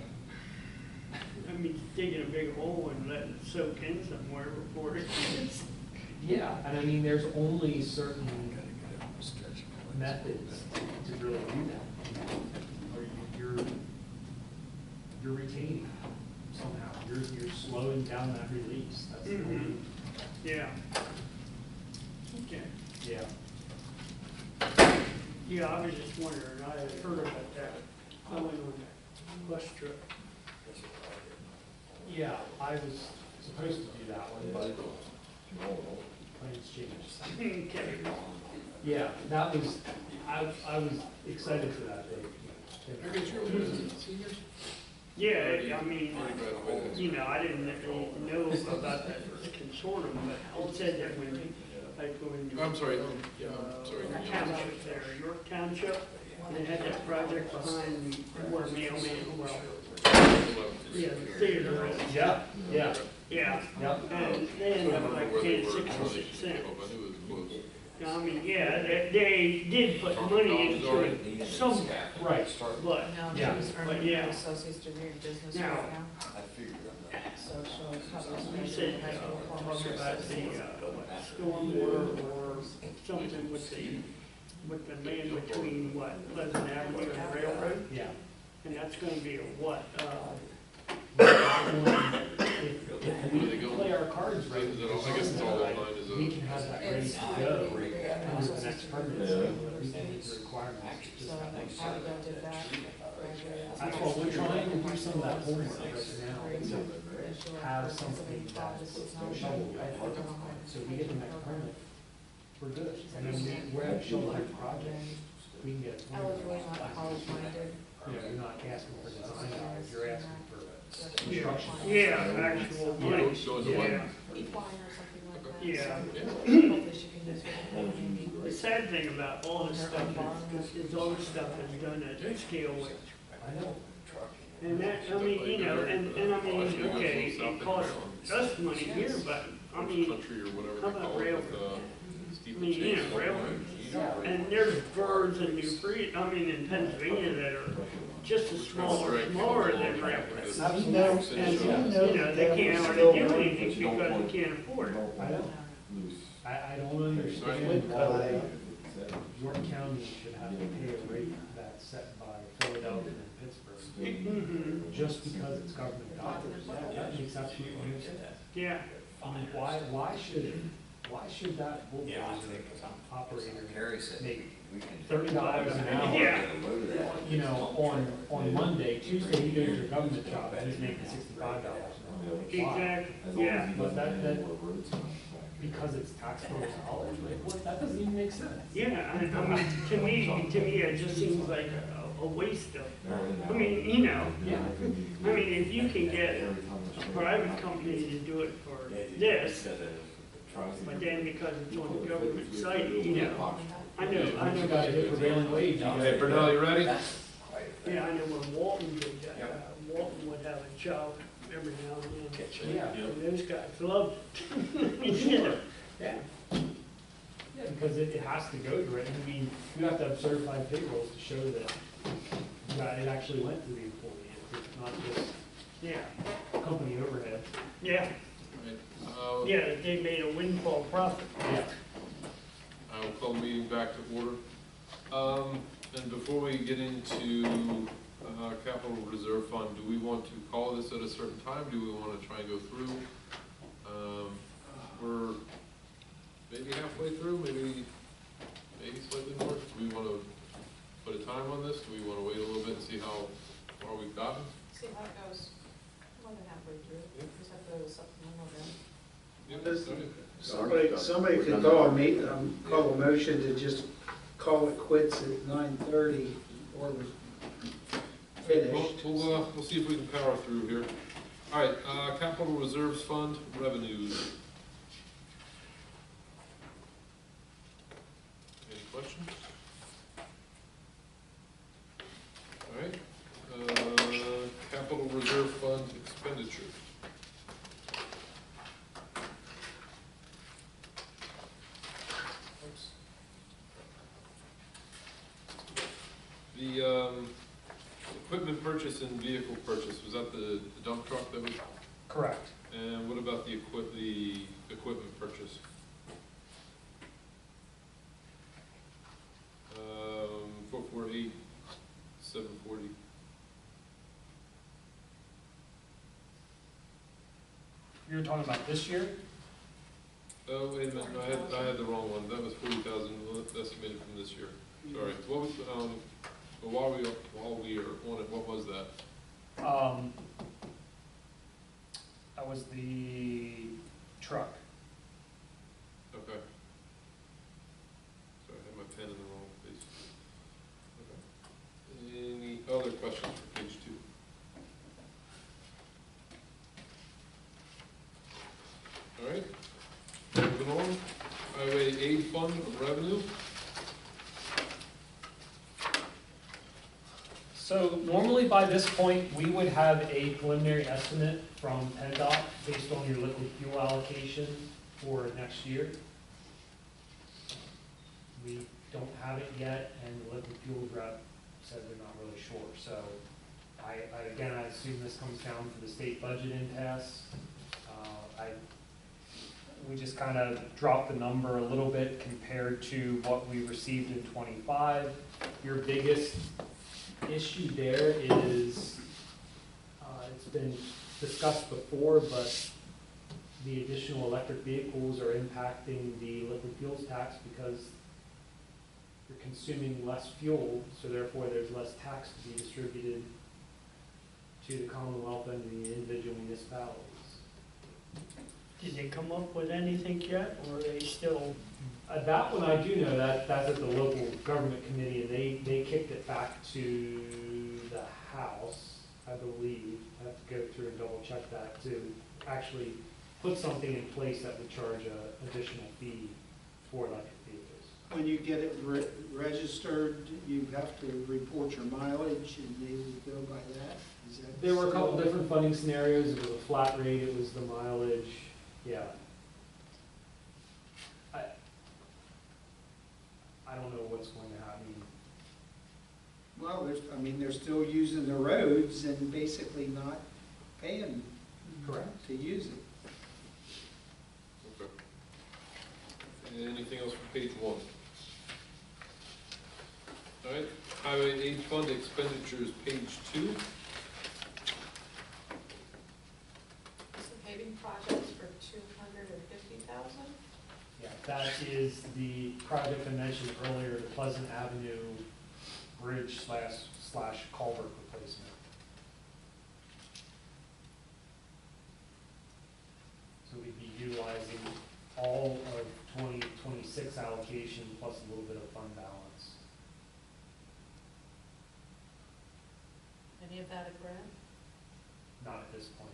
I mean, digging a big hole and letting it soak in somewhere before it gets. Yeah, and I mean, there's only certain methods to really do that. Or you're retaining somehow. You're slowing down that release. That's the only. Yeah. Okay. Yeah. Yeah, I was just wondering, I had heard about that. I went on that bus trip. Yeah, I was supposed to do that one, but plans changed. Okay. Yeah, that was, I was excited for that day. I guess you're with seniors? Yeah, I mean, Already graduated. you know, I didn't really know about that consortium, but it said that when, like, when. I'm sorry, yeah, I'm sorry. Township there, York Township, they had that project behind where Mailman, well, yeah, the theater is. Yeah, yeah, Yeah, yep. and they ended up like paying 66 cents. I mean, yeah, they did put money into it somewhere, Right. but, No, Yeah. she was But earning yeah. an associate's degree in business Now- right now. So she'll probably you graduate said, high school talking diploma. about the, stormwater or something with the land between what, Pleasant Avenue and Railroad, Yeah. and that's gonna be a what, We're if we play our cards right, Is it all- I guess it's all online, is it? we can have that ready to go for the next permit, so that we can meet the requirements. Just So have them I start. did that. That's why we're trying to do some of that homework right now, to have something that's shovel ready. So we get the next permit, we're good. And then we're at a shovel ready project, we can get. I was really not college minded. You know, you're not asking for design dollars, you're asking for construction. Yeah, actual money, Go into what? yeah. Equine or something like that. Yeah. So hopefully she can use it. The sad thing about all this stuff is all this stuff is done at scale with. I know. And that, I mean, you know, and I mean, okay, it costs us money here, but, I mean, Country or whatever how they about call it, rail? with, I steeple mean, you chase. know, railroads. And there's birds in New Freedom, I mean, in Pennsylvania that are just as smaller than railroads. You know, And, you know, they can't hardly do anything because they can't afford it. I don't, I don't understand why York County should have to pay a rate that's set by Philadelphia and Pittsburgh, Mhm. just because it's government dollars. That makes absolutely no sense. Yeah, I mean, why should that bulldozer operator make $30 an hour? yeah, You know, on Monday, Tuesday, he goes to a government job, and he's making $65 an hour. Why? exactly, yeah. But that, because it's taxpayers' dollars, right? What, that doesn't even make sense. Yeah, I mean, to me, it just seems like a waste of, I mean, you know, Yeah. I mean, if you can get a private company to do it for this, but then because it's on the government site, you know, I know, You gotta hit prevailing wage. Hey, Bernal, you ready? yeah, I know when Walton did that, Walton would have a job every now and then. Yeah. And those guys loved it. You know, yeah. Yeah, because it has to go direct. I mean, you have to have certified payrolls to show that it actually went to the employee. It's not just Yeah, company overhead. yeah, Right. yeah, they made a windfall profit. Yeah. I will call the meeting back to order. And before we get into capital reserve fund, do we want to call this at a certain time? Do we want to try and go through? We're maybe halfway through, maybe slightly more. Do we want to put a time on this? Do we want to wait a little bit and see how far we've gotten? See how it goes. More than halfway through. Just have to supplemental then. Yeah, Somebody could call a motion to just call it quits at 9:30 or finished. We'll see if we can power through here. All right, capital reserves fund revenues. Any questions? All right, capital reserve fund expenditure. The equipment purchase and vehicle purchase, was that the dump truck that was, Correct. and what about the equipment purchase? 448, 740. You're talking about this year? Oh, wait a minute, no, I had the wrong one, that was 40,000 estimated from this year, sorry. What was, but while we are on it, what was that? That was the truck. Okay. Sorry, I had my pen in the wrong place. Okay. Any other questions for page 2? All right, moving on, highway aid fund revenue. So normally by this point, we would have a preliminary estimate from PennDOT based on your liquid fuel allocation for next year. We don't have it yet, and the liquid fuel rep said they're not really sure. So again, I assume this comes down to the state budget impasse. We just kind of dropped the number a little bit compared to what we received in '25. Your biggest issue there is, it's been discussed before, but the additional electric vehicles are impacting the liquid fuels tax because you're consuming less fuel, so therefore there's less tax to be distributed to the Commonwealth and the individual municipalities. Did they come up with anything yet, or are they still? That one I do know, that's at the local government committee, and they kicked it back to the House, I believe. I have to go through and double check that to actually put something in place that would charge an additional fee for electric vehicles. When you get it registered, you have to report your mileage, and they would go by that? Is that There were a couple still- different funding scenarios. It was a flat rate, it was the mileage, yeah. I don't know what's going to happen. Well, they're still using the roads and basically not paying Correct. to use it. Okay. Anything else for page 1? All right, highway aid fund expenditures, page 2. Some paving projects for 250,000. Yeah, that is the project I mentioned earlier, the Pleasant Avenue Bridge slash culvert replacement. So we'd be utilizing all of 2026 allocation plus a little bit of fund balance. Any of that a grant? Not at this point.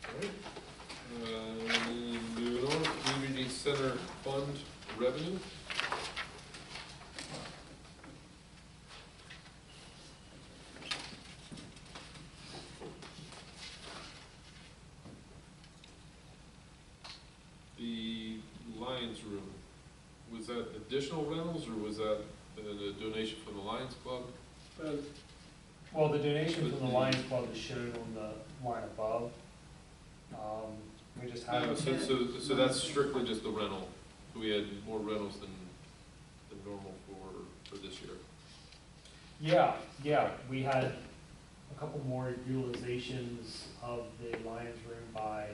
All right. Moving on, community center fund revenue. The Lions Room, was that additional rentals, or was that the donation from the Lions Club? Well, the donation from the Lions Club is shown on the line above. We just No, have. so that's strictly just the rental. We had more rentals than normal for this year. Yeah, we had a couple more utilizations of the Lions Room by,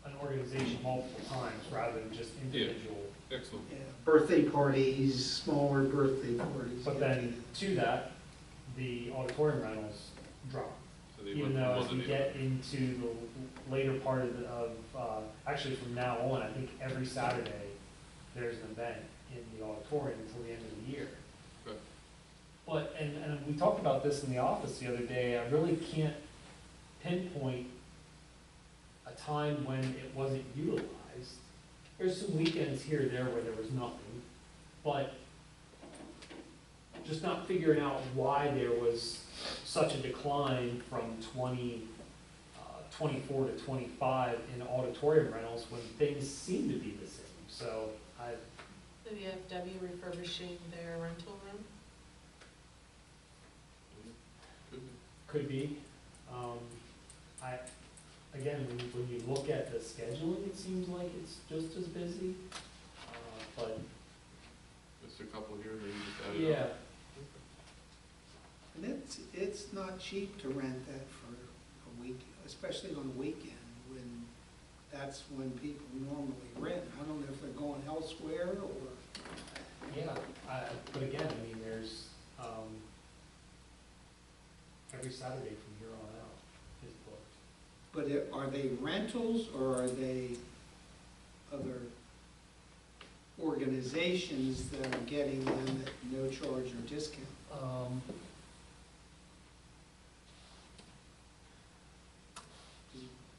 an organization multiple times rather than just individual. Excellent. Yeah, birthday parties, smaller birthday parties. But then to that, the auditorium rentals drop. So they Even went though from as we 1 to get into the later part of actually from now on, I think every Saturday, there's an event in the auditorium until the end of the year. Okay. But, and we talked about this in the office the other day, I really can't pinpoint a time when it wasn't utilized. There's some weekends here or there where there was nothing, but just not figuring out why there was such a decline from 24 to 25 in auditorium rentals when things seem to be the same. So The VFW refurbishing their rental room. could be. Again, when you look at the scheduling, it seems like it's just as busy, but Just a couple here, maybe just add it up. yeah. And it's not cheap to rent that for a week, especially on the weekend, when that's when people normally rent. I don't know if they're going elsewhere or. Yeah, but again, I mean, there's, every Saturday from here on out is booked. But are they rentals or are they other organizations that are getting them at no charge or discount?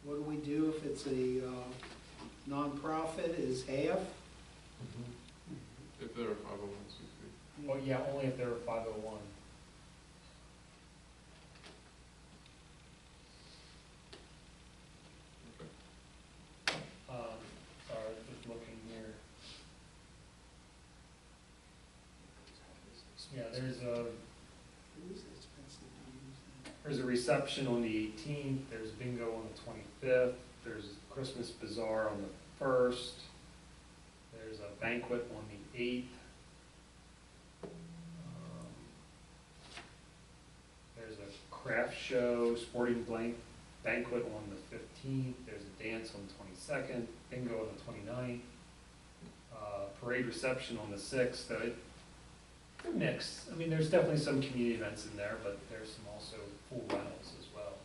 What do we do if it's a nonprofit, is half? If they're a 501c3. Well, yeah, only if they're 501. Okay. Sorry, just looking here. Yeah, It is expensive to use that. there's a reception on the 18th, there's bingo on the 25th, there's Christmas bazaar on the 1st, there's a banquet on the 8th. There's a craft show, sporting banquet on the 15th. There's a dance on the 22nd, bingo on the 29th. Parade reception on the 6th. They're mixed. I mean, there's definitely some community events in there, but there's some also full rentals as well.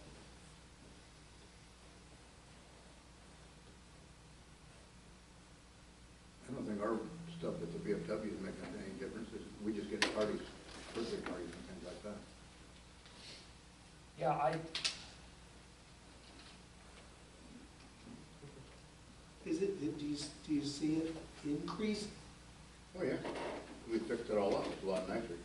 I don't think our stuff at the VFW is making any difference. We just get parties, birthday parties and things like that. Yeah, Is it, do you see it increase? Oh, yeah. We fixed it all up. It's a lot nicer.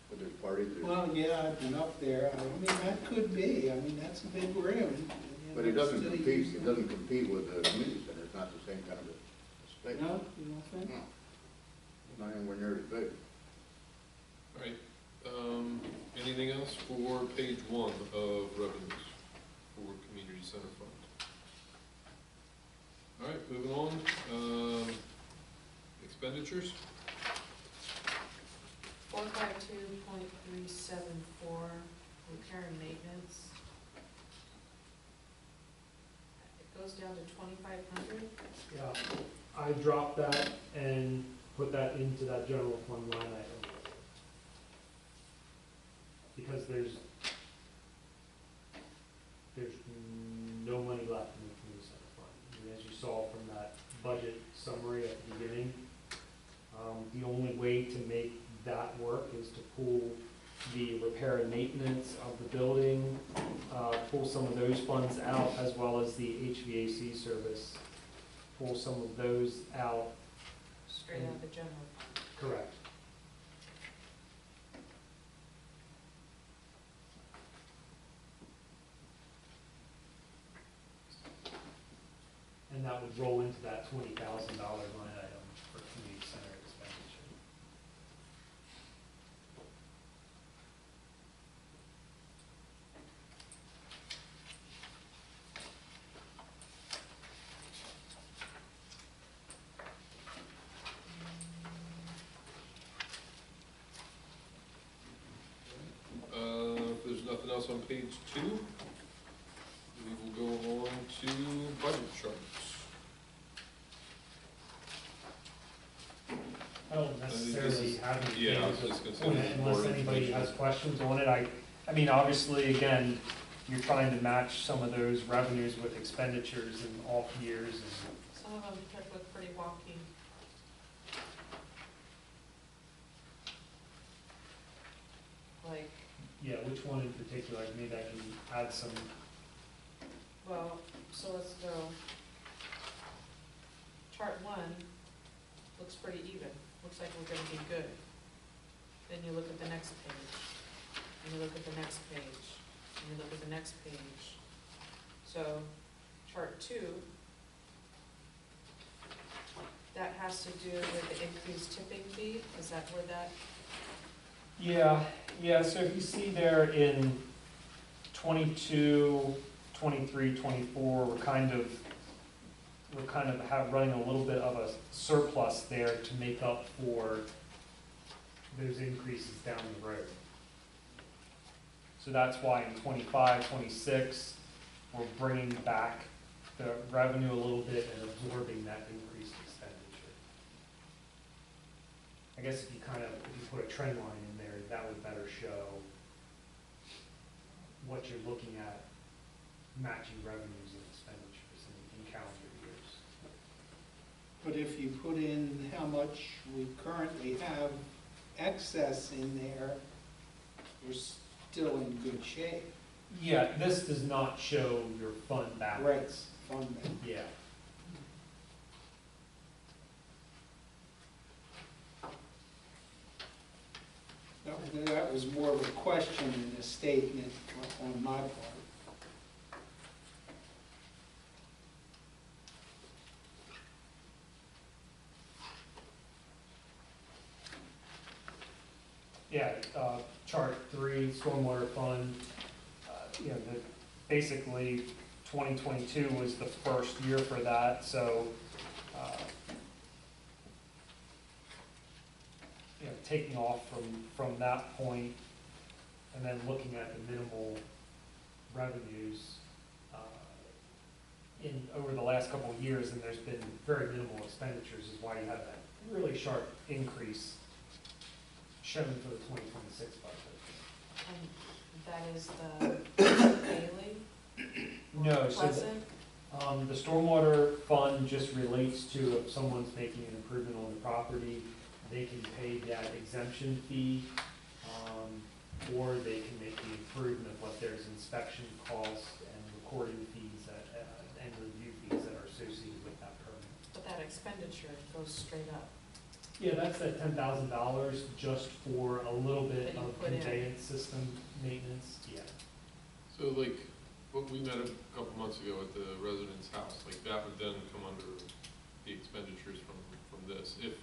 But there's parties, Well, yeah, I've been up there. I mean, that could be. I mean, that's a big room. but it doesn't compete, it doesn't compete with the community center. It's not the same kind of a space. No, you don't think? No. It's not anywhere near as big. All right, anything else for page 1 of revenues for community center fund? All right, moving on, expenditures. 452.374, repair and maintenance. It goes down to 2,500. yeah, I dropped that and put that into that general fund line item. Because there's no money left in the community center fund. And as you saw from that budget summary at the beginning, the only way to make that work is to pull the repair and maintenance of the building, pull some of those funds out, as well as the HVAC service, pull some of those out. Straight out of the general fund. Correct. And that would roll into that $20,000 line item for community center expenditure. If there's nothing else on page 2, we will go on to budget charts. I don't necessarily have any Yeah, I was things just gonna say on this it is unless more anybody information. has questions on it. I mean, obviously, again, you're trying to match some of those revenues with expenditures in off years and Some of them look pretty wonky. Like, yeah, which one in particular, maybe I can add some, well, so let's go. Chart 1 looks pretty even. Looks like we're gonna be good. Then you look at the next page, and you look at the next page, and you look at the next page. So, chart 2, that has to do with the increased tipping fee, is that where that, yeah, so if you see there in 22, 23, 24, we're kind of running a little bit of a surplus there to make up for those increases down the road. So that's why in 25, 26, we're bringing back the revenue a little bit and absorbing that increased expenditure. I guess if you put a trend line in there, that would better show what you're looking at, matching revenues and expenditures in calendar years. But if you put in how much we currently have excess in there, we're still in good shape. Yeah, this does not show your fund balance. Fund balance. Yeah. That was more of a question than a statement on my part. Yeah, chart 3, stormwater fund, basically 2022 was the first year for that, so taking off from that point and then looking at the minimal revenues over the last couple of years, and there's been very minimal expenditures, is why you have that really sharp increase shown for the 2026 budget. And that is the daily, No, so Pleasant? the stormwater fund just relates to if someone's making an improvement on the property, they can pay that exemption fee, or they can make the improvement, but there's inspection costs and recording fees and review fees that are associated with that permit. But that expenditure goes straight up. Yeah, that's that $10,000 just for a little bit That you of put in. conveyance system maintenance, yeah. So like, what we met a couple months ago at the resident's house, like that would then come under the expenditures from this, if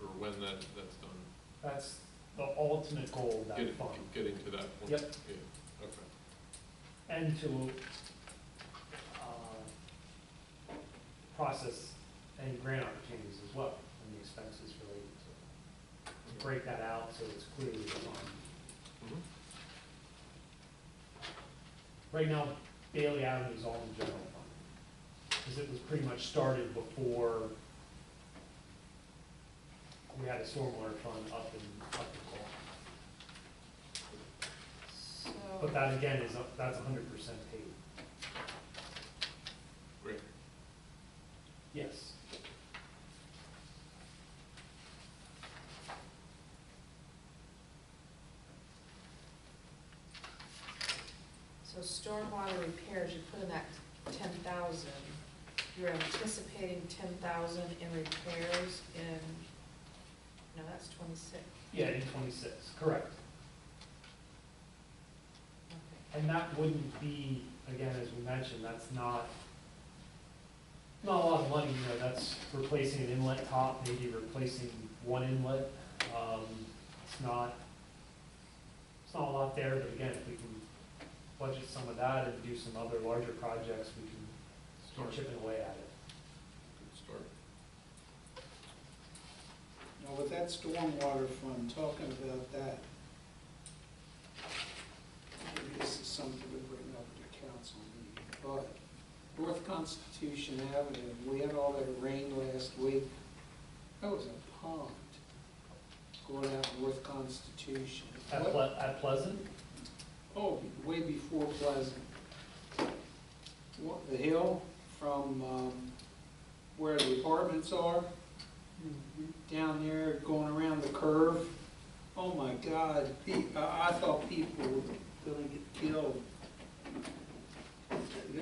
or when that's done. That's the ultimate goal of that fund. Getting to that point. Yep. Yeah, okay. And to process any grant opportunities as well, and the expenses related to it. To break that out so it's clearly defined. Mhm. Right now, Bailey Avenue is all in general fund, because it was pretty much started before we had a stormwater fund up and going. But So, that again that's 100% paid. Great. Yes. so stormwater repairs, you put in that 10,000, you're anticipating 10,000 in repairs in, no, that's 26. Yeah, in 26, correct. Okay. And that wouldn't be, again, as we mentioned, that's not a lot of money, you know, that's replacing an inlet top, maybe replacing one inlet. It's not a lot there, but again, if we can budget some of that and do some other larger projects, we can start chipping away at it. Good start. Now, with that stormwater fund, talking about that, maybe this is something we bring up at the council meeting, but North Constitution Avenue, we had all that rain last week. That was a pond going out North Constitution. At Pleasant? Oh, way before Pleasant. The hill from where the apartments are, down there going around the curve. Oh my God, I thought people were gonna get killed.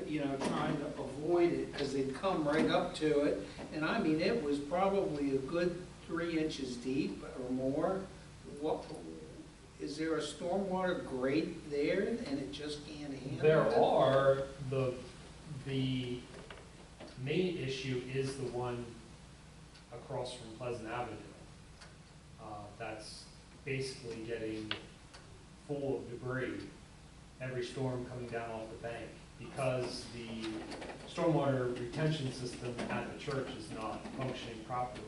You know, trying to avoid it because they'd come right up to it. And I mean, it was probably a good 3 inches deep or more. What, is there a stormwater grate there and it just can't handle it? There are, the main issue is the one across from Pleasant Avenue. That's basically getting full of debris every storm coming down off the bank, because the stormwater retention system at the church is not functioning properly,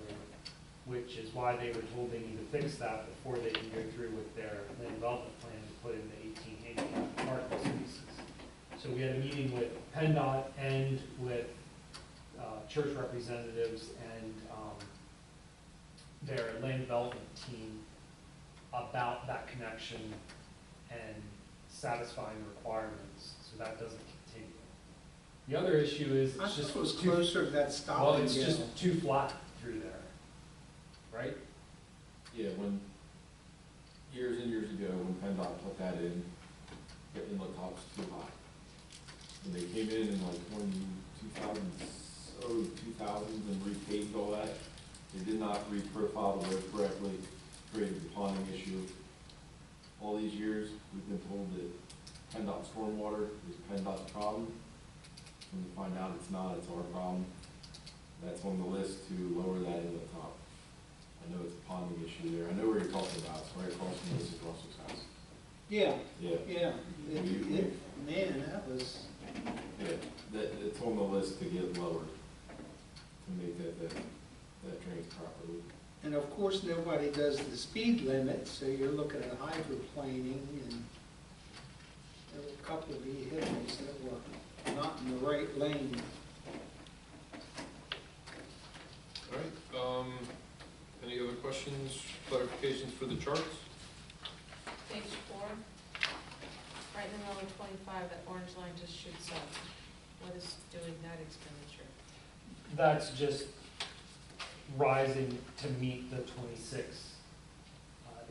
which is why they were told they need to fix that before they can go through with their land development plan to put in the 18 handicap parking spaces. So we had a meeting with PennDOT and with church representatives and their land development team about that connection and satisfying requirements, so that doesn't continue. The other issue is I it's thought just it was too, closer to that stop well, and it's go. just too flat through there, right? Yeah, when, years and years ago, when PennDOT put that in, the inlet top was too high. When they came in like 2000s and repaved all that, they did not reprofile the road correctly, created the ponding issue. All these years, we've been told that PennDOT stormwater is PennDOT's problem. When we find out it's not, it's our problem. That's on the list to lower that inlet top. I know it's a ponding issue there. I know where you're talking about. It's right across from Mrs. Russell's house. Yeah, Yeah. yeah. Man, that was, Yeah, it's on the list to get lowered, to make that drains properly. And of course, nobody does the speed limit, so you're looking at hydroplaning, and there were a couple of vehicles that were not in the right lane. All right, any other questions, clarifications for the charts? Page 4, right in the middle of 25, that orange line just shoots up. What is doing that expenditure? That's just rising to meet the 26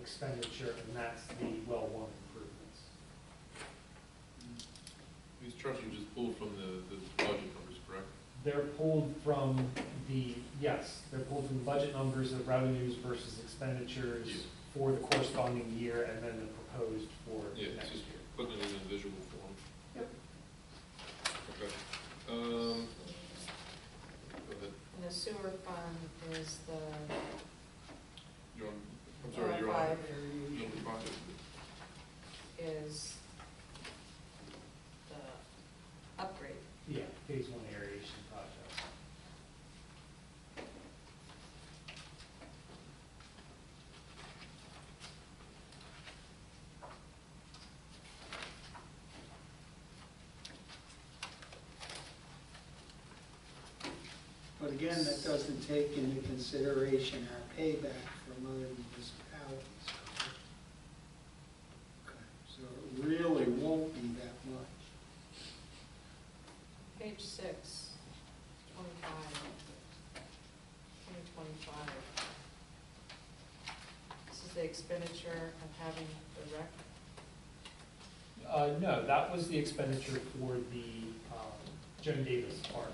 expenditure, and that's the well one improvements. These charts are just pulled from the budget numbers, correct? They're pulled from the, yes, they're pulled from the budget numbers of revenues versus expenditures Yeah. for the corresponding year, and then the proposed for Yeah, it's next just year. putting it in a visual form. Yep. Okay. Go ahead. And the sewer fund is the, You're on, I'm sorry, you're on 5 number 5. is the upgrade. Yeah, phase one aeration project. But again, that doesn't take into consideration our payback from other municipalities. Okay, so it really won't be that much. Page 6, 25, 2025. This is the expenditure of having the rec. No, that was the expenditure for the Joan Davis Park.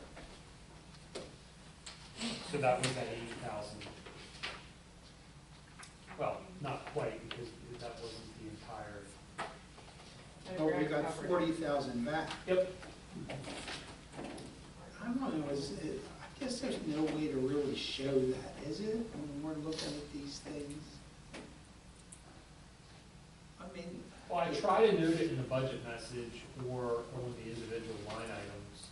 So that was at 80,000. Well, not quite, because that wasn't the entire. Oh, we got 40,000 back. Yep. I don't know, I guess there's no way to really show that, is it, when we're looking at these things? I mean. Well, I try to note it in the budget message or on the individual line items,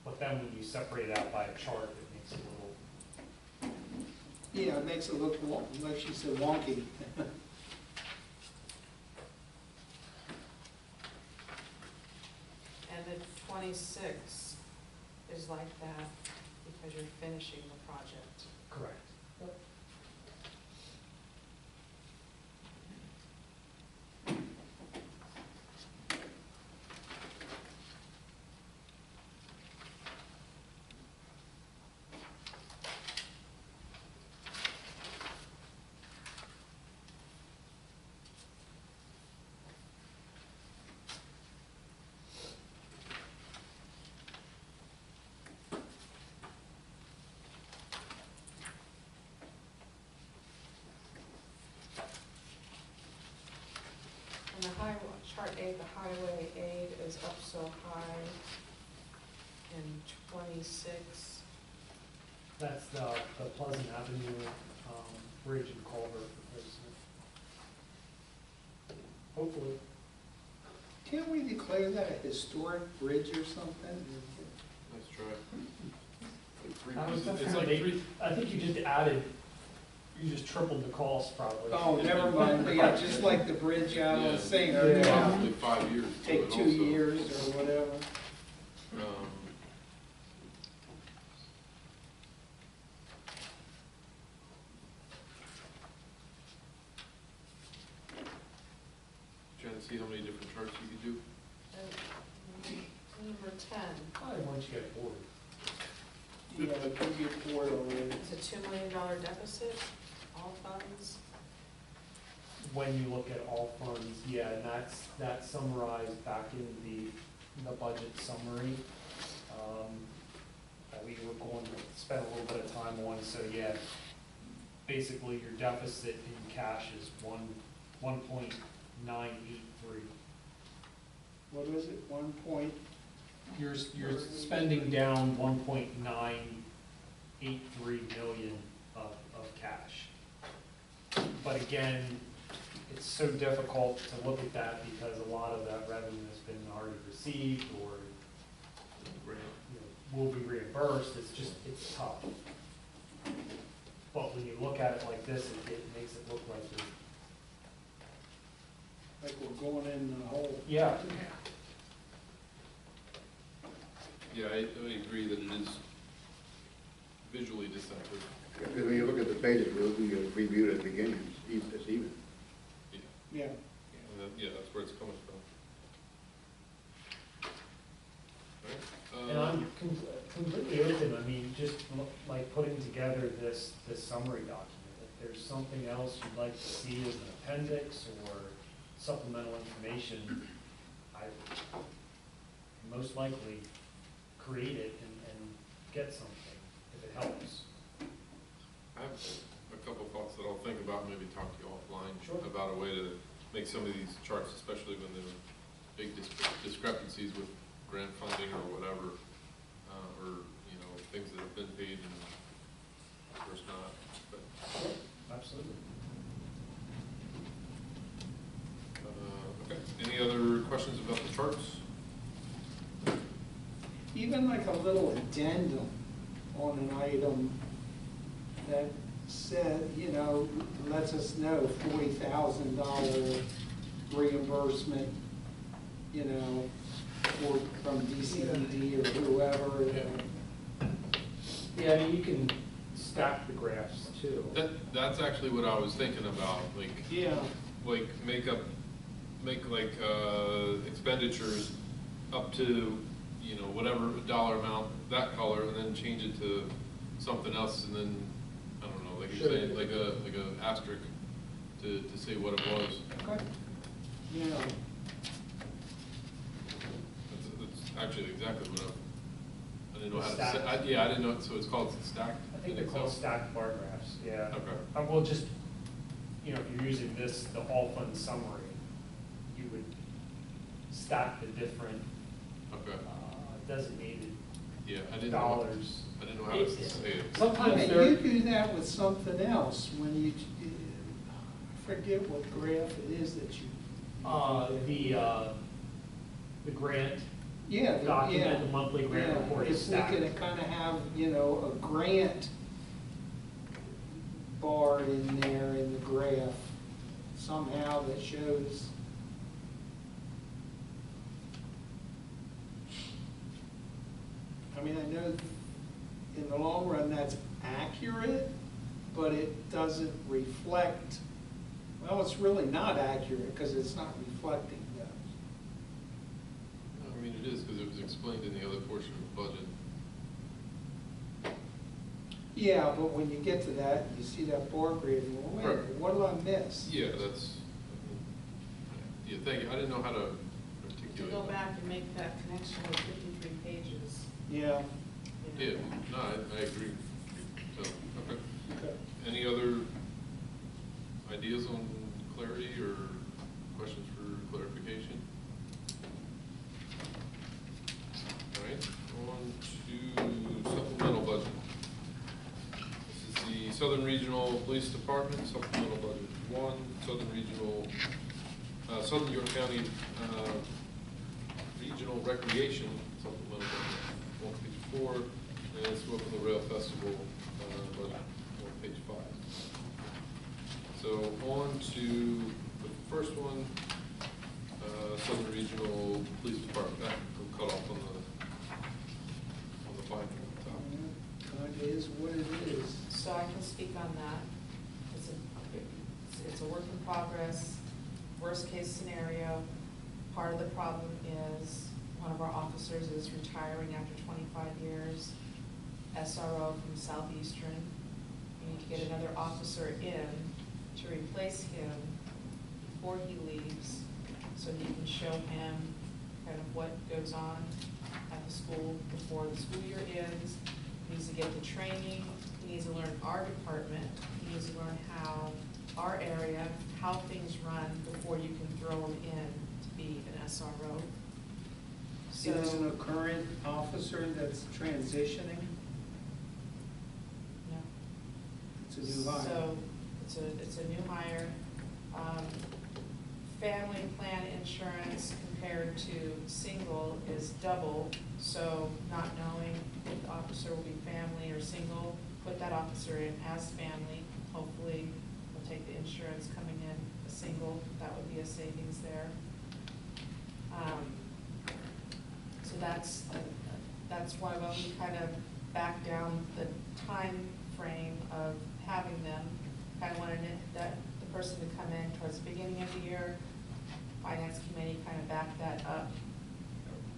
but then when you separate it out by a chart, it makes it a little. Yeah, it makes it look, like she said, wonky. And the 26 is like that because you're finishing the project. Correct. And the highway, chart 8, the highway aid is up so high in 26. That's the Pleasant Avenue bridge and culvert replacement. Hopefully. Can't we declare that a historic bridge or something? Nice try. It's It's like like three, I think you just added, you just tripled the cost probably. Oh, never mind, but yeah, just like the bridge out yeah, on St. Yeah. probably 5 years. to do Take it 2 also. years or whatever. Trying to see how many different charts you could do. And number 10, Probably once you get bored. Yeah, it could be poured already. it's a $2 million deficit, all funds. When you look at all funds, yeah, and that's summarized back in the budget summary. That we were going to spend a little bit of time on, so yeah, basically your deficit in cash is 1.983. What is it, 1 point? You're spending down 1.983 million of cash. But again, it's so difficult to look at that because a lot of that revenue has been already received or, Grant. you know, will be reimbursed. It's just, it's tough. But when you look at it like this, it makes it look like there's. Like we're going in the hole. Yeah. Yeah, I agree that it is visually deceptive. Because when you look at the pages, we reviewed at the beginning, it's even. Yeah. Yeah, that's where it's coming from. All right, And I'm completely open, I mean, just like putting together this summary document. If there's something else you'd like to see as an appendix or supplemental information, I most likely create it and get something, if it helps. I have a couple of thoughts that I'll think about, maybe talk to you offline Sure. about a way to make some of these charts, especially when there are big discrepancies with grant funding or whatever, or, you know, things that have been paid and of course not, but, Absolutely. okay. Any other questions about the charts? Even like a little addendum on an item that said, you know, lets us know $40,000 reimbursement, you know, from DCED or whoever. Yeah, I mean, you can stack the graphs too. That's actually what I was thinking about, like, Yeah, like make expenditures up to, you know, whatever dollar amount, that color, and then change it to something else, and then, I don't know, like you're saying, like a asterisk to say what it was. okay. Yeah, That's actually exactly what I didn't know how to Stacked. say, yeah, I didn't know, so it's called stacked? I think they're called stacked bar graphs, yeah. Okay. Well, just, you know, if you're using this, the all fund summary, you would stack the different Okay, designated yeah, I didn't know, dollars. I didn't know how to say it. Sometimes yeah, they're, you do that with something else when you, I forget what graph it is that you. the grant Yeah, document, the monthly grant yeah, report is stacked. If we could kind of have, you know, a grant bar in there in the graph somehow that shows. I mean, I know in the long run that's accurate, but it doesn't reflect, well, it's really not accurate because it's not reflecting those. I mean, it is, because it was explained in the other portion of the budget. Yeah, but when you get to that, you see that bar graph, you go, wait, a minute, what did I miss? Yeah, that's, yeah, thank you, I didn't know how to To articulate go that. back and make that connection with 53 pages, Yeah. you know. Yeah, no, I agree, so, okay. Okay. Any other ideas on clarity or questions for clarification? All right, on to supplemental budget. This is the Southern Regional Police Department supplemental budget 1, Southern York County Regional Recreation supplemental budget, on page 4, and it's Welcome to Rail Festival budget on page 5. So on to the first one, Southern Regional Police Department. That will cut off on the fine print at the top. It is what it is. So I can speak on that. It's a work in progress, worst case scenario. Part of the problem is one of our officers is retiring after 25 years, SRO from Southeastern. We need to get another officer in to replace him before he leaves, so he can show him kind of what goes on at the school before the school year ends. He needs to get the training, he needs to learn our department, he needs to learn how our area, how things run before you can throw him in to be an SRO. It isn't a current officer that's transitioning, No. it's a new hire. So, it's a new hire. Family plan insurance compared to single is double, so not knowing if the officer will be family or single put that officer in as family. Hopefully, we'll take the insurance coming in a single, that would be a savings there. So that's why when we kind of back down the time frame of having them, kind of wanted the person to come in towards the beginning of the year. Finance committee kind of backed that up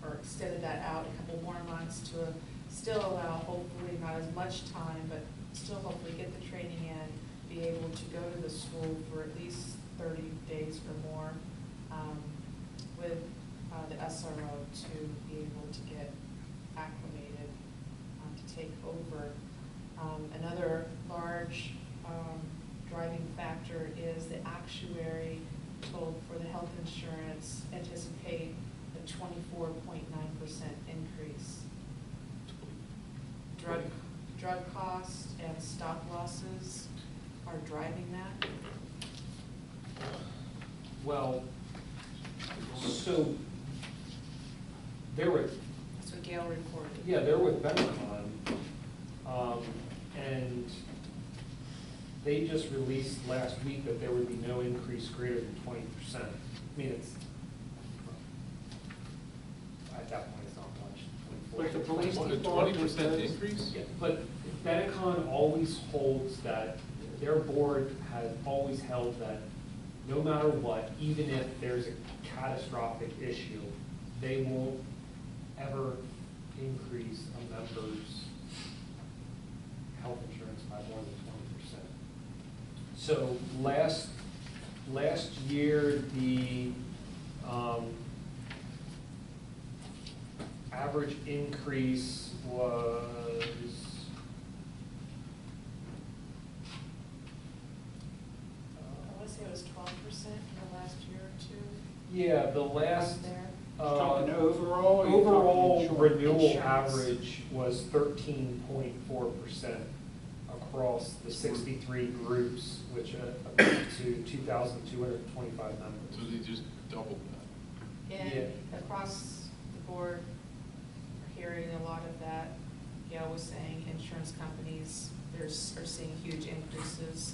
or extended that out a couple more months to still allow, hopefully not as much time, but still hopefully get the training in, be able to go to the school for at least 30 days or more with the SRO to be able to get acclimated to take over. Another large driving factor is the actuary told for the health insurance anticipate a 24.9% increase. Drug costs and stop losses are driving that. Well, so there were, That's what Gail reported. yeah, they're with Benetcon, and they just released last week that there would be no increase greater than 20%. I mean, it's, at that point, it's not much. But the police A department 20% says- increase? Yeah, but Benetcon always holds that, their board has always held that no matter what, even if there's a catastrophic issue, they won't ever increase a member's health insurance by more than 20%. So last year, the average increase was I want to say it was 12% in the last year or two. yeah, the last, There. Talking overall? or you're talking overall insurance? renewal Insurance. average was 13.4% across the 63 groups, which amount to 2,225 So members. they just doubled that. And Yeah. across the board, we're hearing a lot of that. Gail was saying insurance companies are seeing huge increases.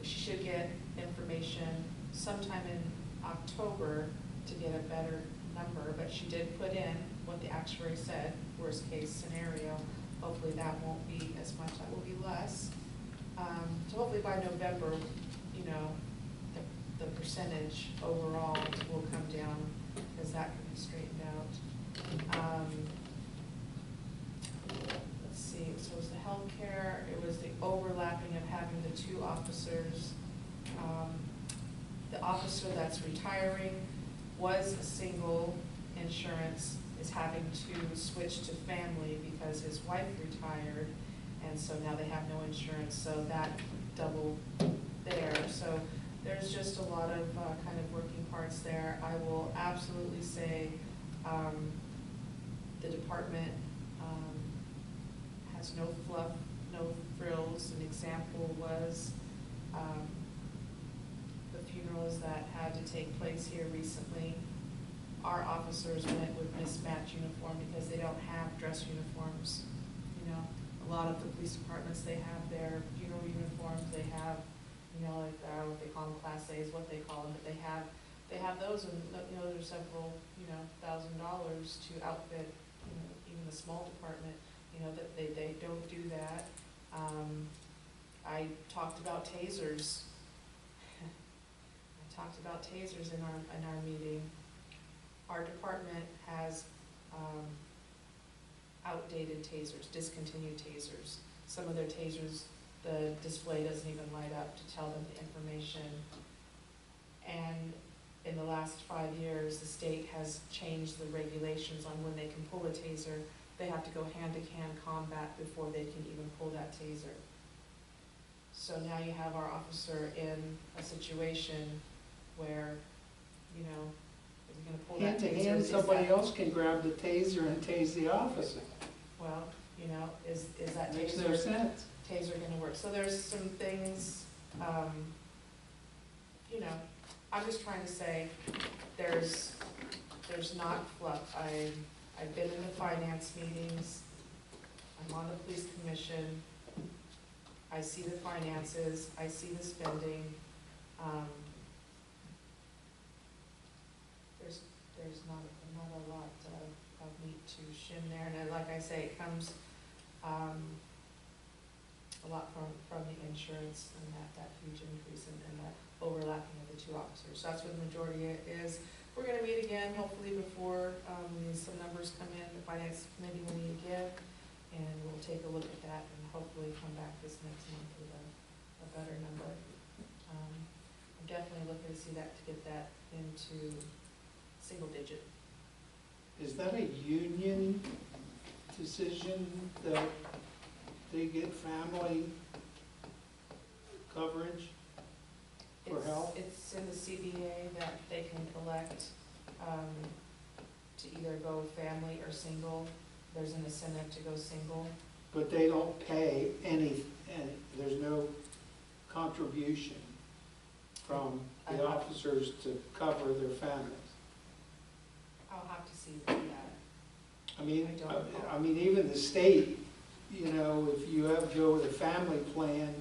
She should get information sometime in October to get a better number, but she did put in what the actuary said, worst case scenario. Hopefully that won't be as much, that will be less. So hopefully by November, you know, the percentage overall will come down, because that can be straightened out. Let's see, so it was the healthcare, it was the overlapping of having the two officers. The officer that's retiring was a single insurance, is having to switch to family because his wife retired, and so now they have no insurance, so that doubled there. So there's just a lot of kind of working parts there. I will absolutely say the department has no fluff, no frills. An example was the funerals that had to take place here recently. Our officers went with mismatched uniform because they don't have dress uniforms. You know, a lot of the police departments, they have their funeral uniforms, they have, you know, like what they call them, Class A's, what they call them, but they have those, and you know, there's several, you know, $1,000 to outfit, you know, even a small department, you know, that they don't do that. I talked about tasers. I talked about tasers in our meeting. Our department has outdated tasers, discontinued tasers. Some of their tasers, the display doesn't even light up to tell them the information. And in the last 5 years, the state has changed the regulations on when they can pull a taser. They have to go hand-to-hand combat before they can even pull that taser. So now you have our officer in a situation where, you know, is he gonna pull that Hand to taser? hand, Is somebody that- else can grab the taser and tase the officer. Well, you know, is that Makes no taser sense. gonna work? So there's some things, you know, I'm just trying to say, there's not fluff. I've been in the finance meetings. I'm on the police commission, I see the finances, I see the spending. There's not a lot of meat to shin there, and then, like I say, it comes, a lot from the insurance and that huge increase and that overlapping of the two officers. So that's what the majority is. We're gonna meet again, hopefully before, some numbers come in, the finance committee will meet again, and we'll take a look at that and hopefully come back this next month with a better number. I'm definitely looking to see that, to get that into single digit. Is that a union decision that they get family coverage for health? It's in the CBA that they can collect, to either go family or single. There's an incentive to go single. But they don't pay any, there's no contribution from the officers to cover their families. I'll have to see that. I mean, even the state, you know, if you have go with a family plan,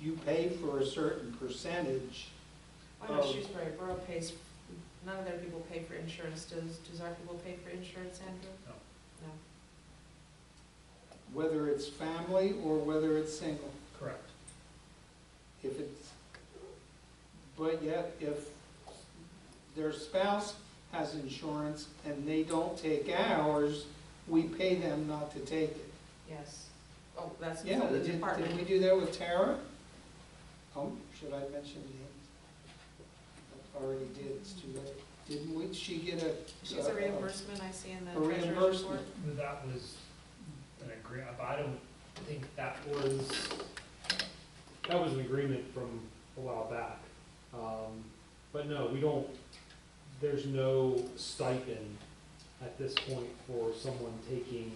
you pay for a certain percentage. I know Shrewsbury Borough pays, none of their people pay for insurance. Does our people pay for insurance, Andrew? No. No. Whether it's family or whether it's single. Correct. If it's, but yet if their spouse has insurance and they don't take ours, we pay them not to take it. Yes. Oh, that's Yeah, the did department. we do that with Tara? Oh, should I mention names? I already did, it's too late. Didn't we, she get a? She's a reimbursement, I see in the A treasurer's reimbursement. report. That was an agreement, but I don't think that was an agreement from a while back. But no, we don't, there's no stipend at this point for someone taking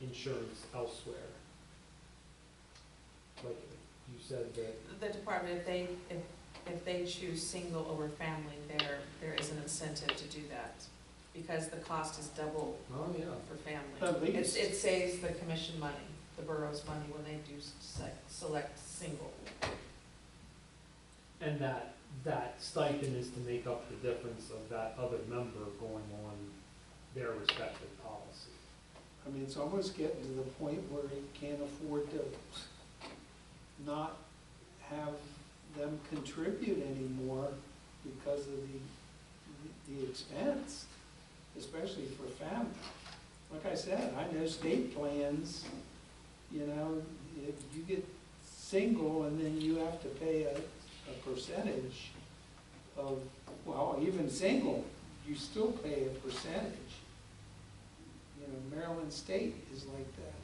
insurance elsewhere. Like you said that. The department, if they choose single over family, there is an incentive to do that, because the cost is double Oh, yeah. for family. At least. It saves the commission money, the borough's money, when they do select single. And that stipend is to make up the difference of that other member going on their respective policy. I mean, it's almost getting to the point where you can't afford to not have them contribute anymore because of the expense, especially for family. Like I said, I know state plans, you know, if you get single and then you have to pay a percentage of, well, even single, you still pay a percentage. You know, Maryland State is like that.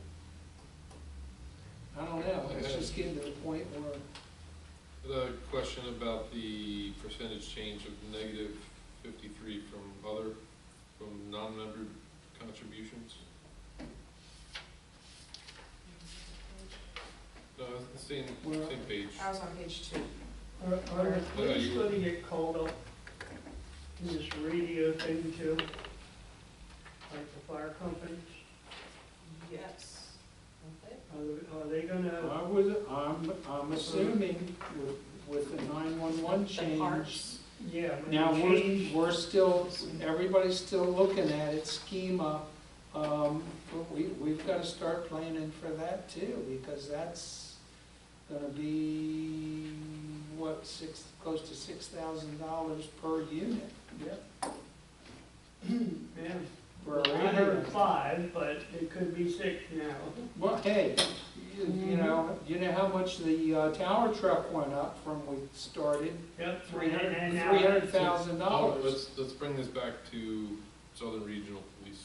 I don't know, it's just getting to the point where, The question about the percentage change of negative 53 from non-member contributions. No, it's the same page. I was on page 2. Are the police gonna get called up in this radio thing too? Like the fire companies? Yes. Okay. Are they gonna, I'm assuming with the 911 The change. parts. yeah, when Now, they change? we're still, everybody's still looking at it, schema, but we've got to start planning for that too, because that's gonna be, what, close to $6,000 per unit. Yeah. For a I heard radio. 5, but it could be 6 now. Well, hey, you know how much the tower truck went up from we started? Yep. $300,000. Let's bring this back to Southern Regional Police.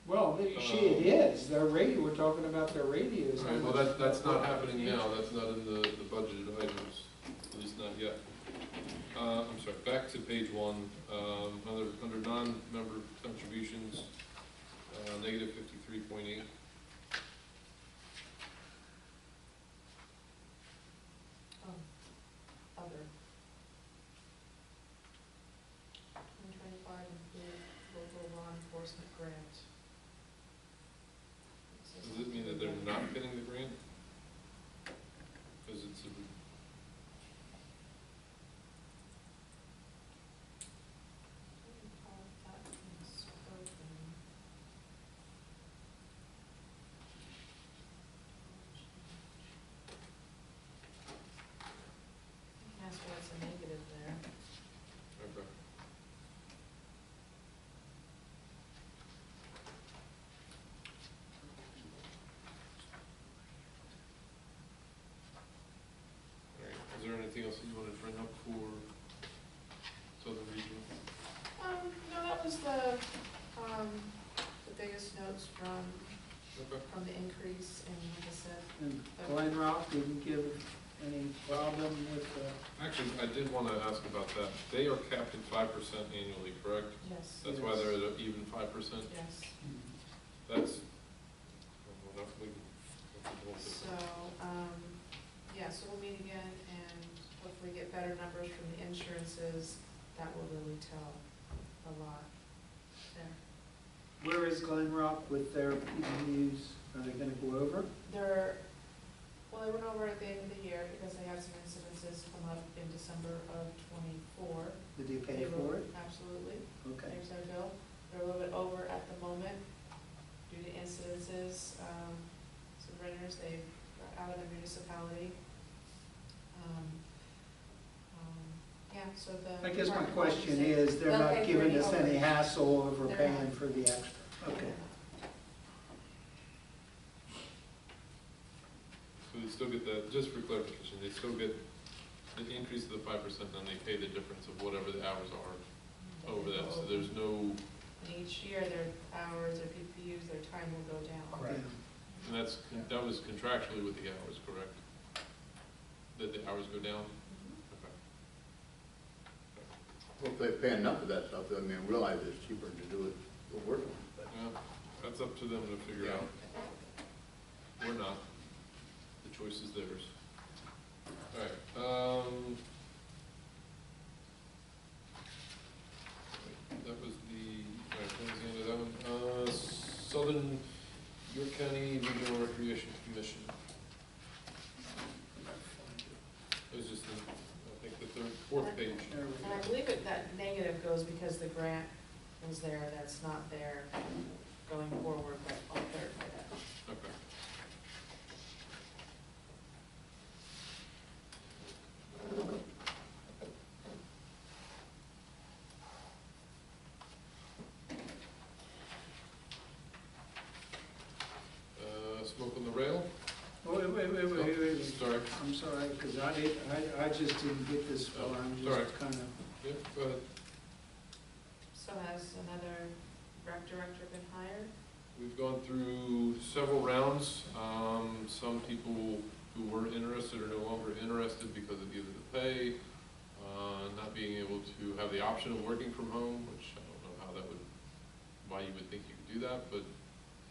Well, it is, their radio, we're talking about their radios. Right, well, that's not happening now, that's not in the budgeted items, at least not yet. I'm sorry, back to page 1, under non-member contributions, negative 53.8. Other. 125 include local law enforcement grant. Glen Rock didn't give any problem with, Actually, I did want to ask about that. They are capped at 5% annually, correct? Yes, That's why they're at even 5%? yes. That's, well, definitely. So, yeah, so we'll meet again and hopefully get better numbers from the insurances. That will really tell a lot there. where is Glen Rock with their PDUs? Are they gonna go over? Well, they went over at the end of the year because they had some incidences come up in December of '24. Did they pay for it? Absolutely. Okay. There's their bill. They're a little bit over at the moment due to incidences. Some renters, they've got out of the municipality. Yeah, so the. I guess my department question said is, they're they'll not pay for giving any us any overage. hassle over They're paying not. for the extra. Okay. So they still get that, just for clarification, they still get the increase of the 5%, and they pay the difference of whatever the hours are over that. So there's no, And each year, their hours, their PPUs, their time will go down. Correct. and that was contractually with the hours, correct? That the hours go down? Okay. Well, if they pay enough of that stuff, I mean, realize it's cheaper to do it, the work on it, but. Yeah, that's up to them to figure out. We're not. The choice is theirs. All right, that was all right, that was the end of that one. Southern York County Regional Recreation Commission. It was just I think the fourth page. There we And I go. believe that negative goes because the grant was there, that's not there going forward, but I'll clarify that. Okay. Smoke on the rail? Wait. Sorry. I'm sorry, because I just didn't get this far. I'm Sorry. just kind of, Yep, go ahead. So has another rec director been hired? We've gone through several rounds. Some people who were interested are no longer interested because of either the pay, not being able to have the option of working from home, which I don't know how that would, why you would think you could do that, but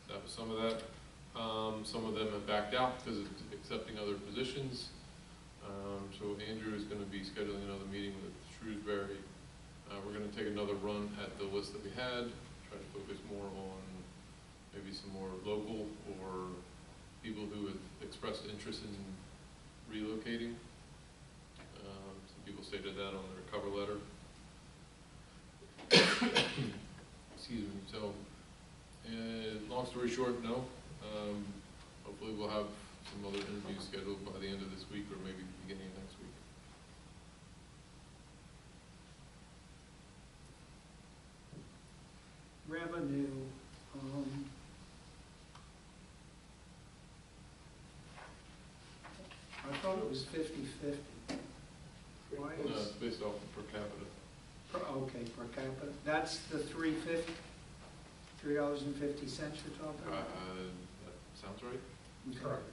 that was some of that. Some of them have backed out because of accepting other positions. So Andrew is going to be scheduling another meeting with Shrewsbury. We're going to take another run at the list that we had, try to focus more on maybe some more local or people who have expressed interest in relocating. Some people stated that on their cover letter. Excuse me. So, long story short, no. Hopefully we'll have some other interviews scheduled by the end of this week or maybe the beginning of next week. revenue, I thought it was 50/50. Why No, is, it's based off of per capita. okay, per capita, that's the $3.50, $3.50 you're talking about? That sounds right. Okay. Correct.